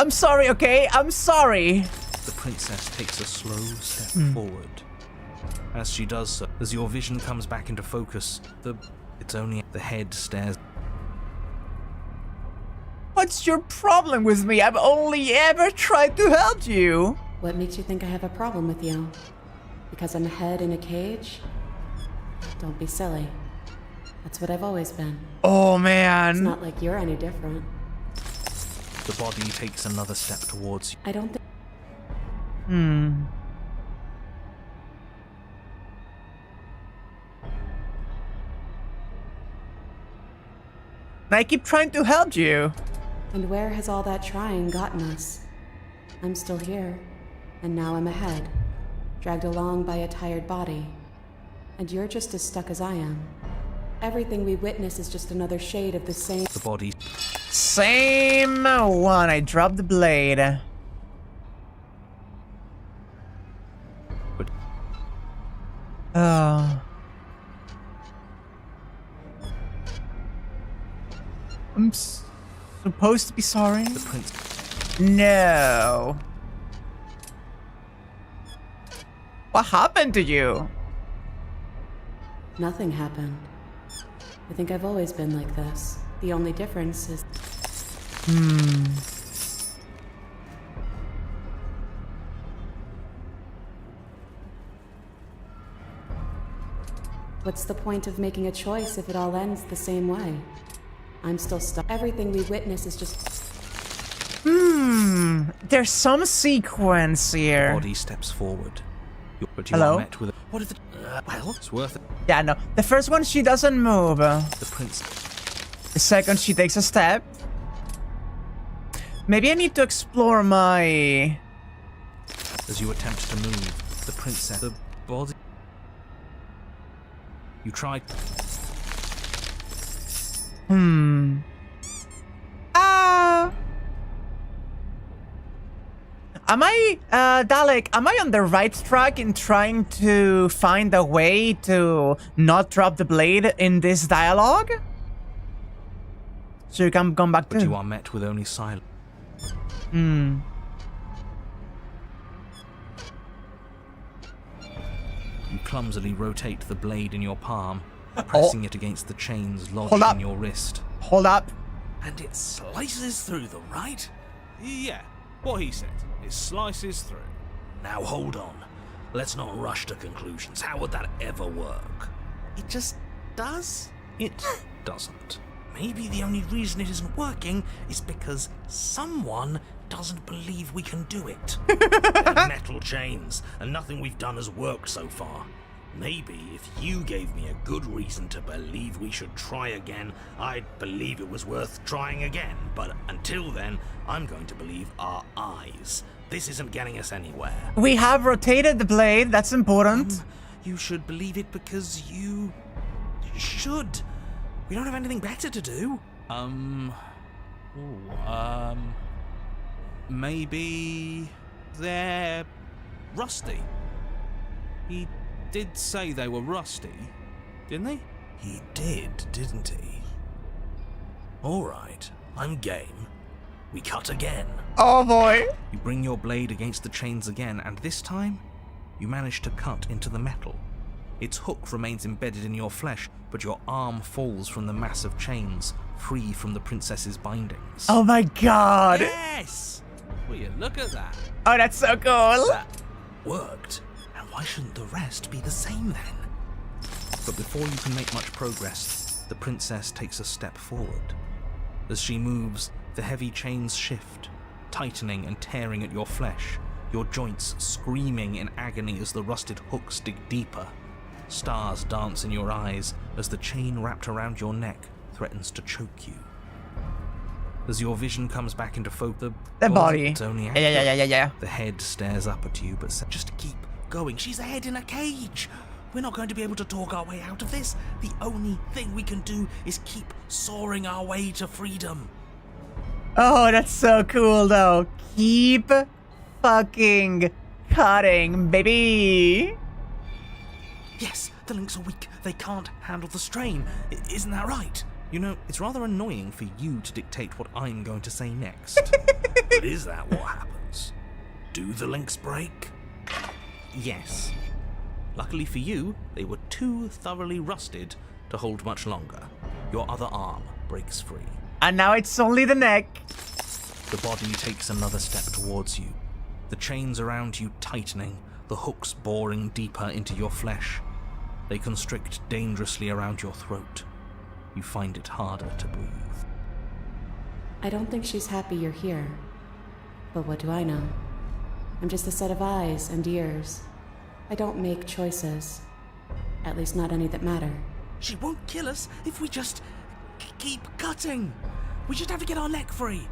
sorry, okay? I'm sorry. The princess takes a slow step forward. As she does so, as your vision comes back into focus, it's only the head stares. What's your problem with me? I've only ever tried to help you. What makes you think I have a problem with you? Because I'm a head in a cage? Don't be silly. That's what I've always been. Oh, It's man. not like you're any different. The body takes another step towards you. I don't think... I keep trying to help you. And where has all that trying gotten us? I'm still here, and now I'm ahead, dragged along by a tired body. And you're just as stuck as I am. Everything we witness is just another shade of the same... The body... Same one. I dropped the blade. But I'm supposed to be sorry? the prince... No. What happened to you? Nothing happened. I think I've always been like this. The only difference is... What's the point of making a choice if it all ends the same way? I'm still stuck. Everything we witness is just... There's some sequence here. Body steps forward. But you Hello? are met with a... What is it? Well, it's worth it. Yeah, no. The first one, she doesn't move. The prince... The second, she takes a step. Maybe I need to explore my... As you attempt to move, the princess... The body... You try... Am I, Dalek, am I on the right track in trying to find a way to not drop the blade in this dialogue? So you can come back But to... you are met with only silence. You clumsily rotate the blade in your palm, pressing it against the chains lodged Hold up. in your wrist. Hold up. And it slices through them, right? Yeah, what he said. It slices through. Now hold on. Let's not rush to conclusions. How would that ever work? It just does? It doesn't. Maybe the only reason it isn't working is because someone doesn't believe we can do it. They're metal chains, and nothing we've done has worked so far. Maybe if you gave me a good reason to believe we should try again, I'd believe it was worth trying again. But until then, I'm going to believe our eyes. This isn't getting us anywhere. We have rotated the blade, that's important. You should believe it because you should. We don't have anything better to do. Maybe they're rusty. He did say they were rusty, didn't he? He did, didn't he? Alright, I'm game. We cut again. Oh boy. You bring your blade against the chains again, and this time, you manage to cut into the metal. Its hook remains embedded in your flesh, but your arm falls from the mass of chains, free from the princess's bindings. Oh my god. Yes! Will you look at that? Oh, that's so cool. That worked. And why shouldn't the rest be the same then? But before you can make much progress, the princess takes a step forward. As she moves, the heavy chains shift, tightening and tearing at your flesh, your joints screaming in agony as the rusted hooks dig deeper. Stars dance in your eyes as the chain wrapped around your neck threatens to choke you. As your vision comes back into focus, The body. It's only Yeah. The head stares up at you, but says, Just keep going. She's a head in a cage. We're not going to be able to talk our way out of this. The only thing we can do is keep soaring our way to freedom. Oh, that's so cool though. Keep fucking cutting, baby. Yes, the links are weak. They can't handle the strain. Isn't that right? you know, it's rather annoying for you to dictate what I'm going to say next. But is that what happens? Do the links break? Yes. Luckily for you, they were too thoroughly rusted to hold much longer. Your other arm breaks free. And now it's only the neck. The body takes another step towards you, the chains around you tightening, the hooks boring deeper into your flesh. They constrict dangerously around your throat. You find it harder to breathe. I don't think she's happy you're here. But what do I know? I'm just a set of eyes and ears. I don't make choices. At least not any that matter. She won't kill us if we just keep cutting. We just have to get our neck free.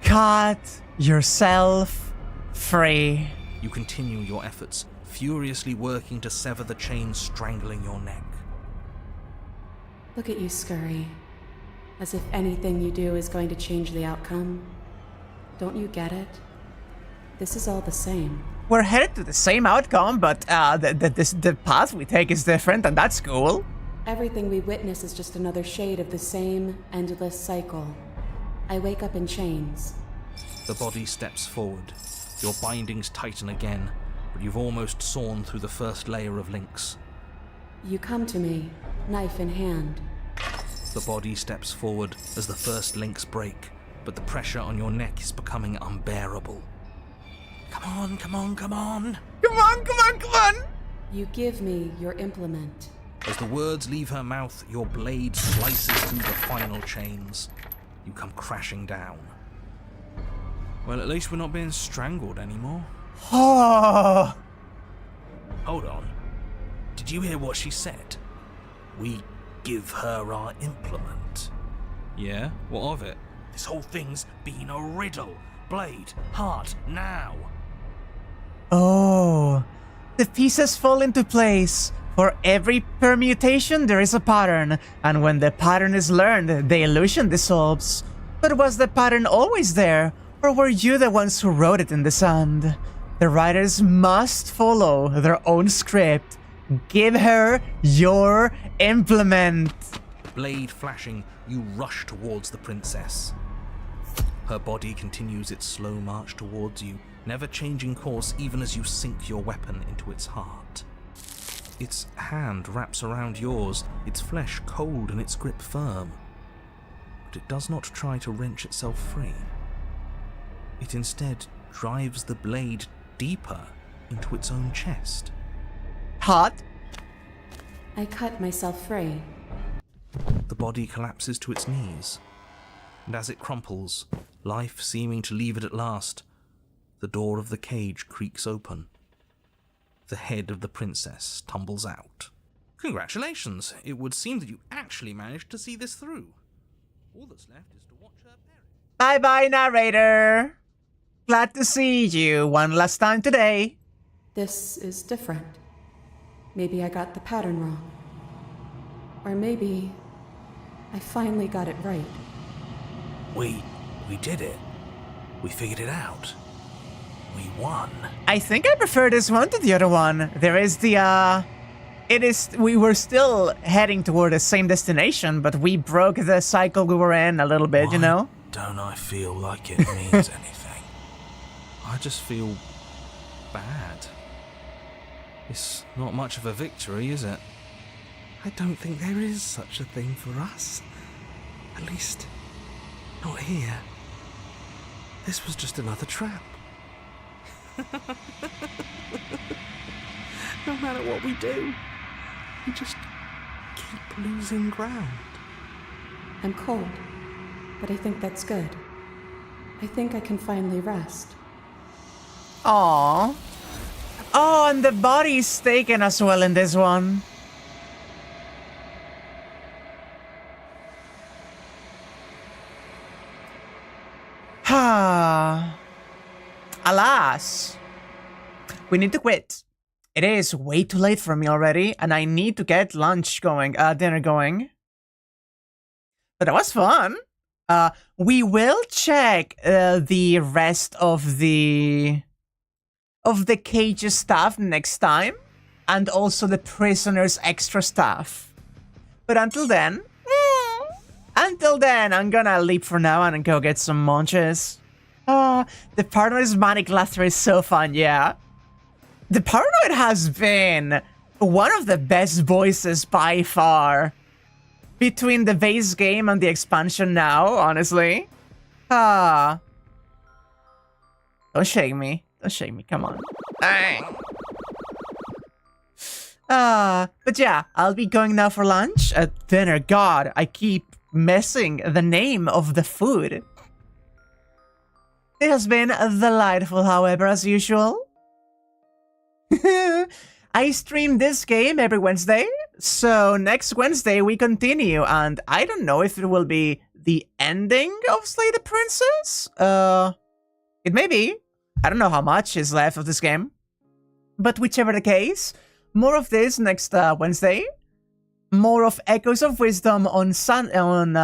Cut yourself free. You continue your efforts, furiously working to sever the chains strangling your neck. Look at you scurry. As if anything you do is going to change the outcome. Don't you get it? This is all the same. We're headed to the same outcome, but the path we take is different, and that's cool. Everything we witness is just another shade of the same endless cycle. I wake up in chains. The body steps forward. Your bindings tighten again, but you've almost sawn through the first layer of links. You come to me, knife in hand. The body steps forward as the first links break, but the pressure on your neck is becoming unbearable. Come on, come on, come on. Come on, come on, come on! You give me your implement. As the words leave her mouth, your blade slices through the final chains. You come crashing down. Well, at least we're not being strangled anymore. Oh, Hold on. Did you hear what she said? We give her our implement. Yeah? What of it? This whole thing's been a riddle. Blade, heart, now. oh. The pieces fall into place. For every permutation, there is a pattern, and when the pattern is learned, the illusion dissolves. But was the pattern always there, or were you the ones who wrote it in the sand? The writers must follow their own script. Give her your implement. Blade flashing, you rush towards the princess. Her body continues its slow march towards you, never changing course even as you sink your weapon into its heart. Its hand wraps around yours, its flesh cold and its grip firm. But it does not try to wrench itself free. It instead drives the blade deeper into its own chest. Hot? I cut myself free. The body collapses to its knees, and as it crumples, life seeming to leave it at last, the door of the cage creaks open. The head of the princess tumbles out. Congratulations! It would seem that you actually managed to see this through. All that's left is to watch her perish. Bye-bye, narrator. Glad to see you one last time today. This is different. Maybe I got the pattern wrong. Or maybe I finally got it right. We did it. We figured it out. We won. I think I prefer this one to the other one. There is the, we were still heading toward the same destination, but we broke the cycle we were in a little bit, you know? Don't I feel like it means anything? I just feel bad. It's not much of a victory, is it? I don't think there is such a thing for us. At least, not here. This was just another trap. No matter what we do, we just keep losing ground. I'm cold, but I think that's good. I think I can finally rest. Aww. Oh, and the body's taken as well in this one. Ha. Alas. We need to quit. It is way too late for me already, and I need to get dinner going. But that was fun. We will check the rest of the cage stuff next time, and also the prisoners' extra stuff. But until then, I'm gonna leave for now and go get some munches. The Paranoid's manic laughter is so fun, yeah. The Paranoid has been one of the best voices by far. Between the base game and the expansion now, honestly. Don't shake me. Don't shake me, come on. But yeah, I'll be going now for lunch. At dinner, God, I keep messing the name of the food. It has been delightful, however, as usual. I stream this game every Wednesday, so next Wednesday we continue, and I don't know if it will be the ending of Slay the Princess? It may be. I don't know how much is left of this game. But whichever the case, more of this next Wednesday. More of Echoes of Wisdom on Sundays.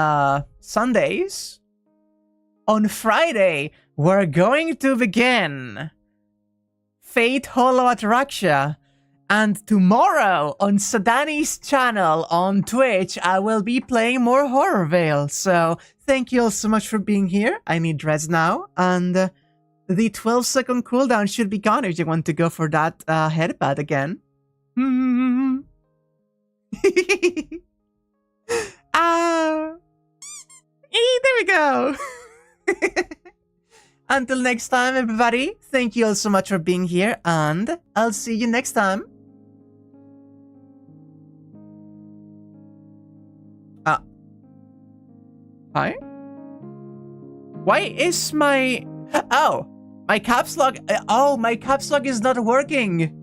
On Friday, we're going to begin Fate Hollow Ataraxia. And tomorrow on Sadani's channel on Twitch, I will be playing more Horror Veil. So thank you all so much for being here. I need rest now. And the 12-second cooldown should be gone if you want to go for that headbutt again. There we go. Until next time, everybody, thank you all so much for being here, and I'll see you next time. Hi? Why is my Oh, my caps lock. Oh, my caps lock is not working.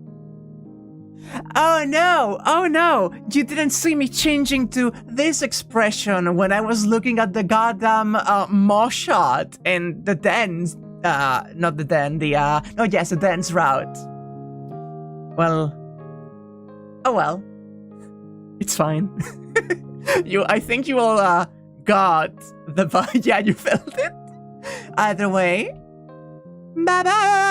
Oh no, you didn't see me changing to this expression when I was looking at the goddamn mosh shot and the dance, not the den, the dance route. Well, oh well, it's fine. I think you all, got the vibe. Yeah, you felt it? Either way, bye-bye!